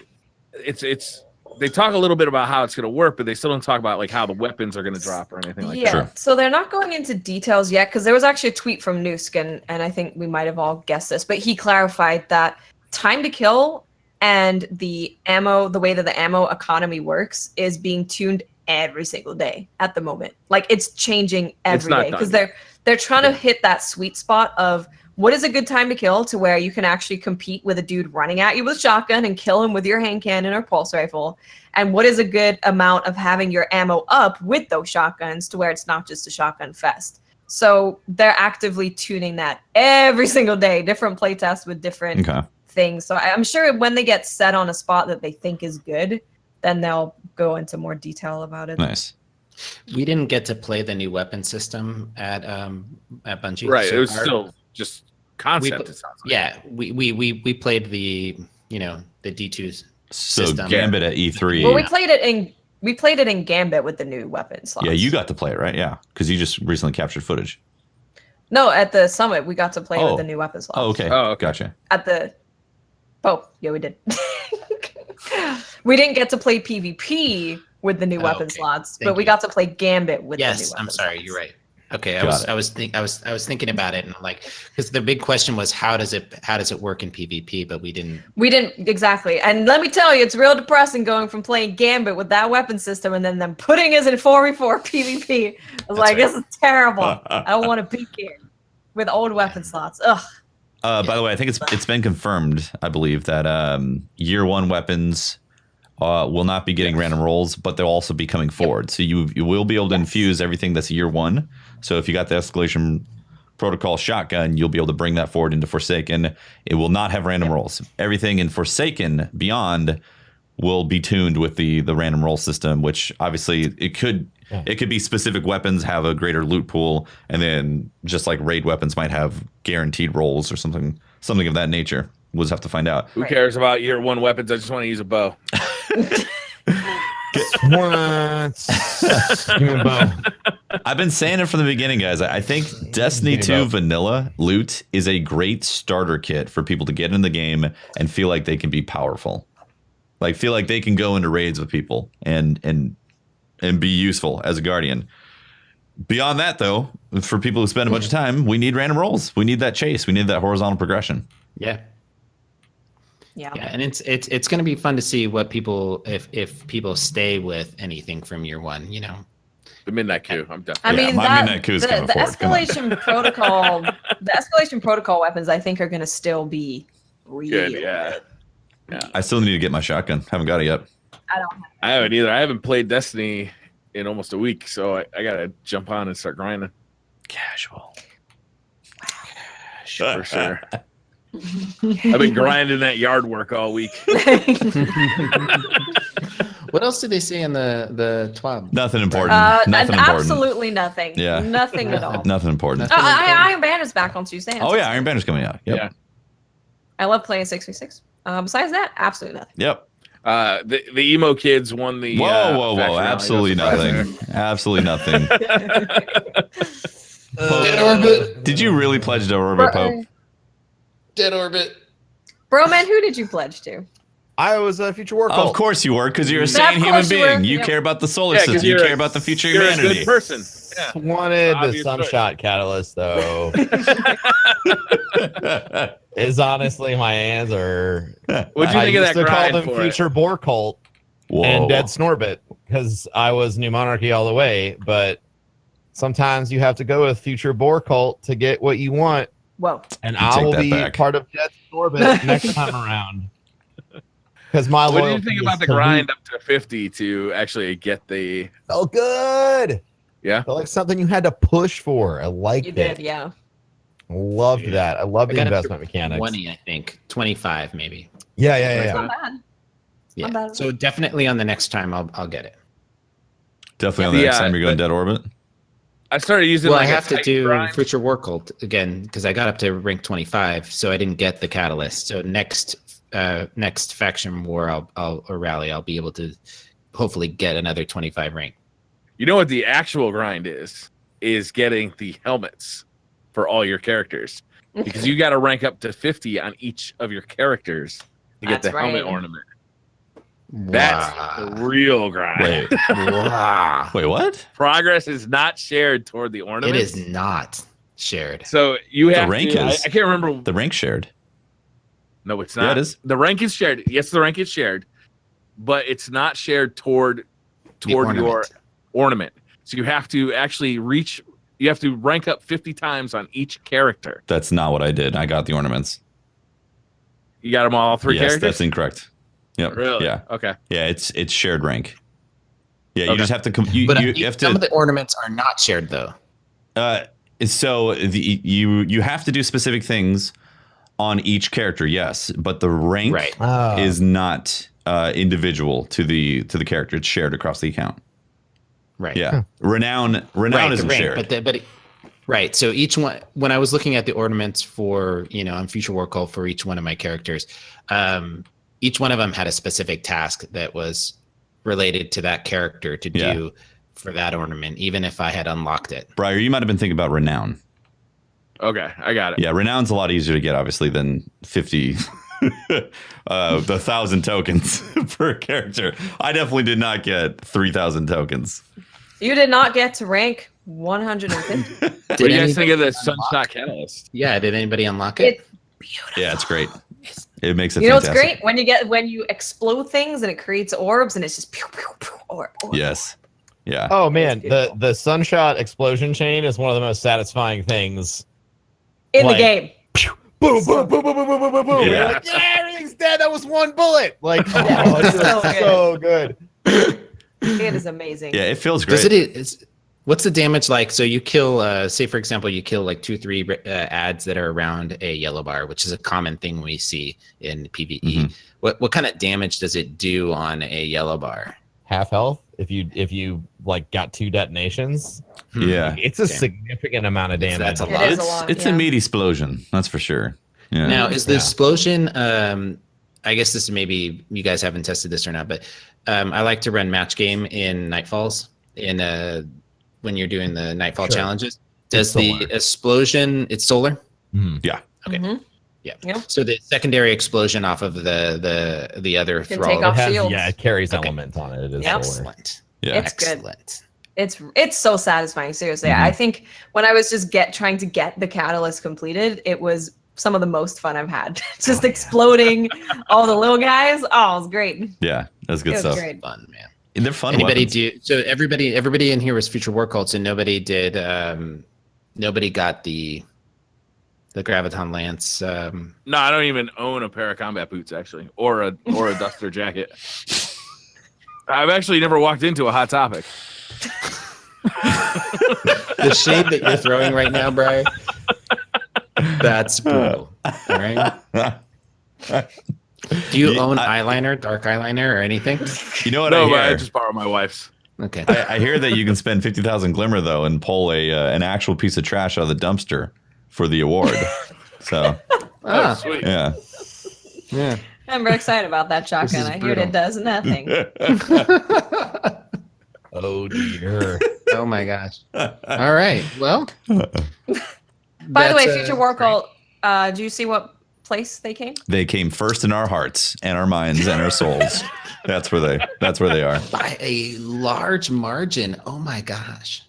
They talk a little bit about how it's going to work, but they still don't talk about like how the weapons are going to drop or anything like that. Sure. So they're not going into details yet because there was actually a tweet from Noosk, and I think we might have all guessed this, but he clarified that time to kill and the ammo, the way that the ammo economy works, is being tuned every single day at the moment. Like it's changing every day because they're trying to hit that sweet spot of what is a good time to kill to where you can actually compete with a dude running at you with a shotgun and kill him with your hand cannon or pulse rifle, and what is a good amount of having your ammo up with those shotguns to where it's not just a shotgun fest. So they're actively tuning that every single day, different playtests with different things. So I'm sure when they get set on a spot that they think is good, then they'll go into more detail about it. Nice. We didn't get to play the new weapon system at Bungie. Right. So it was still just concept. It sounds like. Yeah. We played the the D2 So system. Gambit at E3. Well, we played it in Gambit with the new weapon slots. Yeah, you got to play it, right? Yeah, because you just recently captured footage. No, at the summit we got to play with the new weapon slots. Oh, okay. Gotcha. Yeah, we did. We didn't get to play PvP with the new weapon slots, but we got to play Gambit with the new weapon slots. I'm sorry, you're right. Okay, I was thinking about it, and like, because the big question was how does it work in PvP, but we didn't exactly. And let me tell you, it's real depressing going from playing Gambit with that weapon system and then them putting us in 4v4 PvP. I was like, this is terrible. I don't want to be here with old weapon slots. Ugh. By the way, I think it's been confirmed, I believe, that year one weapons will not be getting random rolls, but they'll also be coming forward. So you will be able to infuse everything that's year one. So if you got the Escalation Protocol shotgun, you'll be able to bring that forward into Forsaken. It will not have random rolls. Everything in Forsaken beyond will be tuned with the random roll system, which obviously it could be specific weapons have a greater loot pool, and then just like raid weapons might have guaranteed rolls or something of that nature. We'll just have to find out. Who cares about year one weapons? I just want to use a bow. What? Give me a bow. I've been saying it from the beginning, guys. I think Destiny 2 vanilla loot is a great starter kit for people to get in the game and feel like they can be powerful. Like feel like they can go into raids with people and be useful as a guardian. Beyond that, though, for people who spend a bunch of time, we need random rolls. We need that chase. We need that horizontal progression. Yeah, and it's going to be fun to see what people if people stay with anything from year one. You know, The Midnight Coup. I'm definitely. I mean, my Midnight Coup is coming the forward. Come on. escalation protocol, the escalation protocol weapons, I think, are going to still be real Good, yeah. I still need to get my shotgun. Haven't got it yet. I haven't either. I haven't played Destiny in almost a week, so I gotta jump on and start grinding. Casual. For sure. I've been grinding that yard work all week. What else did they say in the TWAB? Nothing important. Nothing important. Absolutely nothing. Yeah. Nothing at all. Nothing important. Iron Banner's back on Tuesday. Oh yeah, Iron Banner's coming out. Yep. Yeah. I love playing 6v6. Besides that, absolutely nothing. Yep. The emo kids won the. Whoa! Absolutely nothing. Absolutely nothing. Dead Orbit. Did you really pledge to Orbit, Pope? Dead Orbit. Bro, man, who did you pledge to? I was a future war cult. Of course you were, because you're a sane human being. You care about the solar system. You care about the future you're humanity. A good person. Yeah. Wanted the Obvious Sunshot Catalyst, though. Is honestly my answer. What'd you think of that I grind used to call them for Future Boar Cult and Dead Snorbit because I was New Monarchy all the way. But sometimes you have to go with Future Boar Cult to get what you want. Whoa. And I will be part of Dead Snorbit next time around. Because my What do you think about the grind up to 50 to actually get the? Oh, good. Yeah. Felt like something you had to push for. I liked it. You did, yeah. Loved that. I love the investment mechanics. 20, I think. 25, maybe. Yeah. Not bad. Yeah. Not bad. So definitely on the next time, I'll get it. Definitely on the next time you're going Dead Orbit. I started using. Well, like I have to do grind. Future War Cult again because I got up to rank 25, so I didn't get the catalyst. So next faction war, or rally, I'll be able to hopefully get another 25 rank. You know what the actual grind is getting the helmets for all your characters because you got to rank up to 50 on each of your characters to get the helmet ornament. That's the real grind. Wait, what? Progress is not shared toward the ornament. It is not shared. So you have the rank to, is. I can't remember. The rank shared. No, it's not. Yeah, it is. The rank is shared. Yes, the rank is shared, but it's not shared toward your ornament. So you have to actually reach. You have to rank up 50 times on each character. That's not what I did. I got the ornaments. You got them all three characters? Yes, that's incorrect. Yep. Really? Yeah. Okay. Yeah, it's shared rank. Yeah, Okay. you just have to. You have to. Some of the ornaments are not shared though. So you have to do specific things on each character, yes, but the rank is not individual to the character. It's shared across the account. Right. Yeah. Renown isn't shared. Right. So each one, when I was looking at the ornaments for, on Future War Cult for each one of my characters, each one of them had a specific task that was related to that character to do for that ornament, even if I had unlocked it. Briar, you might have been thinking about Renown. Okay, I got it. Yeah, Renown's a lot easier to get, obviously, than 50, the 1,000 tokens per character. I definitely did not get 3,000 tokens. You did not get to rank 150. What do you guys think of the Sunshot Catalyst? Yeah, did anybody unlock it? It's beautiful. Yeah, it's great. It makes it. You know what's fantastic. great when you explode things and it creates orbs and it's just pew, pew, pew, orb. Yes. Yeah. Oh man, the Sunshot explosion chain is one of the most satisfying things in the game. Boom, boom, boom, boom, boom, boom, boom, boom, boom. Yeah. Like, everything's dead. That was one bullet. Like, oh, it's so good. It is amazing. Yeah, it feels great. What's the damage like? So you kill, say for example, you kill like 2-3 ads that are around a yellow bar, which is a common thing we see in PvE. Mm-hmm. What kind of damage does it do on a yellow bar? Half health. If you like got 2 detonations, Yeah, it's a significant amount of damage. That's a It lot. is a lot, It's a meat explosion, that's for sure. Yeah. Now, is the explosion? I guess this maybe you guys haven't tested this or not, but I like to run match game in Nightfalls when you're doing the Nightfall challenges. Does the explosion? It's solar. Yeah. Okay. Mm-hmm. Yeah. So the secondary explosion off of the other Can thrall. take off shields. Yeah, it carries elements on it. It is solar. Excellent. Yeah. It's good. Excellent. It's so satisfying. Seriously, I think when I was just trying to get the catalyst completed, it was some of the most fun I've had. Just exploding all the little guys. Oh, it was great. Yeah, that's good It was stuff. great. Fun, man. They're fun. Anybody weapons. So everybody in here was Future War Cults, and nobody did. Nobody got the Graviton Lance. No, I don't even own a pair of combat boots actually, or a duster jacket. I've actually never walked into a Hot Topic. The shade that you're throwing right now, Brian. That's brutal. All right. Do you own eyeliner, dark eyeliner, or anything? You know what? No, but I just borrow my wife's. Okay. I hear that you can spend 50,000 glimmer though and pull an actual piece of trash out of the dumpster for the award. So, Sweet. yeah. I'm very excited about that shotgun. I hear it does nothing. Oh dear. Oh my gosh. All right. Well. By the way, Future War Cult, do you see what place they came? They came first in our hearts and our minds and our souls. That's where they are. By a large margin. Oh my gosh.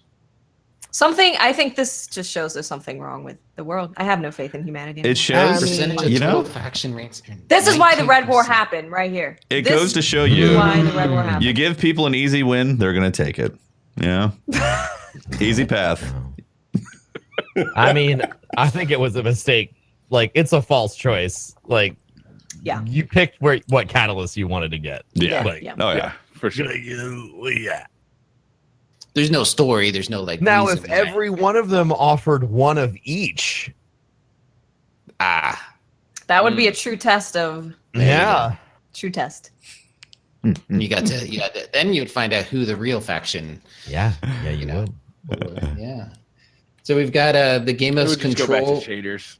I think this just shows there's something wrong with the world. I have no faith in humanity anymore. It shows, Percentage of total faction rates. This is why the Red War happened right here. It goes to show you, why the Red War happened. you give people an easy win, they're going to take it. Yeah. Easy path. I mean, I think it was a mistake. Like, it's a false choice. Like, Yeah. you picked what catalyst you wanted to get. Yeah. Like, Yeah. Oh, yeah. For sure. yeah. There's no story. There's no like. Now, reason if why. every one of them offered one of each, That would be a true test of true test. you got to. Then you'd find out who the real faction. yeah, you know. would. Yeah. So we've got the Game of Control. Go back to shaders.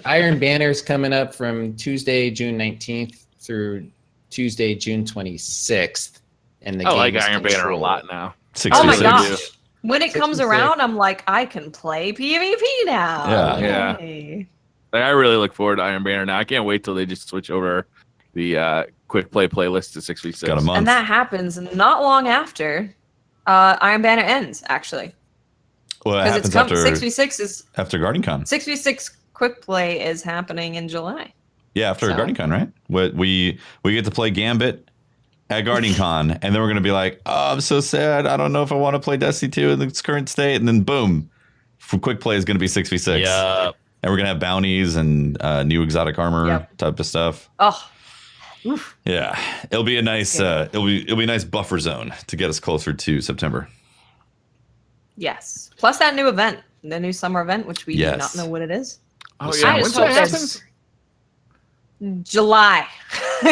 Iron Banner's coming up from Tuesday, June 19th through Tuesday, June 26th. And the I like Game is Iron Banner a Control. lot now. 66. Oh my Really gosh. do. When it comes 66. around, I'm like, I can play PvP now. Yeah. Yay. Like, I really look forward to Iron Banner now. I can't wait till they just switch over the quick play playlist to 6v6. Got a month. And that happens not long after Iron Banner ends, actually. Well, it Because happens after 6v6 is after Guardian Con. 6v6 quick play is happening in July. Yeah, after So- Guardian Con, right? We get to play Gambit at Guardian Con, and then we're gonna be like, oh, I'm so sad. I don't know if I want to play Destiny 2 in its current state. And then boom, for quick play is gonna be 6v6. Yeah. And we're gonna have bounties and new exotic armor type of stuff. Oh, Yeah, it'll be a nice it'll be a nice buffer zone to get us closer to September. yes. Plus that new event, the new summer event, which we do Yes. not know what it is. Oh, I yeah. just When's hope that there's- happen? July.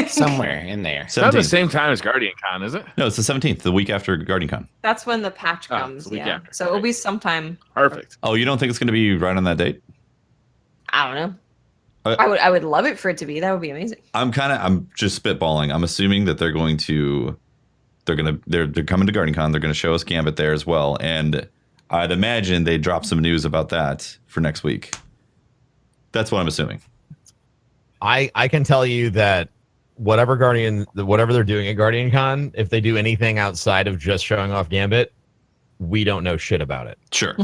Somewhere in there. It's not the 17th. same time as Guardian Con, is it? No, it's the 17th, the week after Guardian Con. That's when the patch Oh, comes. the week Yeah. after. So it'll be sometime. Perfect. Oh, you don't think it's gonna be right on that date? I don't know. Uh, I would love it for it to be. That would be amazing. I'm just spitballing. I'm assuming that they're coming to Guardian Con. They're gonna show us Gambit there as well, and I'd imagine they drop some news about that for next week. That's what I'm assuming. I can tell you that whatever they're doing at Guardian Con, if they do anything outside of just showing off Gambit, we don't know shit about it. Sure.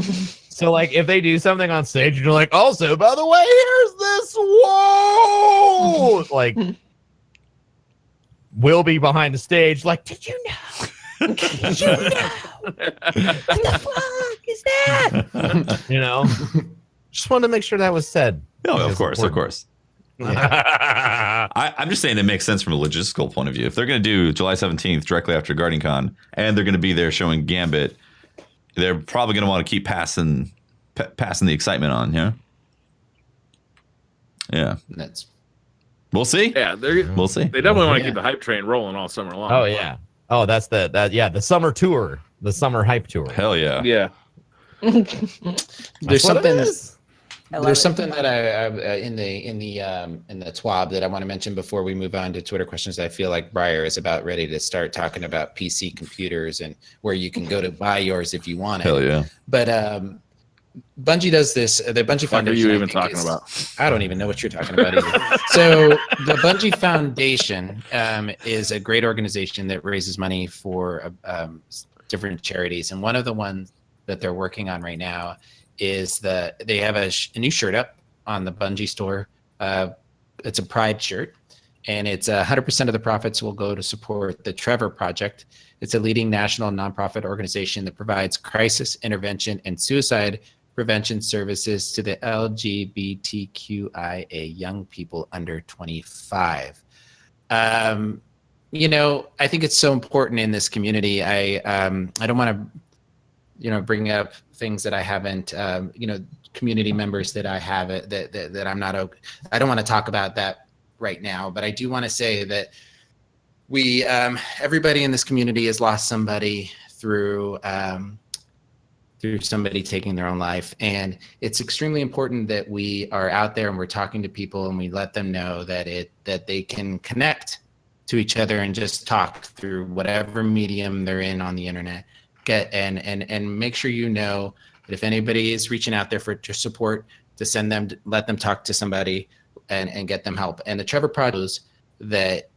So, like, if they do something on stage and you're like, also, by the way, here's this, whoa! Like, we'll be behind the stage, like, did you know? Did you know? What the fuck is that? You know? Just wanted to make sure that was said. No, of It's course. important. Yeah. I'm just saying it makes sense from a logistical point of view. If they're going to do July 17th directly after Guardian Con, and they're going to be there showing Gambit, they're probably going to want to keep passing the excitement on. Yeah. That's We'll see. Yeah, We'll see. they definitely want to Yeah. keep the hype train rolling all summer long. Oh, yeah. Oh, that's the summer tour, the summer hype tour. Hell yeah. Yeah. there's That's what it something. is. I love There's it. something that I in the TWAB that I want to mention before we move on to Twitter questions. I feel like Breyer is about ready to start talking about PC computers and where you can go to buy yours if you want it. Hell yeah. But Bungie does this. The Bungie What are Foundation. you I even think, talking about? I don't even know what you're talking about either. So the Bungie Foundation is a great organization that raises money for different charities, and one of the ones that they're working on right now is they have a new shirt up on the Bungie store. It's a Pride shirt, and it's 100% of the profits will go to support the Trevor Project. It's a leading national nonprofit organization that provides crisis intervention and suicide prevention services to the LGBTQIA young people under 25. You know, I think it's so important in this community. I don't want to, you know, bring up things that I haven't, you know, community members that I have that I'm not. I don't want to talk about that right now, but I do want to say that we, everybody in this community has lost somebody through somebody taking their own life, and it's extremely important that we are out there and we're talking to people and we let them know that they can connect to each other and just talk through whatever medium they're in on the internet. And make sure you know that if anybody is reaching out there for support, to send them, let them talk to somebody and get them help. And the Trevor Project that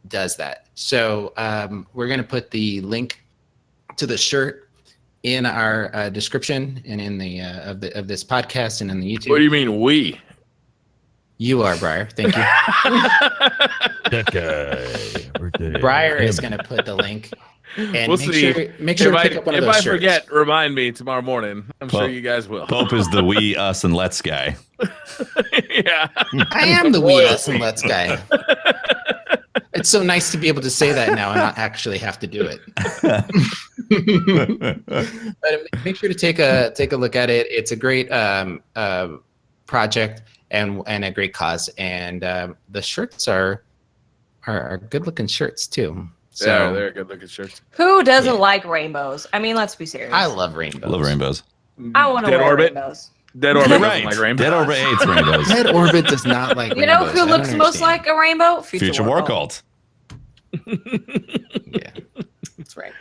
does that. So we're going to put the link to the shirt in our description and in the of this podcast and in the YouTube. What do you mean we? You are, Briar. Thank you. That guy. Briar is going to put the link. And We'll see. Make sure to pick up one of those If I shirts. forget, remind me tomorrow morning. I'm sure you guys will. Pope is the we, us, and let's guy. Yeah. I am the we, us, and let's guy. It's so nice to be able to say that now and not actually have to do it. But make sure to take a look at it. It's a great project and a great cause. And the shirts are good looking shirts too. So Yeah, they're good looking shirts. Who doesn't like rainbows? I mean, let's be serious. I love rainbows. Love rainbows. I want to Dead wear Orbit. rainbows. Dead Orbit You're doesn't like rainbows. Dead Orbit hates rainbows. Dead Orbit does not like You know rainbows. who I don't looks most understand. like a rainbow? Future War Cult. Yeah. That's right.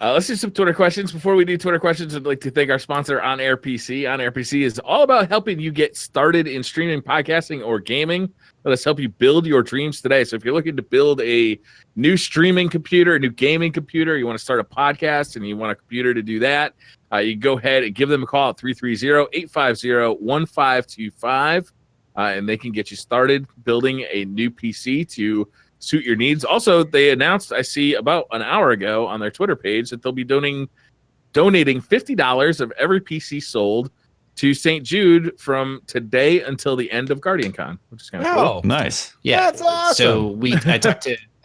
Let's do some Twitter questions. Before we do Twitter questions, I'd like to thank our sponsor, On Air PC. On Air PC is all about helping you get started in streaming, podcasting, or gaming. Let us help you build your dreams today. So if you're looking to build a new streaming computer, a new gaming computer, you want to start a podcast and you want a computer to do that, you can go ahead and give them a call at 330-850-1525, and they can get you started building a new PC to suit your needs. Also, they announced, I see about an hour ago on their Twitter page, that they'll be donating $50 of every PC sold to St. Jude from today until the end of GuardianCon, which is kind of cool. Nice. Yeah, That's awesome. So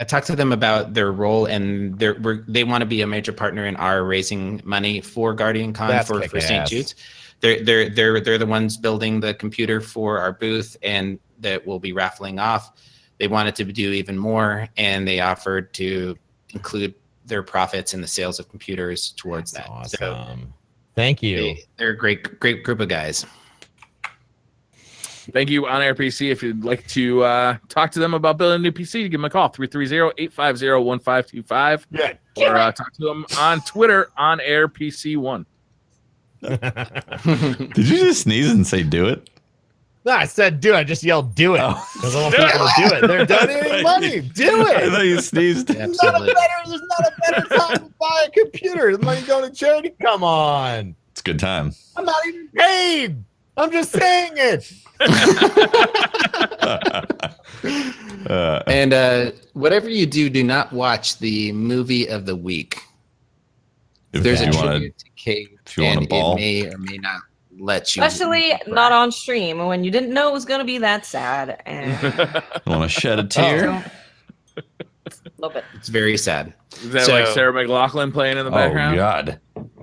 I talked to them about their role, and they want to be a major partner in our raising money for GuardianCon That's for kick-ass. St. Jude's. They're the ones building the computer for our booth, and that we'll be raffling off. They wanted to do even more, and they offered to include their profits in the sales of computers towards That's that. awesome. So Thank you. they're a great group of guys. Thank you, On Air PC. If you'd like to talk to them about building a new PC, give them a call, 330-850-1525. Yeah. Or talk to them on Twitter, On Air PC1. Did you just sneeze and say do it? No, I said do it. I just yelled do it. Oh. Because I want people to do it. They're donating money. Do I it. thought you sneezed. There's not Absolutely. a better time to buy a computer. The money going to charity. Come on. It's a good time. I'm not even paid. I'm just saying it. And whatever you do not watch the movie of the week. There's a you wanna- tribute to Kate, if you want and a ball. it may or may not let you. Especially not on stream when you didn't know it was going to be that sad. And want to shed a tear? a little bit. It's very sad. Is that So- like Sarah McLachlan playing in the Oh background? God!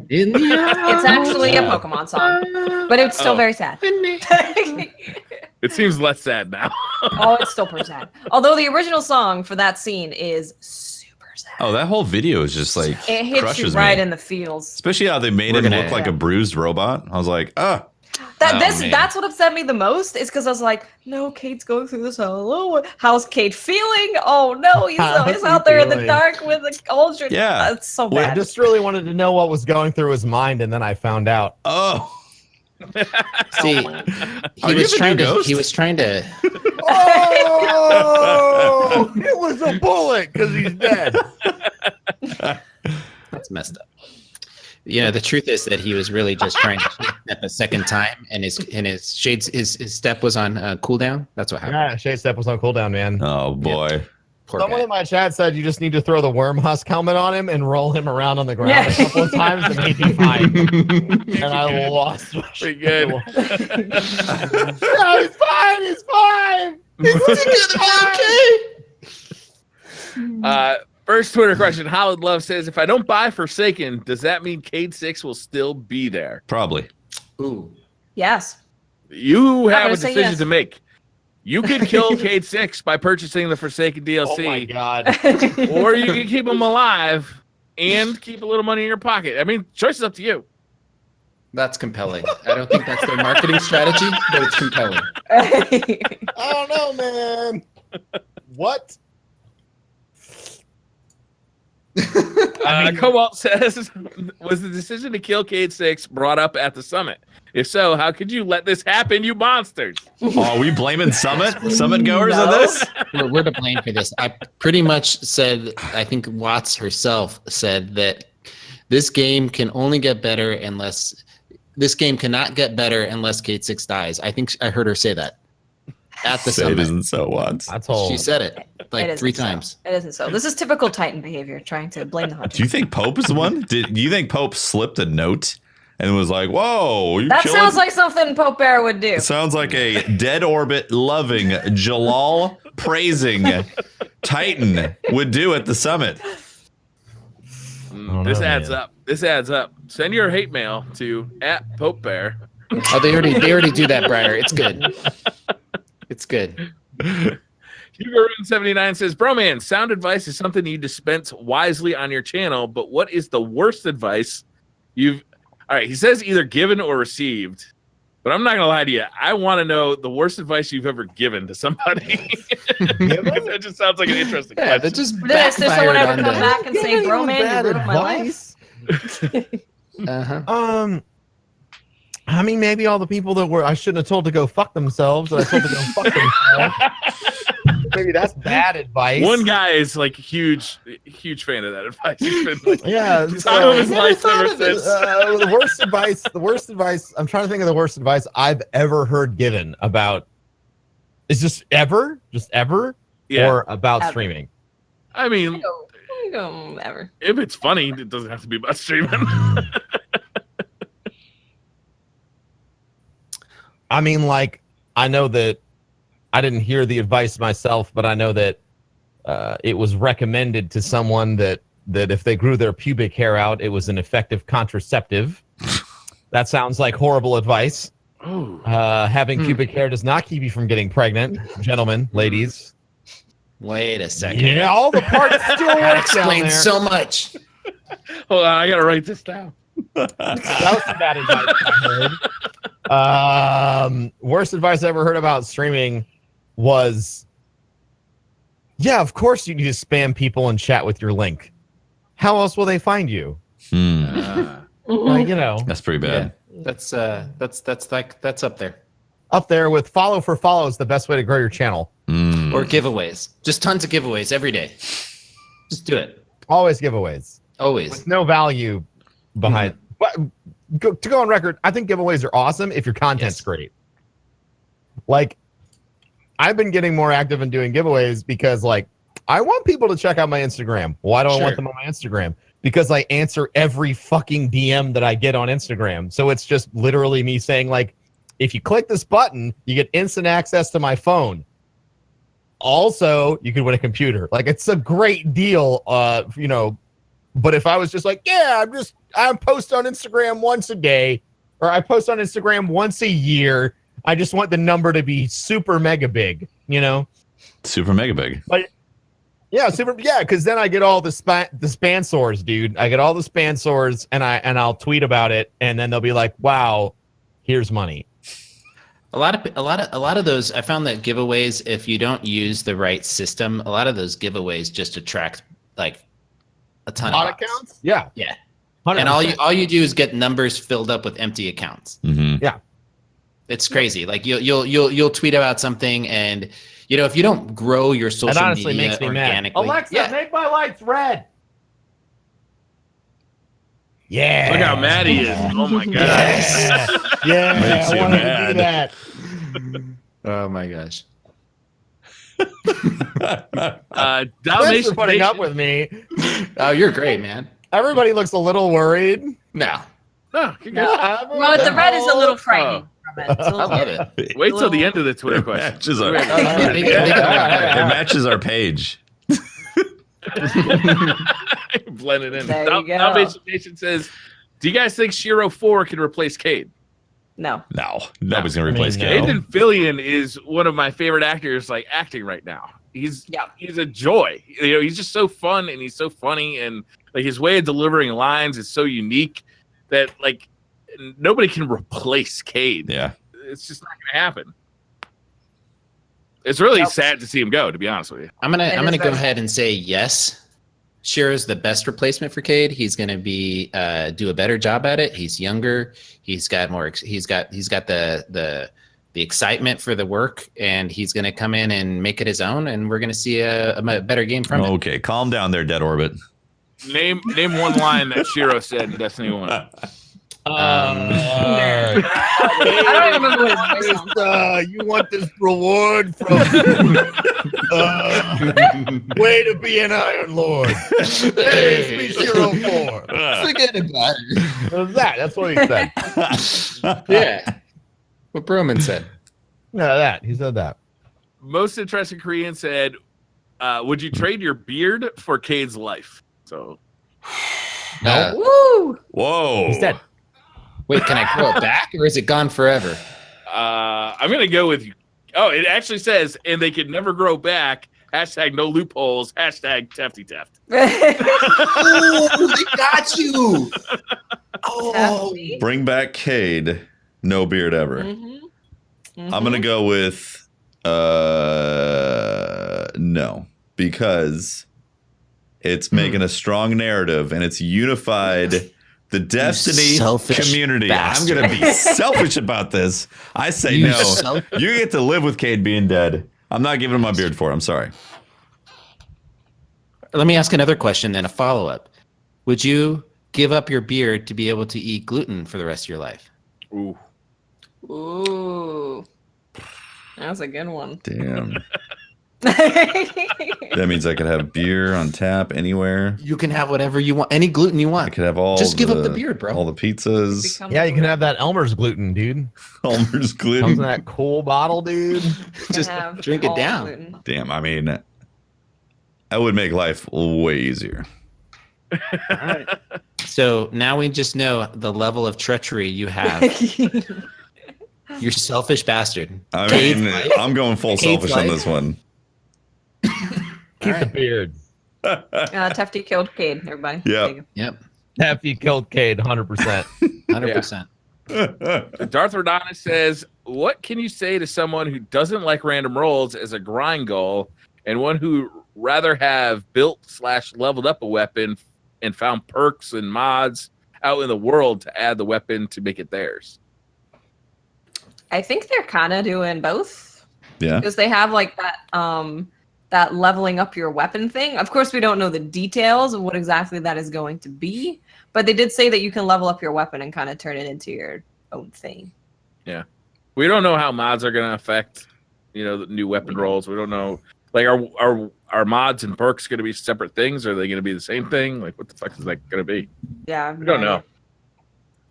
In the It's actually a Pokemon song, but it's still Oh. very sad. It seems less sad now. Oh, it's still pretty sad. Although the original song for that scene is super sad. Oh, that whole video is just like It hits you crushes right me. in the feels. Especially how they made We're him gonna- look like a bruised robot. I was like, oh, man. That's what upset me the most is because I was like, no, Kate's going through this alone. How's Kate feeling? Oh no, he's How's out he there in the feeling? dark with the cauldron. Yeah. It's so Well, I bad. just really wanted to know what was going through his mind, and then I found out. oh. See, Are you the new ghost? he was trying to. Oh, it was a bullet because he's dead. That's messed up. The truth is that he was really just trying to step a second time, and his step was on cooldown. That's what happened. Yeah, Shade Step was on cooldown, man. Oh boy. Poor Someone guy. in my chat said you just need to throw the worm husk helmet on him and roll him around on the ground a couple of times and he'd be fine. And I lost my Pretty good. No, he's fine. He's fine. First Twitter question. Holland Love says, if I don't buy Forsaken, does that mean Cade 6 will still be there? Probably. Ooh. Yes. You have gonna a say decision yes. to make. You could kill Cade 6 by purchasing the Forsaken DLC. Oh my god. Or you can keep him alive and keep a little money in your pocket. I mean, choice is up to you. That's compelling. I don't think that's their marketing strategy, but it's compelling. I don't know, man. What? Cobalt says, was the decision to kill Cade 6 brought up at the summit? If so, how could you let this happen, you monsters? Oh, are we blaming Summit goers on this? We're to blame for this. I pretty much said, I think Watts herself said that this game can only get better unless this game cannot get better unless Cade 6 dies. I think I heard her say that at the Say it summit. isn't so once. That's all. She said it like It 3 isn't so. times. It isn't so. This is typical Titan behavior, trying to blame the hunter. Do you think Pope is the one? Do you think Pope slipped a note and was like, "Whoa, you That killing?" sounds like something Pope Bear would do. It sounds like a dead orbit loving Jalal praising Titan would do at the summit. don't This know, adds man. up. This adds up. Send your hate mail to @PopeBear. Oh, they already do that, Briar. It's good. It's good. Hugo79 says, "Bro, man, sound advice is something you dispense wisely on your channel, but what is the worst advice you've..." All right, he says either given or received, but I'm not going to lie to you. I want to know the worst advice you've ever given to somebody. Because that just sounds like an interesting Yeah, that question. just Does someone backfired ever on come the. back and say, "Bro, man, you Bad ruined my life"? advice. Uh-huh. I mean, maybe all the people that I shouldn't have told to go fuck themselves, that I told to go fuck themselves. Maybe that's bad advice. One guy is like huge fan of that advice. He's been like, Yeah, time of his life ever since. the worst advice. I'm trying to think of the worst advice I've ever heard given about. Is just ever, Yeah. or about Ever. streaming? I mean, Ever. if it's funny, it doesn't have to be about streaming. I mean, like, I know that I didn't hear the advice myself, but I know that it was recommended to someone that if they grew their pubic hair out, it was an effective contraceptive. That sounds like horrible advice. Oh, Having pubic hair does not keep you from getting pregnant, gentlemen, ladies. Wait a second. Yeah, all the parts still work That down explains there. so much. hold on, I gotta write this down. That was some bad advice I heard. Worst advice I ever heard about streaming was, yeah, of course you need to spam people and chat with your link. How else will they find you? Like, you know, That's pretty bad. That's up there. up there with follow for follow is the best way to grow your channel. Or giveaways. Just tons of giveaways every day. Just do it. Always giveaways Always. with no value behind. But to go on record, I think giveaways are awesome if your content's Yes. great. Like, I've been getting more active in doing giveaways because, like, I want people to check out my Instagram. Why do I Sure. want them on my Instagram? Because I answer every fucking DM that I get on Instagram. So it's just literally me saying, like, if you click this button, you get instant access to my phone. Also, you can win a computer. Like, it's a great deal, you know. But if I was just like, yeah, I post on Instagram once a day, or I post on Instagram once a year, I just want the number to be super mega big, you know? Super mega big. Yeah, because then I get all the spansors, dude. I get all the spansors, and I'll tweet about it, and then they'll be like, wow, here's money. A lot of those, I found that giveaways, if you don't use the right system, a lot of those giveaways just attract like a ton of bots. accounts? Yeah. Yeah. 100%. And all you do is get numbers filled up with empty accounts. Mm-hmm. It's crazy. Like you'll tweet about something, and you know, if you don't grow your It social honestly media makes me organically, mad. Alexa, yeah. make my lights red. Yeah. Look how mad he is. Oh my god. Yeah. Makes I you wanted to mad. do that. Oh my gosh. Thanks for putting up with me. Oh, you're great, man. Everybody looks a little worried. No. No, you're good. Well, the red is a little frightening from it. It's a I little love it. Wait till the end of the Twitter It question. matches our, Wait. it matches our page. Blend it in. There you go. Salvation Nation says, do you guys think Shiro 4 can replace Cade? No. No, nobody's gonna I mean, replace no. Cade. Nathan Fillion is one of my favorite actors, like acting right now. He's a joy. You know, he's just so fun and he's so funny, and like his way of delivering lines is so unique that like nobody can replace Cade. Yeah. It's just not gonna happen. It's really sad to see him go, to be honest with you. I'm gonna is go very ahead and say yes. Shiro's the best replacement for Cade. He's gonna be do a better job at it. He's younger. He's got more. He's got the excitement for the work, and he's gonna come in and make it his own. And we're gonna see a better game from it. Okay, calm down there, Dead Orbit. Name one line that Shiro said in Destiny 1. I don't remember what his voice sounds. You want this reward from way to be an Iron Lord. Hey, it's me, 04. Forget about it. What was that? That's what he said. Yeah. What Broman said. No, that. He said that. Most interesting Korean said, would you trade your beard for Cade's life? So No. Woo! Whoa. He's dead. Wait, can I grow it back, or is it gone forever? I'm gonna go with you. Oh, it actually says, and they could never grow back. Hashtag no loopholes. Hashtag Tefty Teft. Oh, they got you. Oh, Bring back Cade. No beard ever. I'm gonna go with no, because it's making a strong narrative and it's unified the Destiny community. bastard. I'm gonna be selfish about this. I say You no. selfish- You get to live with Cade being dead. I'm not giving him my beard for it. I'm sorry. Let me ask another question, then a follow-up. Would you give up your beard to be able to eat gluten for the rest of your life? Ooh. Ooh. That's a good one. Damn. That means I could have beer on tap anywhere. You can have whatever you want, any gluten you I want. could have all. Just give up the beard, bro. All the pizzas. Yeah, you can have that Elmer's gluten, dude. Elmer's Comes in gluten. that cool bottle, dude. Just drink it down. Gluten. Damn. I mean, that would make life way easier. So now we just know the level of treachery you have. You're selfish bastard. I Cade's mean, life? I'm going full Cade's selfish on life? this one. Keep the beard. Tefty killed Cade, everybody. Yeah. There you go. Yep, If you killed Cade, 100%. 100%. Darth Rodana says, what can you say to someone who doesn't like random rolls as a grind goal and one who rather have built/leveled up a weapon and found perks and mods out in the world to add the weapon to make it theirs? I think they're kind of doing both. Yeah. Because they have like that leveling up your weapon thing. Of course, we don't know the details of what exactly that is going to be, but they did say that you can level up your weapon and kind of turn it into your own thing. Yeah. We don't know how mods are going to affect, the new weapon rolls. We don't know. Like, are mods and perks going to be separate things? Are they going to be the same thing? Like, what the fuck is that going to be? Yeah. We don't know.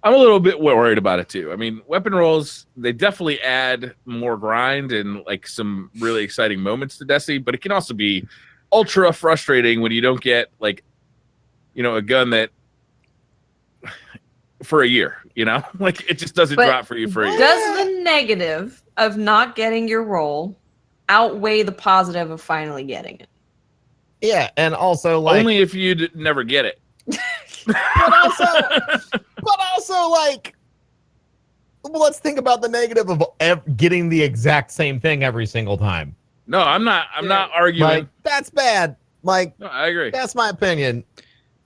I'm a little bit worried about it too. I mean, weapon rolls, they definitely add more grind and like some really exciting moments to Destiny, but it can also be ultra frustrating when you don't get like, a gun that for a year, like it just doesn't But drop for you for a year. Does the negative of not getting your roll outweigh the positive of finally getting it? Yeah, and also like Only if you never get it. but also like let's think about the negative of getting the exact same thing every single time. No, I'm not arguing. Like that's bad. Like No, I agree. that's my opinion.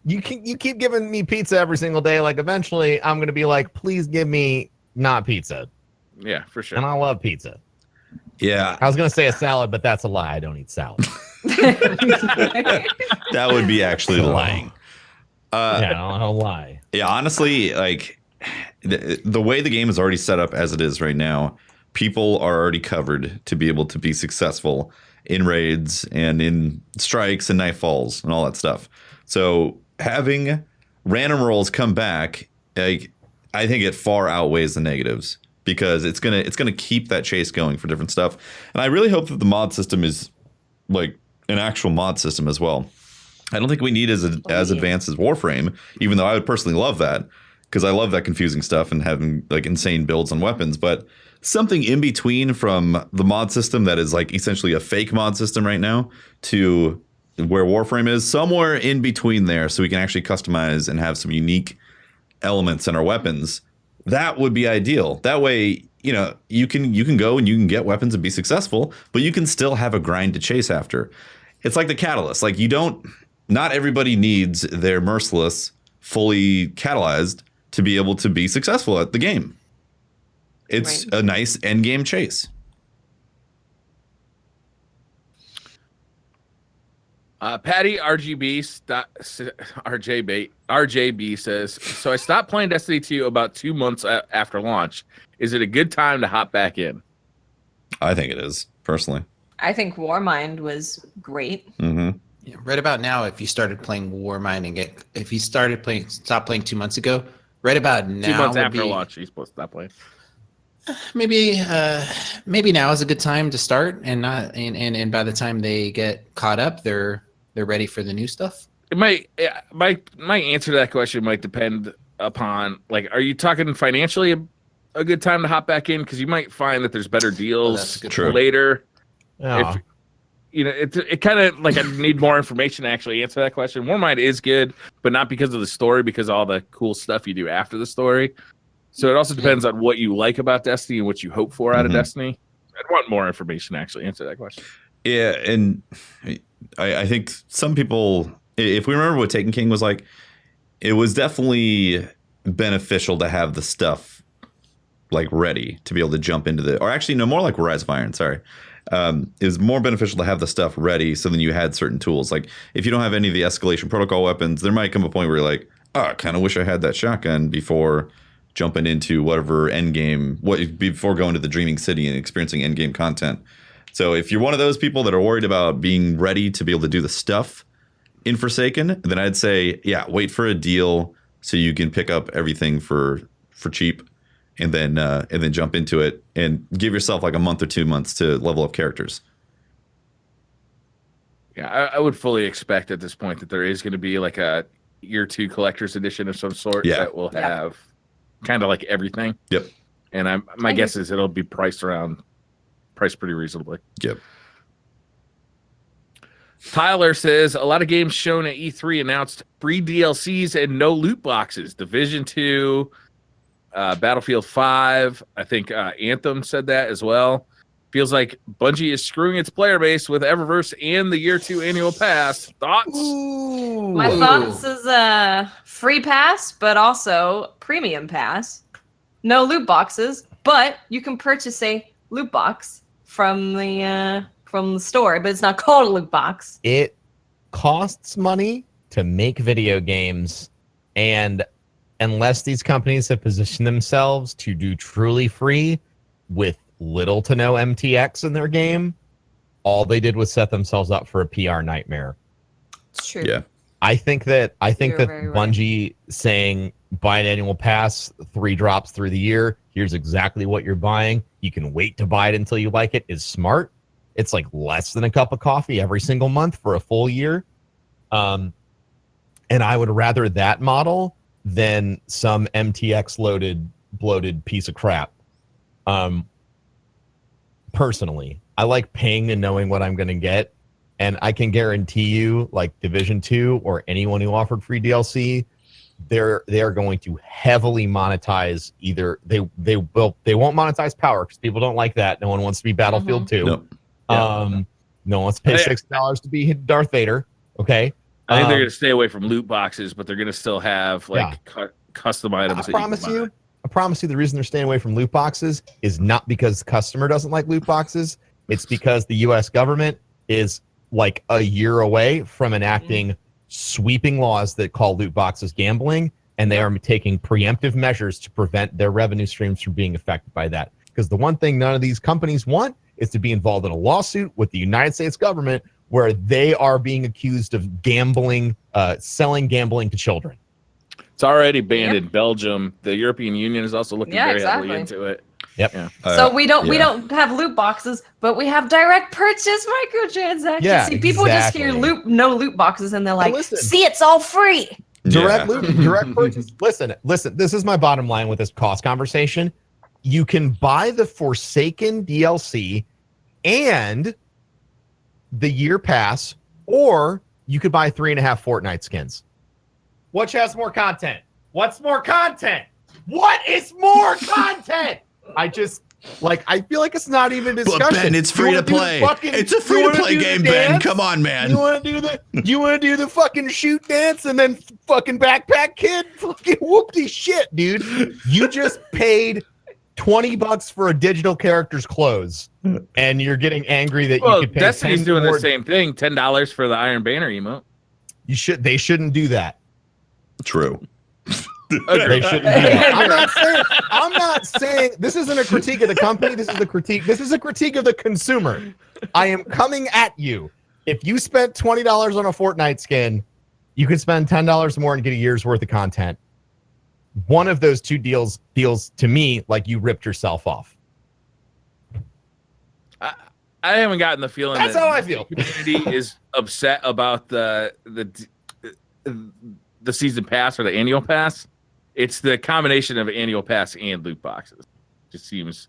You keep giving me pizza every single day. Like eventually I'm gonna be like, please give me not pizza. Yeah, for sure. And I love pizza. Yeah. I was gonna say a salad, but that's a lie. I don't eat salad. That would be actually lying. I don't lie. Yeah, honestly, like the way the game is already set up as it is right now, people are already covered to be able to be successful in raids and in strikes and nightfalls and all that stuff. So having random rolls come back, like, I think it far outweighs the negatives because it's gonna keep that chase going for different stuff. And I really hope that the mod system is like an actual mod system as well. I don't think we need as advanced as Warframe, even though I would personally love that because I love that confusing stuff and having like insane builds on weapons. But something in between from the mod system that is like essentially a fake mod system right now to where Warframe is, somewhere in between there, so we can actually customize and have some unique elements in our weapons. That would be ideal. That way, you can go and you can get weapons and be successful, but you can still have a grind to chase after. It's like the Catalyst. Like not everybody needs their Merciless fully catalyzed to be able to be successful at the game. It's a nice end game chase. Patty RJB says, so I stopped playing Destiny 2 about 2 months after launch. Is it a good time to hop back in? I think it is, personally. I think Warmind was great. Mm-hmm. Yeah, right about now, if you started playing Warmind and stopped playing 2 months ago, right about now, 2 months after launch, you're supposed to stop playing. Maybe now is a good time to start, and not and by the time they get caught up, they're ready for the new stuff. It might my answer to that question might depend upon, like, are you talking financially a good time to hop back in? Because you might find that there's better deals later. Oh. If, it kind of like, I need more information to actually answer that question. Warmind is good, but not because of the story, because of all the cool stuff you do after the story. So it also depends on what you like about Destiny and what you hope for out of Destiny. I'd want more information to actually answer that question. Yeah, and I think some people, if we remember what Taken King was like, it was definitely beneficial to have the stuff like ready to be able to jump into or actually no, more like Rise of Iron, sorry. It was more beneficial to have the stuff ready so then you had certain tools. Like if you don't have any of the escalation protocol weapons, there might come a point where you're like, I kind of wish I had that shotgun before jumping into whatever before going to the Dreaming City and experiencing end game content. So if you're one of those people that are worried about being ready to be able to do the stuff in Forsaken, then I'd say, yeah, wait for a deal so you can pick up everything for cheap, and then jump into it and give yourself like a month or 2 months to level up characters. Yeah, I would fully expect at this point that there is going to be like a year 2 collector's edition of some sort that will have kind of like everything. Yep. And my guess is it'll be priced pretty reasonably. Yep. Tyler says, a lot of games shown at E3 announced free DLCs and no loot boxes. Division 2, Battlefield 5, I think Anthem said that as well. Feels like Bungie is screwing its player base with Eververse and the year 2 annual pass. Thoughts? Ooh. My thoughts is a free pass, but also premium pass. No loot boxes, but you can purchase a loot box from the store, but it's not called a loot box. It costs money to make video games, and unless these companies have positioned themselves to do truly free with little to no MTX in their game, all they did was set themselves up for a PR nightmare. It's true. Yeah. I think that very Bungie saying buy an annual pass, 3 drops through the year, here's exactly what you're buying, you can wait to buy it until you like it, is smart. It's like less than a cup of coffee every single month for a full year. And I would rather that model than some MTX bloated piece of crap. Personally, I like paying and knowing what I'm going to get. And I can guarantee you, like Division 2 or anyone who offered free DLC, they are going to heavily monetize either they won't monetize power because people don't like that. No one wants to be Battlefield 2. Nope. No one wants to pay $60 to be Darth Vader. Okay. I think they're going to stay away from loot boxes, but they're going to still have custom items. I promise you the reason they're staying away from loot boxes is not because the customer doesn't like loot boxes. It's because the U.S. government is like a year away from enacting sweeping laws that call loot boxes gambling, and they are taking preemptive measures to prevent their revenue streams from being affected by that. Because the one thing none of these companies want is to be involved in a lawsuit with the United States government where they are being accused of gambling, selling gambling to children. It's already banned in Belgium. The European Union is also looking very heavily into it. Yep. Yeah. So we don't have loot boxes, but we have direct purchase microtransactions. Yeah, See, people just hear no loot boxes, and they're like, "See, it's all free." Direct purchase. Listen. This is my bottom line with this cost conversation. You can buy the Forsaken DLC and the year pass, or you could buy 3.5 Fortnite skins. Which has more content? What's more content? What is more content? I feel like it's not even a discussion. But Ben, it's free to play. It's a free to play game, Ben. Come on, man. You want to do the fucking shoot dance and then fucking backpack kid? Fucking whoopty shit, dude. You just paid $20 for a digital character's clothes, and you're getting angry that you could pay. Destiny's doing the same thing. $10 for the Iron Banner emote. They shouldn't do that. True. They shouldn't do that. I'm not saying this isn't a critique of the company. This is a critique of the consumer. I am coming at you. If you spent $20 on a Fortnite skin, you could spend $10 more and get a year's worth of content. One of those two deals feels to me like you ripped yourself off. I haven't gotten the feeling that's how I feel. The community is upset about the season pass or the annual pass. It's the combination of annual pass and loot boxes. Just seems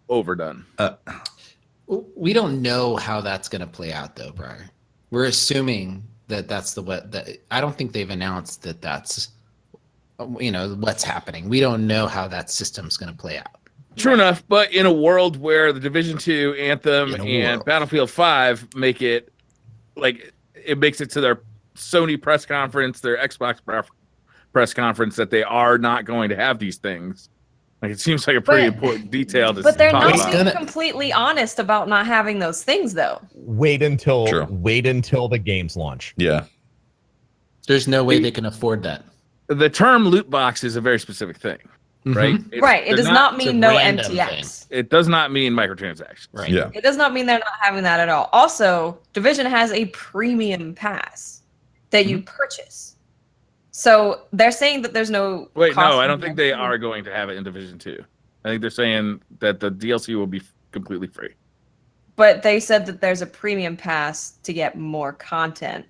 overdone. We don't know how that's going to play out, though, Brian. We're assuming that that's I don't think they've announced that that's what's happening. We don't know how that system's going to play out. True enough, but in a world where the Division 2, Anthem, and Battlefield 5 make it like it makes it to their Sony press conference, their Xbox press conference that they are not going to have these things. Like it seems like a pretty important detail to But they're talk not about. being completely honest about not having those things, though. Wait until the games launch. Yeah. There's no way they can afford that. The term loot box is a very specific thing, right? Right. It does not mean no MTX. Thing. It does not mean microtransactions. Right. Yeah. It does not mean they're not having that at all. Also, Division has a premium pass that you purchase. So they're saying that there's no. Wait, no, I don't think they are going to have it in Division 2. I think they're saying that the DLC will be completely free. But they said that there's a premium pass to get more content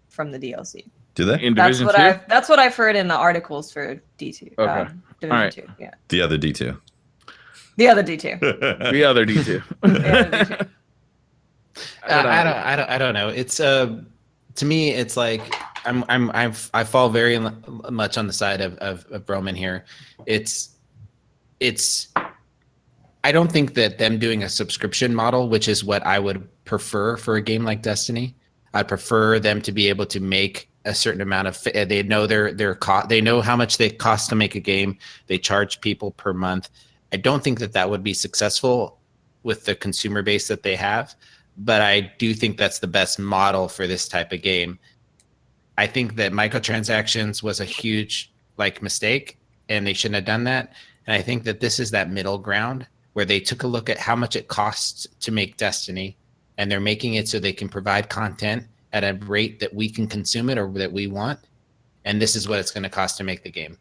from the DLC. Do they? In Division 2? That's what I've heard in the articles for D2. Okay. Division right. 2, yeah. The other D2. The other D2. The other D2. The other D2. I don't know. It's to me, it's like I fall very much on the side of Broman here. It's I don't think that them doing a subscription model, which is what I would prefer for a game like Destiny. I'd prefer them to be able to make a certain amount of. They know their cost. They know how much they cost to make a game. They charge people per month. I don't think that would be successful with the consumer base that they have, but I do think that's the best model for this type of game. I think that microtransactions was a huge mistake, and they shouldn't have done that. And I think that this is that middle ground where they took a look at how much it costs to make Destiny, and they're making it so they can provide content at a rate that we can consume it or that we want. And this is what it's going to cost to make the game.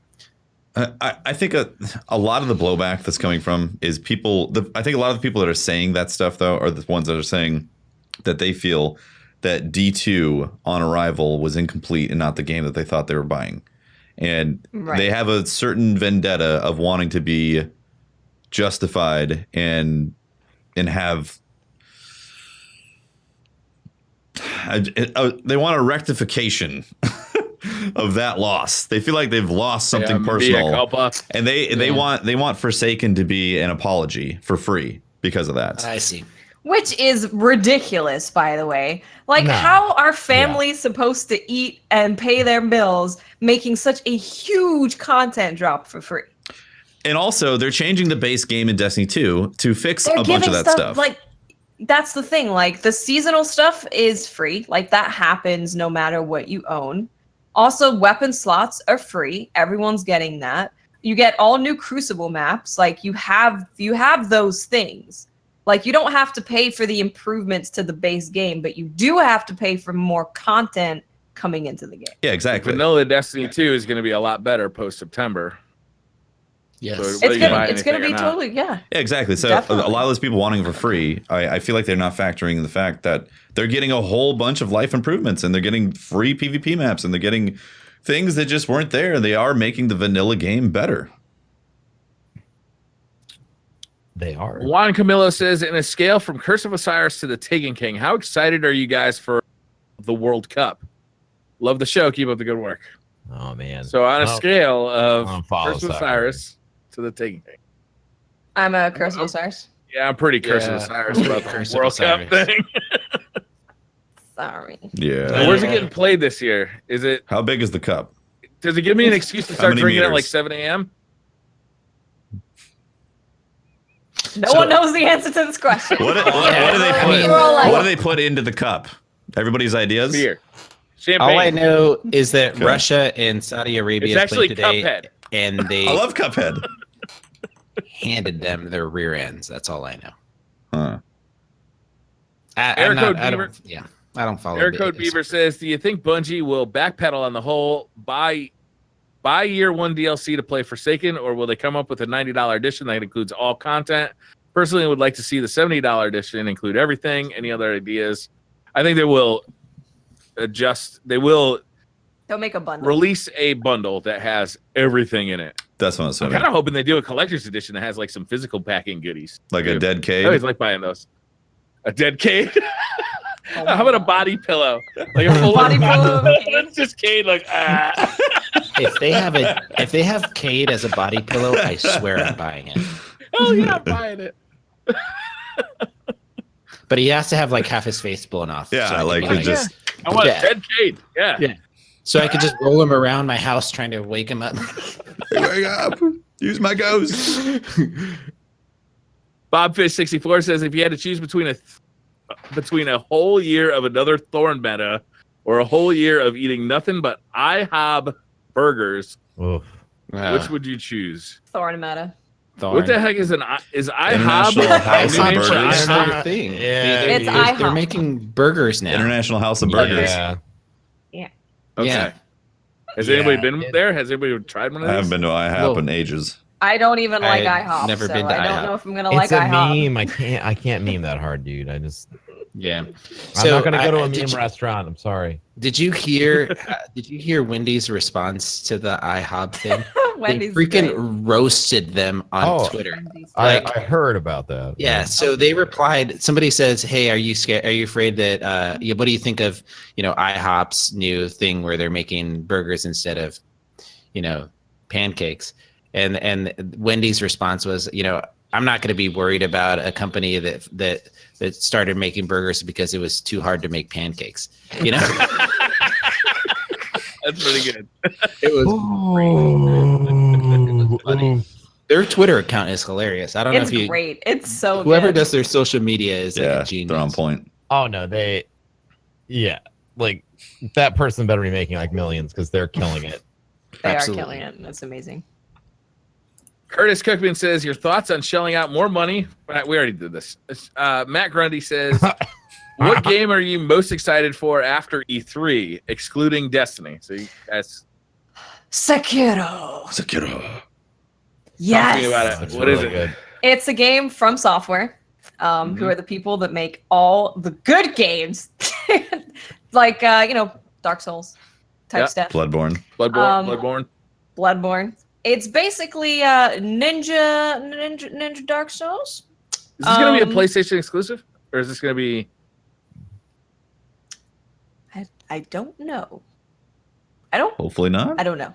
I think a lot of the blowback that's coming from is people. I think a lot of the people that are saying that stuff, though, are the ones that are saying that they feel that D2 on arrival was incomplete and not the game that they thought they were buying. And they have a certain vendetta of wanting to be justified and have they want a rectification of that loss. They feel like they've lost something personal, and they want Forsaken to be an apology for free because of that. I see. Which is ridiculous, by the way. How are families supposed to eat and pay their bills making such a huge content drop for free? And also, they're changing the base game in Destiny 2 to fix a bunch of that stuff. that's the thing. Like the seasonal stuff is free. Like that happens no matter what you own. Also, weapon slots are free. Everyone's getting that. You get all new Crucible maps. Like you have those things. Like you don't have to pay for the improvements to the base game, but you do have to pay for more content coming into the game. Yeah, exactly. Vanilla Destiny 2 is going to be a lot better post September. Yes. So It's gonna be totally Yeah, exactly. So Definitely. a lot of those people wanting it for free, I feel like they're not factoring in the fact that they're getting a whole bunch of life improvements and they're getting free PvP maps and they're getting things that just weren't there. They are making the vanilla game better. They are. Juan Camilo says, in a scale from Curse of Osiris to the Taken King, how excited are you guys for the World Cup? Love the show. Keep up the good work. Oh man. So on a scale of follow Curse of Osiris to the Taken King. I'm a Curse of Osiris. Yeah, I'm pretty Curse of Osiris about the World Cup thing. Sorry. Yeah. Where's it getting played this year? Is it? How big is the cup? Does it give me an excuse to start many drinking at meters? like 7 a.m.? No one knows the answer to this question. What do they put? We're all like- What do they put into the cup? Everybody's ideas. Beer. Champagne. All I know is that Okay. Russia and Saudi Arabia It's actually played today, Cuphead. and they I love Cuphead. handed them their rear ends. That's all I know. Huh. Air Code Beaver. I don't follow. Air Code Beaver says, do you think Bungie will backpedal on the whole buy year one DLC to play Forsaken, or will they come up with a $90 edition that includes all content? Personally, I would like to see the $70 edition include everything. Any other ideas? I think they will adjust. They'll make a bundle. release a bundle that has everything in it. That's what I'm I'm saying. kind of hoping they do a collector's edition that has like some physical packing goodies. Like a dead I cave. always like buying those. A dead cade. Oh How about a body pillow? Like a full Body pillow of Cade? It's just Cade like ah. If they have Cade as a body pillow, I swear I'm buying it. Oh, you're not buying it. But he has to have like half his face blown off. Yeah, I can like be it just. I want Yeah. a dead Cade. Yeah. Yeah. So I could just roll him around my house trying to wake him up. Wake up! Use my ghost. Bobfish64 says, if you had to choose between a whole year of another Thorn meta or a whole year of eating nothing but IHOB burgers, Oof. which would you choose? Thorn meta. What the heck is IHOB? International House a of new name for Burgers. IHOB? thing. Yeah. It's they're IHOP. making burgers now. International House of Burgers. Yeah. Okay. Yeah. Has Yeah, anybody been it- there? Has anybody tried one of I these? haven't been to IHOP Whoa. in ages. I don't even like I've IHOP. never so been to I don't IHOP. know if I'm gonna like It's a IHOP. meme. I can't meme that hard, dude. I'm Yeah. not gonna go to a did meme you- restaurant. I'm sorry. Did you hear? Did you hear Wendy's response to the IHOB thing? Wendy's they freaking great. roasted them on Oh. Twitter. Wendy's I great. heard about that. Yeah, so they replied. Somebody says, "Hey, are you scared? Are you afraid that? What do you think of IHOP's new thing where they're making burgers instead of, pancakes?" And Wendy's response was, I'm not going to be worried about a company that started making burgers because it was too hard to make pancakes. That's pretty good. It was. Ooh, funny. Their Twitter account is hilarious. I don't It's know if great. It's so whoever good. does their social media is like Yeah, a genius. they're on point. Oh no, like that person better be making like millions because they're killing it. They Absolutely. are killing it. That's amazing. Curtis Cookman says, your thoughts on shelling out more money? We already did this. Matt Grundy says, what game are you most excited for after E3, excluding Destiny? So you guys Sekiro. Sekiro. talk to me Yes. about it. That's What is really it? good. It's a game from Software, who are the people that make all the good games, like Dark Souls type Yeah. stuff. Bloodborne. Bloodborne? Bloodborne. It's basically Ninja Dark Souls. Is this going to be a Um, PlayStation exclusive? Or is this going to be... I don't know. Hopefully not. I don't know.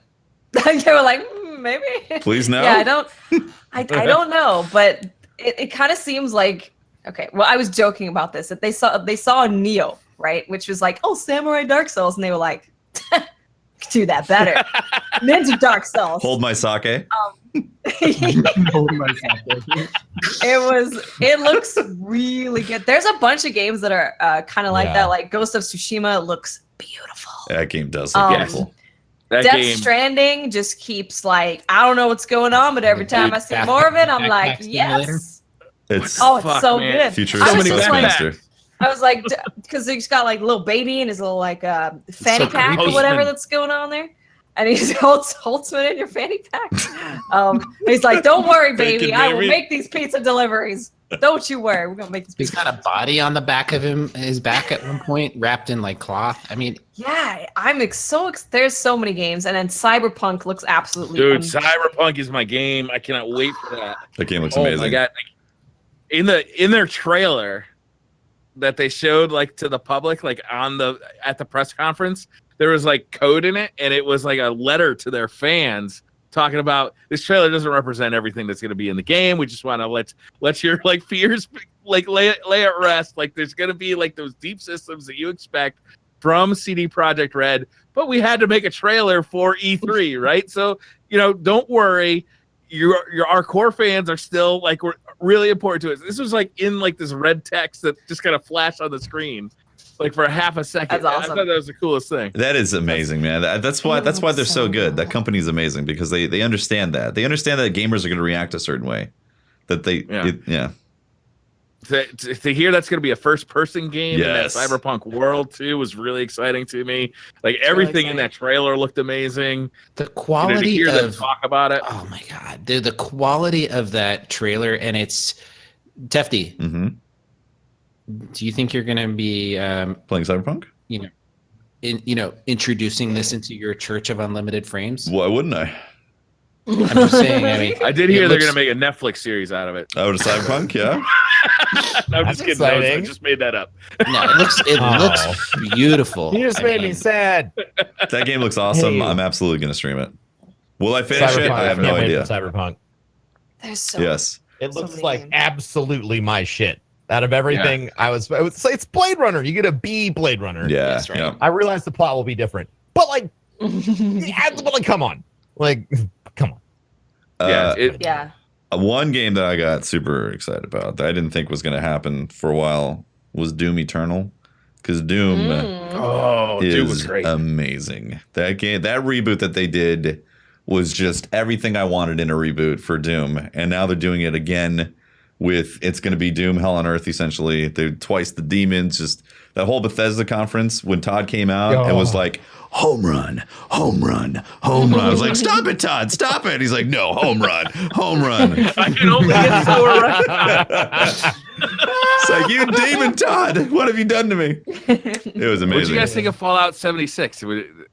They were like, maybe. Please no. Yeah, I don't know, but it kind of seems like, okay. Well, I was joking about this, that they saw Neo, right, which was like, oh, Samurai Dark Souls, and they were like, do that better. Ninja Dark Souls. Hold my sake. It looks really good. There's a bunch of games that are kind of like that. Like Ghost of Tsushima looks beautiful. That game does look beautiful. Death Stranding just keeps like, I don't know what's going on, but every time I see more of it, I'm like, yes. It's so good. Futuristic suspense. I was like, because he's got like little baby in his little like fanny pack or whatever that's going on there. And he holds it in your fanny pack. He's like, don't worry, baby. I will make these pizza deliveries. Don't you worry. We're going to make this pizza. He's got a body on the back of his back at one point, wrapped in like cloth. I mean, yeah, there's so many games. And then Cyberpunk looks absolutely amazing. Cyberpunk is my game. I cannot wait for that. That game looks amazing. Oh my God. In their trailer that they showed like to the public, like at the press conference, there was like code in it, and it was like a letter to their fans talking about this trailer doesn't represent everything that's going to be in the game. We just want to let your like fears like lay at rest. Like there's going to be like those deep systems that you expect from CD Projekt Red, but we had to make a trailer for E3, right? So don't worry. Our core fans are still like we're really important to us. This was like in like this red text that just kind of flashed on the screen, like for half a second. That's awesome. I thought that was the coolest thing. That is amazing, man. That's why they're so good. That company's amazing because they understand that. They understand that gamers are going to react a certain way. That they To hear that's going to be a first-person game in that Yes. Cyberpunk world too was really exciting to me. Like everything in that trailer looked amazing. The quality to hear them of talk about it. Oh my God, dude! The quality of that trailer, and it's Tefty. Mm-hmm. Do you think you're going to be Playing Cyberpunk? Introducing this into your Church of Unlimited Frames? Why wouldn't I? I'm just saying. I mean, I did hear they're going to make a Netflix series out of it. Out of Cyberpunk, yeah. No, I'm just kidding. I just made that up. No, it looks beautiful. You just made me sad. That game looks awesome. Hey. I'm absolutely going to stream it. Will I finish it? I have no idea. Cyberpunk. There's so Yes. It looks many like games. absolutely my shit. Out of everything, I would say it's Blade Runner. You get a B Blade Runner. Yeah. That's right. Yeah. I realize the plot will be different, but like, come on, like, come on. yeah. One game that I got super excited about that I didn't think was going to happen for a while was Doom Eternal, because Doom Doom was is great. amazing. That game, that reboot that they did was just everything I wanted in a reboot for Doom, and now they're doing it again with it's going to be Doom Hell on Earth essentially. They're twice the demons. Just that whole Bethesda conference when Todd came out and was like, home run, home run, home run. I was like, stop it, Todd, stop it. He's like, no, home run, home run. I can only get so right. It's like, you demon, Todd, what have you done to me? It was amazing. What did you guys think of Fallout 76?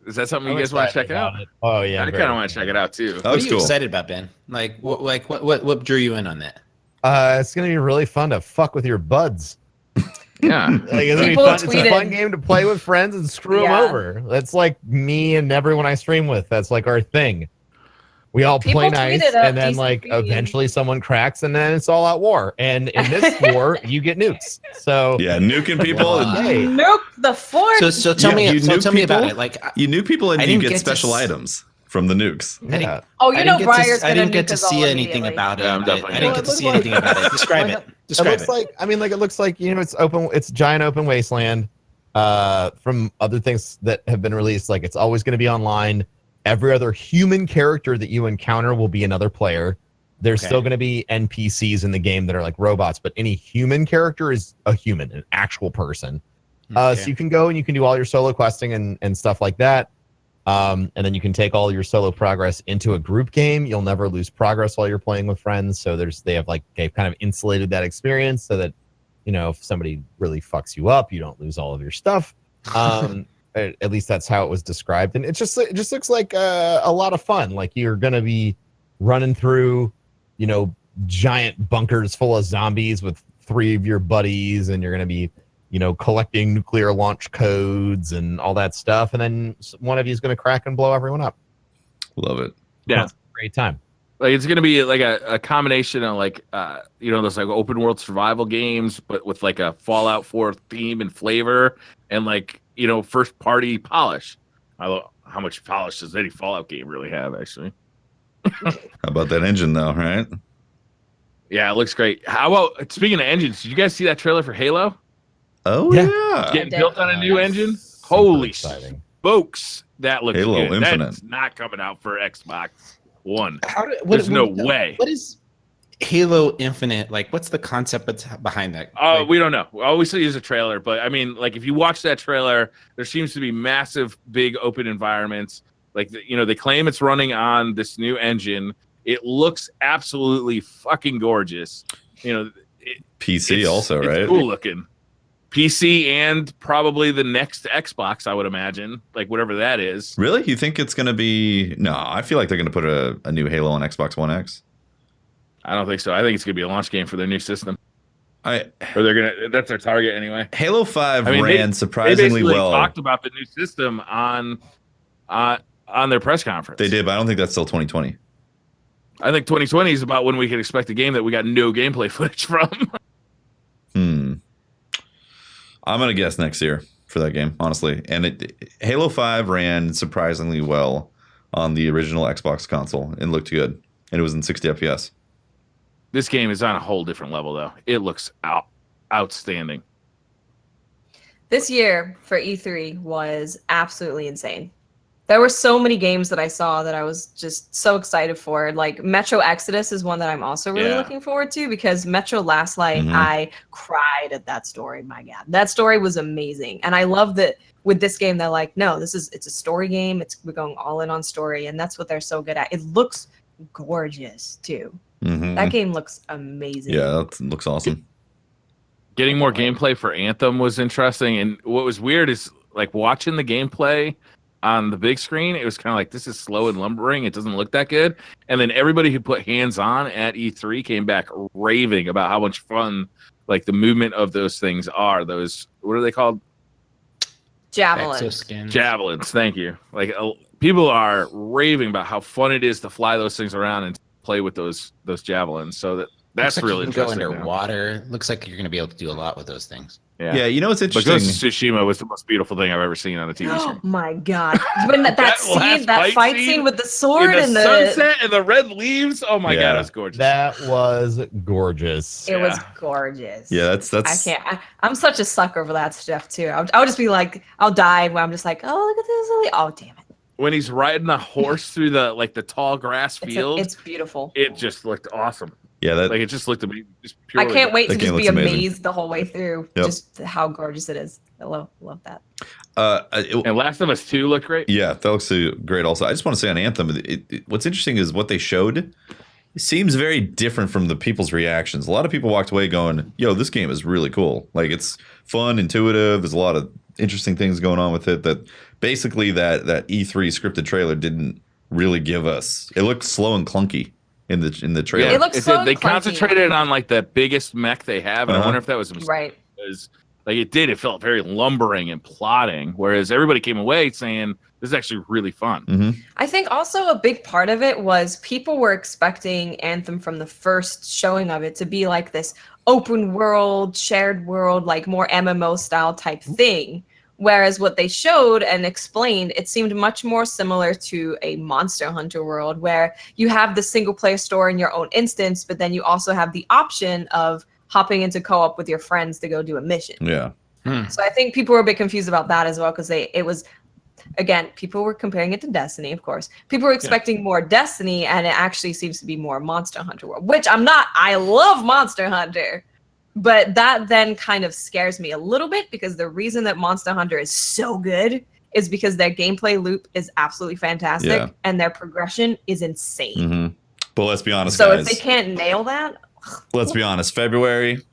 Is that something you guys want to check out? Oh yeah, I kind of want to check it out too. That What was are you cool. excited about, Ben? Like what drew you in on that? It's gonna be really fun to fuck with your buds. Yeah. Like, it's, gonna be People fun. It's a tweeted- fun game to play with friends and screw them Yeah. over. That's like me and everyone I stream with. That's like our thing. We all People play nice, tweeted at and then like DCP. eventually someone cracks, and then it's all out war. And in this war, you get nukes. So Yeah, nuking people. Wow. hey, Nuke the fort. So tell Yeah, you me, nuke tell me about people? it. Like You nuke people and I you didn't get get to special s- items from the nukes. yeah. Oh, you know Briar's I gonna didn't get nuke to us all see anything immediately. about it. Yeah, I'm I definitely didn't get to see anything about it. Describe it. It Describe looks it. like it looks like it's open. It's giant open wasteland. From other things that have been released, like it's always going to be online. Every other human character that you encounter will be another player. There's Okay. still going to be NPCs in the game that are like robots, but any human character is a human, an actual person. So you can go and you can do all your solo questing and stuff like that. And then you can take all your solo progress into a group game. You'll never lose progress while you're playing with friends. So they've kind of insulated that experience so that, if somebody really fucks you up, you don't lose all of your stuff. At least that's how it was described. And it just looks like a lot of fun. Like you're going to be running through, giant bunkers full of zombies with 3 of your buddies, and you're going to be collecting nuclear launch codes and all that stuff. And then one of you is going to crack and blow everyone up. Love it. Yeah. Great time. Like it's gonna be like a combination of like those like open world survival games, but with like a Fallout 4 theme and flavor, and like first party polish. how much polish does any Fallout game really have, actually. How about that engine, though, right? Yeah, it looks great. How about, speaking of engines, did you guys see that trailer for Halo? Oh, yeah. Getting built on a new engine? Super Holy exciting. smokes, that looks Halo good. Infinite. That's not coming out for Xbox One. There's no way. What is Halo Infinite? Like, what's the concept behind that? Oh, we don't know. All we see is a trailer, but I mean, like, if you watch that trailer, there seems to be massive, big, open environments. Like, they claim it's running on this new engine. It looks absolutely fucking gorgeous. PC also, right? It's cool looking. PC and probably the next Xbox, I would imagine, like whatever that is. Really? You think it's going to be? No, I feel like they're going to put a new Halo on Xbox One X. I don't think so. I think it's going to be a launch game for their new system. Or they're gonna. That's their target anyway. Halo 5 ran surprisingly well. They talked about the new system on their press conference. They did, but I don't think that's till 2020. I think 2020 is about when we can expect a game that we got no gameplay footage from. I'm going to guess next year for that game, honestly. And Halo 5 ran surprisingly well on the original Xbox console and looked good. And it was in 60 FPS. This game is on a whole different level, though. It looks outstanding. This year for E3 was absolutely insane. There were so many games that I saw that I was just so excited for. Like Metro Exodus is one that I'm also really looking forward to, because Metro Last Light, I cried at that story. My God, that story was amazing. And I love that with this game, they're like, no, it's a story game. We're going all in on story. And that's what they're so good at. It looks gorgeous too. That game looks amazing. Yeah, that looks awesome. Getting more gameplay for Anthem was interesting. And what was weird is like watching the gameplay on the big screen, it was kind of like, this is slow and lumbering. It doesn't look that good. And then everybody who put hands on at E3 came back raving about how much fun, like the movement of those things are. Those, what are they called? Javelins. Javelins. Thank you. Like people are raving about how fun it is to fly those things around and play with those javelins. So that's like really you can interesting. Go underwater. Looks like you're going to be able to do a lot with those things. Yeah, you know what's But interesting? Ghost of Tsushima was the most beautiful thing I've ever seen on a TV screen. Oh my God! When that scene, that fight scene with the sword in and the sunset and the red leaves. Oh my God, it was gorgeous. That was gorgeous. It was gorgeous. Yeah, that's. I can't. I'm such a sucker for that stuff too. I'll just be like, I'll die when I'm just like, oh, look at this. Oh, damn it. When he's riding the horse through the tall grass field, it's beautiful. It just looked awesome. Yeah, it just looked amazing. I can't wait to just be amazed amazing. the whole way through. Yep. Just how gorgeous it is. I love that. And Last of Us 2 looked great. Yeah, that looks great. Also, I just want to say on Anthem, what's interesting is what they showed. It seems very different from the people's reactions. A lot of people walked away going, "Yo, this game is really cool. Like it's fun, intuitive. There's a lot of interesting things going on with it." That basically that E3 scripted trailer didn't really give us. It looked slow and clunky in the trailer. Yeah, it looks so They clunky. concentrated on like the biggest mech they have, and I wonder if that was a mistake. Right. Because like it felt very lumbering and plodding, whereas everybody came away saying this is actually really fun. I think also a big part of it was people were expecting Anthem from the first showing of it to be like this open world, shared world, like more MMO style type thing. Whereas what they showed and explained, it seemed much more similar to a Monster Hunter world where you have the single player story in your own instance, but then you also have the option of hopping into co-op with your friends to go do a mission. Yeah. So I think people were a bit confused about that as well, because it was, again, people were comparing it to Destiny, of course. People were expecting more Destiny, and it actually seems to be more Monster Hunter world, which I'm not. I love Monster Hunter. But that then kind of scares me a little bit, because the reason that Monster Hunter is so good is because their gameplay loop is absolutely fantastic and their progression is insane. But let's be honest, so guys. If they can't nail that, let's be honest. February,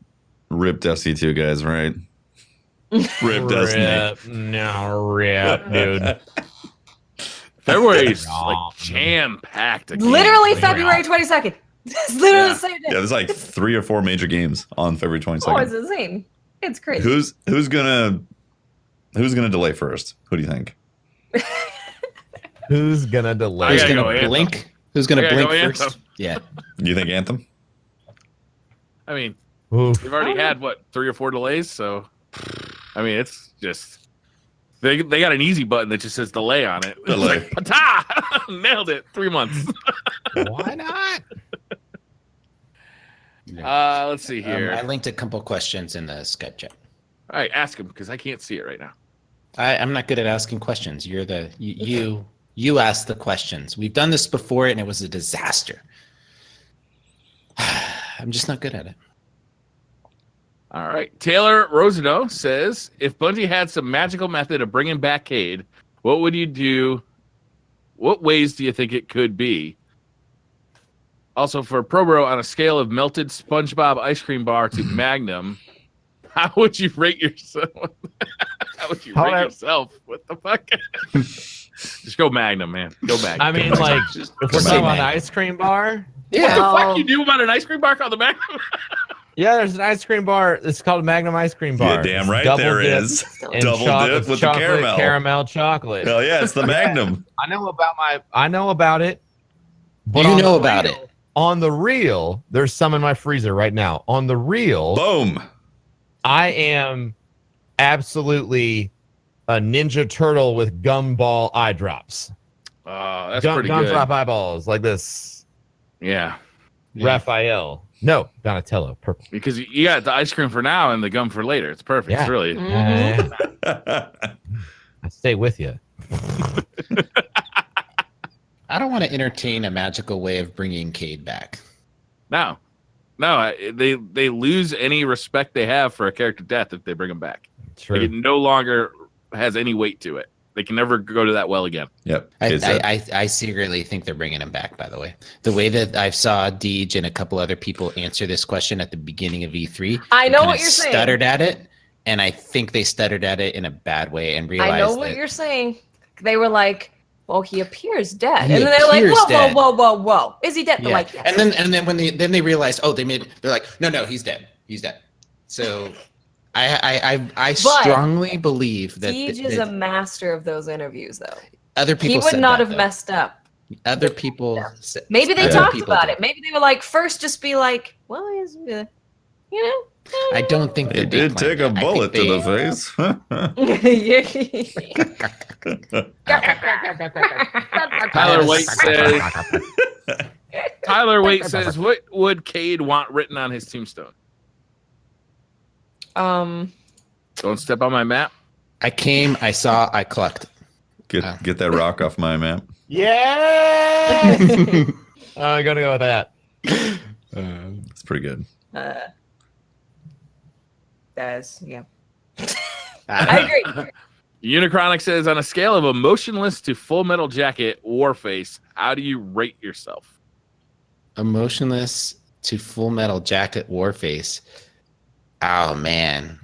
rip Destiny 2, guys. Right? Rip Destiny. Rip, dude. February's like jam packed. Literally February 22nd. It's literally the same day. Yeah, there's like 3 or 4 major games on February 22nd. Oh, it's insane. It's crazy. Who's gonna delay first? Who do you think? Who's gonna delay? Who's gonna blink? Who's gonna blink first? Anthem. Yeah. You think Anthem? I mean, Oof. we've already had 3 or 4 delays, so I mean, it's just They got an easy button that just says delay on it. It's Delay. like, pata! Nailed it. 3 months. Why not? Let's see here. I linked a couple questions in the Skype chat. All right, ask him because I can't see it right now. I'm not good at asking questions. You're you ask the questions. We've done this before and it was a disaster. I'm just not good at it. All right. Taylor Rosano says, if Bungie had some magical method of bringing back Cade, what would you do? What ways do you think it could be? Also, for Probro, on a scale of melted SpongeBob ice cream bar to Magnum, how would you rate yourself? How would you rate yourself? What the fuck? Just go Magnum, man. Go Magnum. I mean, like, if we're talking about an ice cream bar. Yeah. What the fuck you do about an ice cream bar called the Magnum? Yeah, there's an ice cream bar. It's called Magnum Ice Cream Bar. Yeah, damn right there is. Double dip with the caramel chocolate. Hell yeah, it's the Magnum. I know about it. But you know about it. On the real, there's some in my freezer right now. On the real, boom. I am absolutely a Ninja Turtle with gumball eye drops. Oh, that's pretty good. Gumdrop eyeballs like this. Yeah. Raphael. No, Donatello, purple. Because you got the ice cream for now and the gum for later. It's perfect. Yeah. It's really. I stay with you. I don't want to entertain a magical way of bringing Cade back. No, they lose any respect they have for a character death if they bring him back. True. Like, it no longer has any weight to it. They can never go to that well again. Yep. I secretly think they're bringing him back, by the way. The way that I saw Deej and a couple other people answer this question at the beginning of E3. I know what you're saying. Stuttered at it, and I think they stuttered at it in a bad way and realized I know what you're saying. They were like, well, he appears dead. He And then they're like, appears whoa. Is he dead? Yeah. They're like, yes. And then when they realized, they're like, no, he's dead. He's dead. So I strongly believe that Deej is a master of those interviews, though. Other people he would not have messed up. Other people said, maybe they talked about it. Maybe they were like, first just be like, well, he's, you know. I don't think they did take a bullet to the face. Tyler Waite says, what would Cade want written on his tombstone? Don't step on my map. I came, I saw, I clucked. Get that rock off my map. Yeah. I'm gonna go with that. It's pretty good. Yeah. I agree. Unichronic says, on a scale of emotionless to Full Metal Jacket Warface, how do you rate yourself? Emotionless to Full Metal Jacket Warface. Oh man.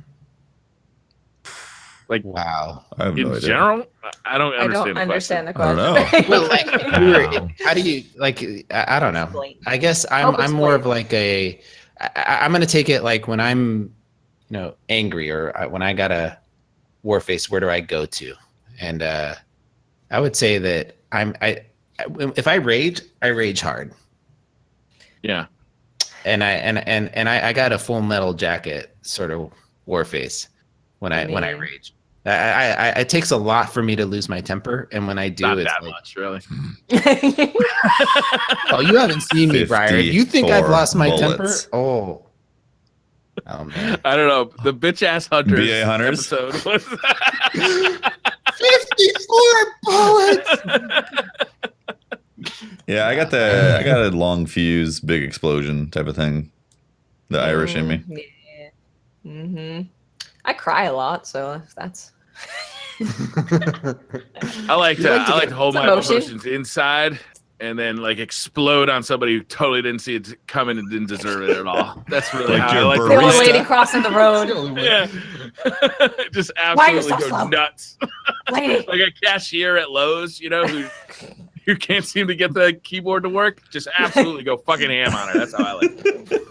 Like, wow. I have no idea. General, I don't understand the question. I don't know. Well, like, how do you like? I don't know. I guess I'm more of like I'm gonna take it like when I'm, angry or when I got a war face. Where do I go to? And I would say that if I rage hard. Yeah. And I got a Full Metal Jacket sort of war face when I rage. It takes a lot for me to lose my temper, and when I do, not it's that like, much, really. Oh, you haven't seen me, Briar. You think I've lost my bullets. temper? Oh man. I don't know. The bitch ass hunters BA hunters episode was 54 bullets. Yeah, I got a long fuse, big explosion type of thing. The Irish in me. Yeah. Mm-hmm. I cry a lot, so that's. I like to hold my emotions inside and then like explode on somebody who totally didn't see it coming and didn't deserve it at all. That's really Like how I your like The old lady crossing the road. Yeah. Just absolutely go slow? nuts. Lady. Like a cashier at Lowe's, who can't seem to get the keyboard to work. Just absolutely go fucking ham on her. That's how I like it.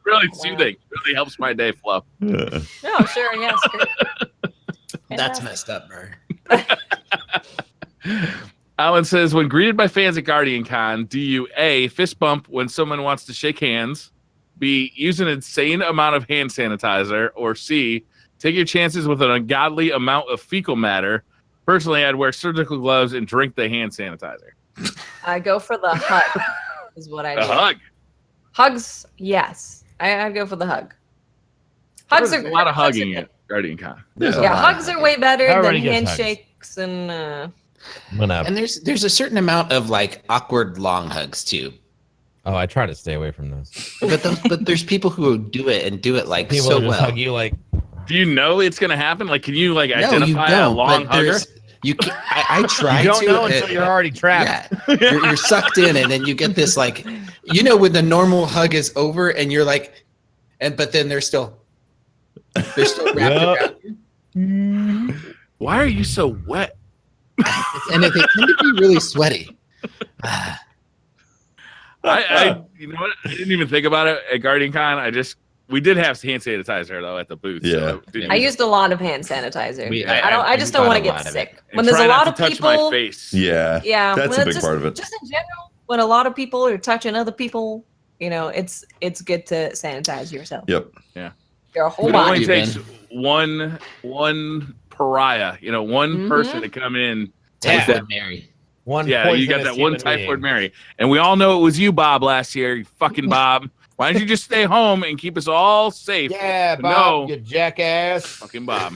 Really soothing. Really helps my day flow. Yeah. No, sure, yes. Great. That's messed up, bro. Alan says, when greeted by fans at Guardian Con, do you A, fist bump when someone wants to shake hands, B, use an insane amount of hand sanitizer, or C, Take your chances with an ungodly amount of fecal matter. Personally, I'd wear surgical gloves and drink the hand sanitizer. I go for the hug. Is what I do. A hug. Hugs, yes. I'd go for the hug. Hugs There's are a lot of hugs hugging are at Guardian Con. Yeah, hugs are way better than Everybody gets hugs. handshakes and. And there's a certain amount of like awkward long hugs too. Oh, I try to stay away from those. But there's people who do it like People so just well. hug you like. Do you know it's gonna happen? Like, can you like No, identify you don't, a long but hugger? you can, I try You don't to. know until you're already trapped. Yeah, you're sucked in, and then you get this like, when the normal hug is over, and you're like, but then they're still wrapped around you. Why are you so wet? And they tend to be really sweaty. I you know what? I didn't even think about it at Guardian Con. We did have hand sanitizer though at the booth. Yeah. So I used a lot of hand sanitizer. I I just don't want to get sick. When there's a lot of touch people, my face. Yeah. yeah, That's when a it's big part of it. Just in general, when a lot of people are touching other people, it's good to sanitize yourself. Yep. Your whole It only body. takes one pariah, one person to come in. Typhoid Mary. One Yeah, you got poisonous that one human typhoid being. Mary. And we all know it was you, Bob, last year. You fucking Bob. Why don't you just stay home and keep us all safe? Yeah, No. Bob, you jackass. Fucking Bob.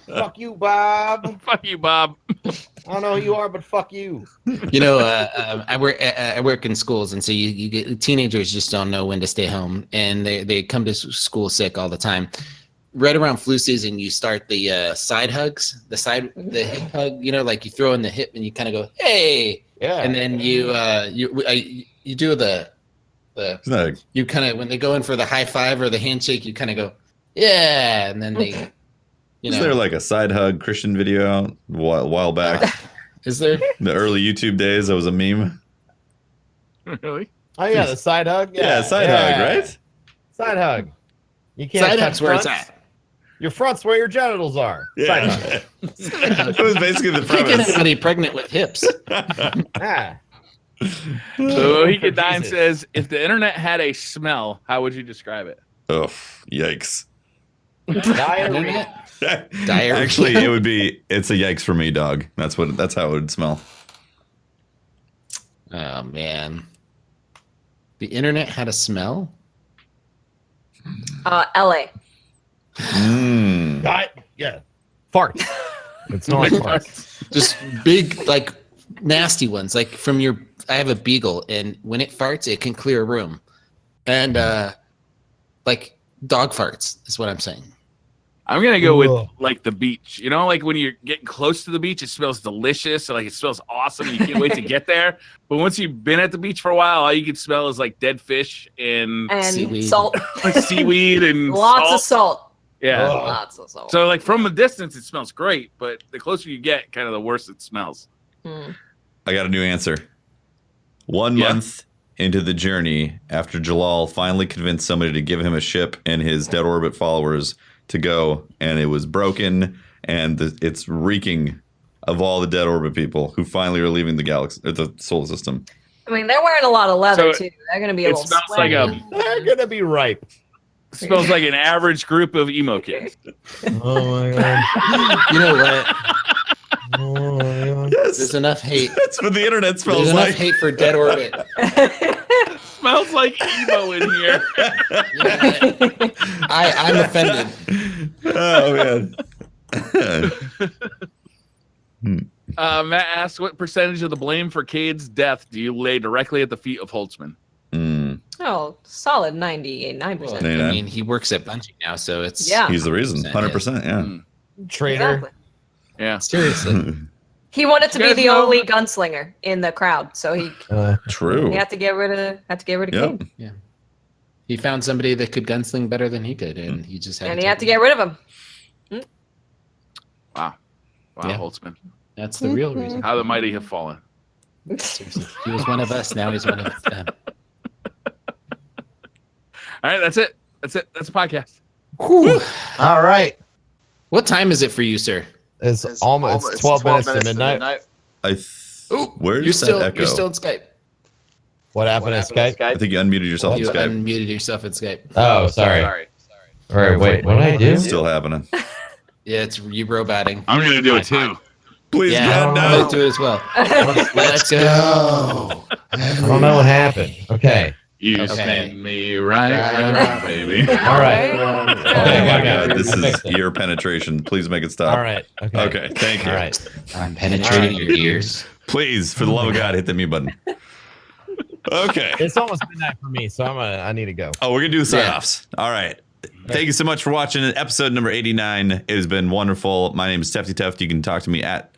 Fuck you, Bob. Fuck you, Bob. I don't know who you are, but fuck you. I work in schools, and so you get teenagers just don't know when to stay home, and they come to school sick all the time. Right around flu season, you start the side hugs, the hip hug. Like you throw in the hip, and you kind of go, "Hey," Yeah. and then you do the Snug. you kind of when they go in for the high five or the handshake, you kind of go, "Yeah," and then they, Is there like a side hug Christian video out a while back? Is there? The early YouTube days, that was a meme. Really? Oh yeah, the side hug. Yeah, side hug, right? Side hug. You can't Side touch hug's where it's fronts. at. Your front's where your genitals are. Side hug. That was basically the Can't get premise. anybody pregnant with hips. Ah. So he could For die and Jesus. says, if the internet had a smell, how would you describe it? Oh, yikes. Diarrhea. Diarrhea. Actually, it's a yikes for me, dog. That's how it would smell. Oh man, the internet had a smell. LA. Yeah. Fart. It's not like farts. Just big, like nasty ones. Like I have a beagle, and when it farts, it can clear a room. And like dog farts is what I'm saying. I'm gonna go Ugh. with like the beach. Like when you're getting close to the beach, it smells delicious. Like it smells awesome. And you can't wait to get there. But once you've been at the beach for a while, all you can smell is like dead fish and Seaweed. Salt. seaweed and Lots of salt. Yeah. Ugh. Lots of salt. So like from a distance, it smells great, but the closer you get, kind of the worse it smells. Hmm. I got a new answer. 1 Yeah. month into the journey, after Jalal finally convinced somebody to give him a ship and his dead orbit followers to go, and it was broken, and it's reeking of all the dead orbit people who finally are leaving the galaxy, or the solar system. I mean, they're wearing a lot of leather So too. They're going to be a it little smells like sweaty. They're gonna be ripe. Smells like an average group of emo kids. Oh my god. You know what? Oh my god. Yes, There's enough hate. that's what the internet There's smells enough like. hate for dead orbit. Smells like emo in here. You know what? I'm offended. Oh man. Matt asks, what percentage of the blame for Cade's death do you lay directly at the feet of Holtzman? Oh, solid 99%. Well, Yeah. I mean, he works at Bungie now, so it's Yeah. He's the reason. 100%. Yeah. Mm. Traitor. Exactly. Yeah. seriously. He wanted to You be guys the know- only gunslinger in the crowd, so he True. had to get rid of Yep. Cade. He found somebody that could gunsling better than he could, and he just had And to he had take to him. get rid of him. Wow, Yeah. Holtzman. That's the real reason. How the mighty have fallen. Seriously. He was one of us. Now he's one of them. All right, that's it. That's a podcast. All right. What time is it for you, sir? It's almost 12 minutes to midnight. Where's You're that still echo? you're still in Skype. What happened in Skype? I think you unmuted yourself in You Skype. unmuted yourself in Skype. Oh, sorry. All right, wait. What did I do? Still happening. Yeah, it's you roboting. I'm gonna do it too. Please, Yeah, God, I'm no. gonna do it as well. Let's go. I don't know what happened. Okay. You Okay. spin me right, baby. All right. Oh Okay, my I got God, it. this I is fixed it. ear penetration. Please make it stop. All right. Okay. Okay, thank you. All right. I'm penetrating your ears. Please, for the love of God, hit the mute button. Okay. It's almost midnight for me, so I need to go. Oh, we're gonna do the sign-offs. All right. Thank you so much for watching episode number 89. It has been wonderful. My name is Tefty Teft. You can talk to me at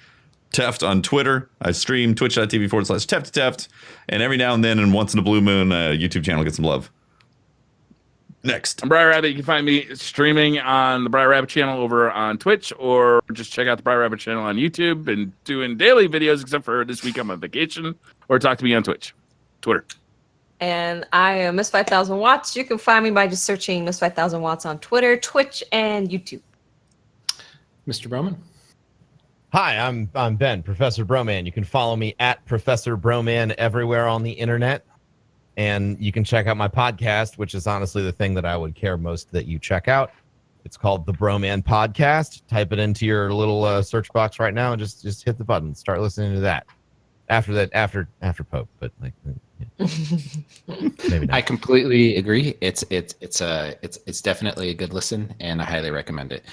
Teft on Twitter. I stream twitch.tv/TeftyTeft. And every now and then, and once in a blue moon, YouTube channel gets some love. Next. I'm Briar Rabbit. You can find me streaming on the Briar Rabbit channel over on Twitch, or just check out the Briar Rabbit channel on YouTube and doing daily videos, except for this week I'm on vacation, or talk to me on Twitter. And I am Miss 5000 Watts. You can find me by just searching Miss 5000 Watts on Twitter, Twitch, and YouTube. Mr. Broman. Hi, I'm Ben, Professor Broman. You can follow me at Professor Broman everywhere on the internet. And you can check out my podcast, which is honestly the thing that I would care most that you check out. It's called The Broman Podcast. Type it into your little search box right now and just hit the button. Start listening to that. After Pope, but like maybe not. I completely agree. It's definitely a good listen, and I highly recommend it.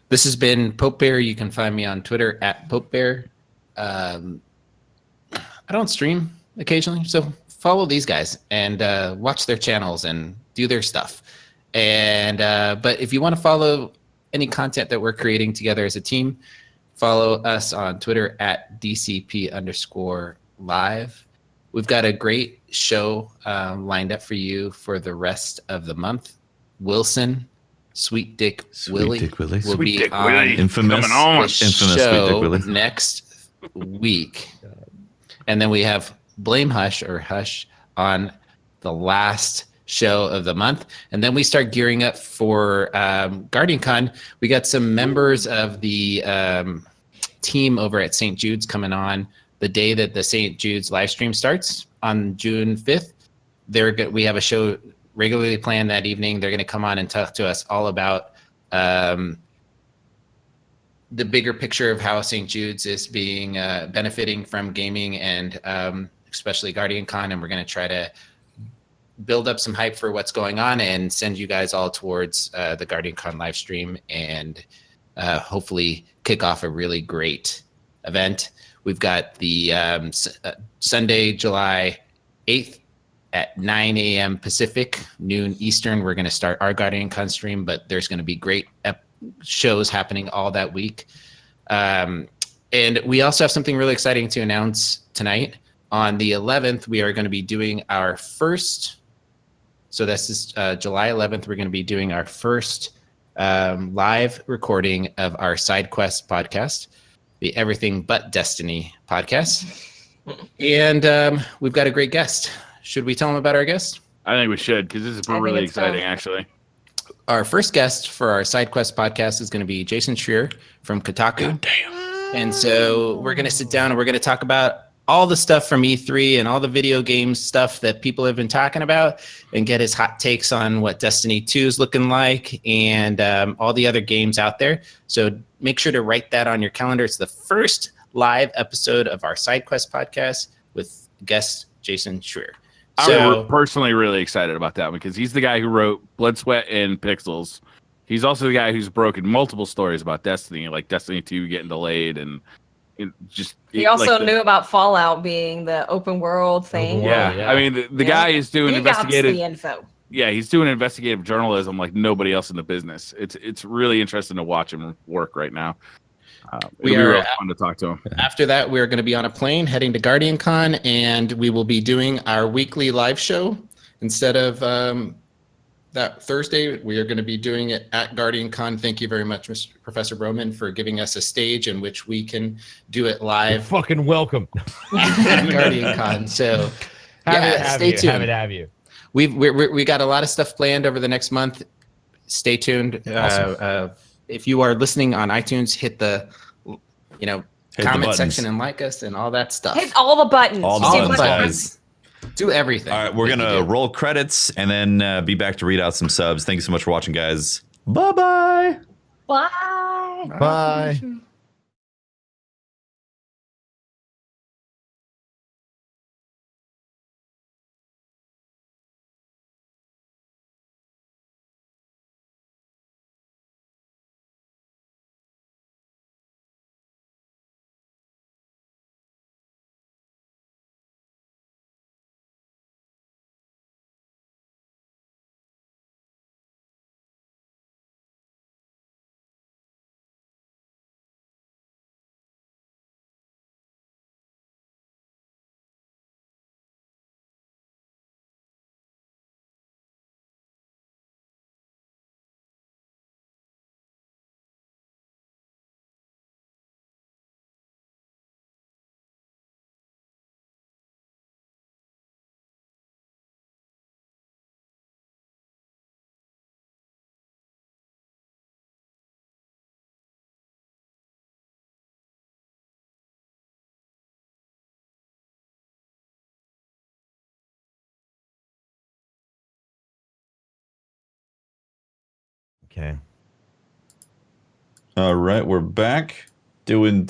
This has been Pope Bear. You can find me on Twitter at Pope Bear. I don't stream occasionally, so follow these guys and watch their channels and do their stuff. And but if you want to follow any content that we're creating together as a team, follow us on Twitter at DCP_live. We've got a great show lined up for you for the rest of the month. Wilson, Sweet Dick Willie will be on Infamous. Coming on. the Infamous Sweet Dick show Willie. next week. And then we have Blame Hush or Hush on the last show of the month. And then we start gearing up for Guardian Con. We got some members of the team over at St. Jude's coming on the day that the St. Jude's live stream starts on June 5th. We have a show regularly planned that evening. They're going to come on and talk to us all about the bigger picture of how St. Jude's is being benefiting from gaming and especially Guardian Con. And we're going to try to build up some hype for what's going on and send you guys all towards the Guardian Con live stream and hopefully kick off a really great event. We've got the Sunday, July 8th at 9 a.m. Pacific, noon Eastern. We're going to start our Guardian Con stream, but there's going to be great shows happening all that week. And we also have something really exciting to announce tonight. On the 11th, we are going to be doing our first, so this is July 11th, we're going to be doing our first live recording of our Side Quest podcast, the Everything But Destiny podcast. And we've got a great guest. Should we tell them about our guest? I think we should, because this is really exciting, actually. Our first guest for our Side Quest podcast is going to be Jason Schreier from Kotaku. God damn. And so we're going to sit down and we're going to talk about all the stuff from E3 and all the video game stuff that people have been talking about and get his hot takes on what Destiny 2 is looking like and all the other games out there. So make sure to write that on your calendar. It's the first live episode of our Side Quest podcast with guest Jason Schreier. I'm personally really excited about that one because he's the guy who wrote Blood, Sweat, and Pixels. He's also the guy who's broken multiple stories about Destiny, like Destiny 2 getting delayed and he also knew about Fallout being the open world thing. Yeah. I mean, the guy is doing investigative. The info. Yeah, he's doing investigative journalism like nobody else in the business. It's really interesting to watch him work right now. It'll be real fun to talk to him. After that, we're going to be on a plane heading to Guardian Con, and we will be doing our weekly live show. Instead of that Thursday, we are going to be doing it at Guardian Con. Thank you very much, Mr. Professor Broman, for giving us a stage in which we can do it live. You're fucking welcome. At Guardian Con. So stay tuned. Have it have you. We got a lot of stuff planned over the next month. Stay tuned. Awesome. If you are listening on iTunes, hit the comment the section and like us and all that stuff. Hit all the buttons. All the buttons, guys. Do everything. All right, we're going to roll credits and then be back to read out some subs. Thank you so much for watching, guys. Bye-bye. Bye. Bye. Okay. All right, we're back doing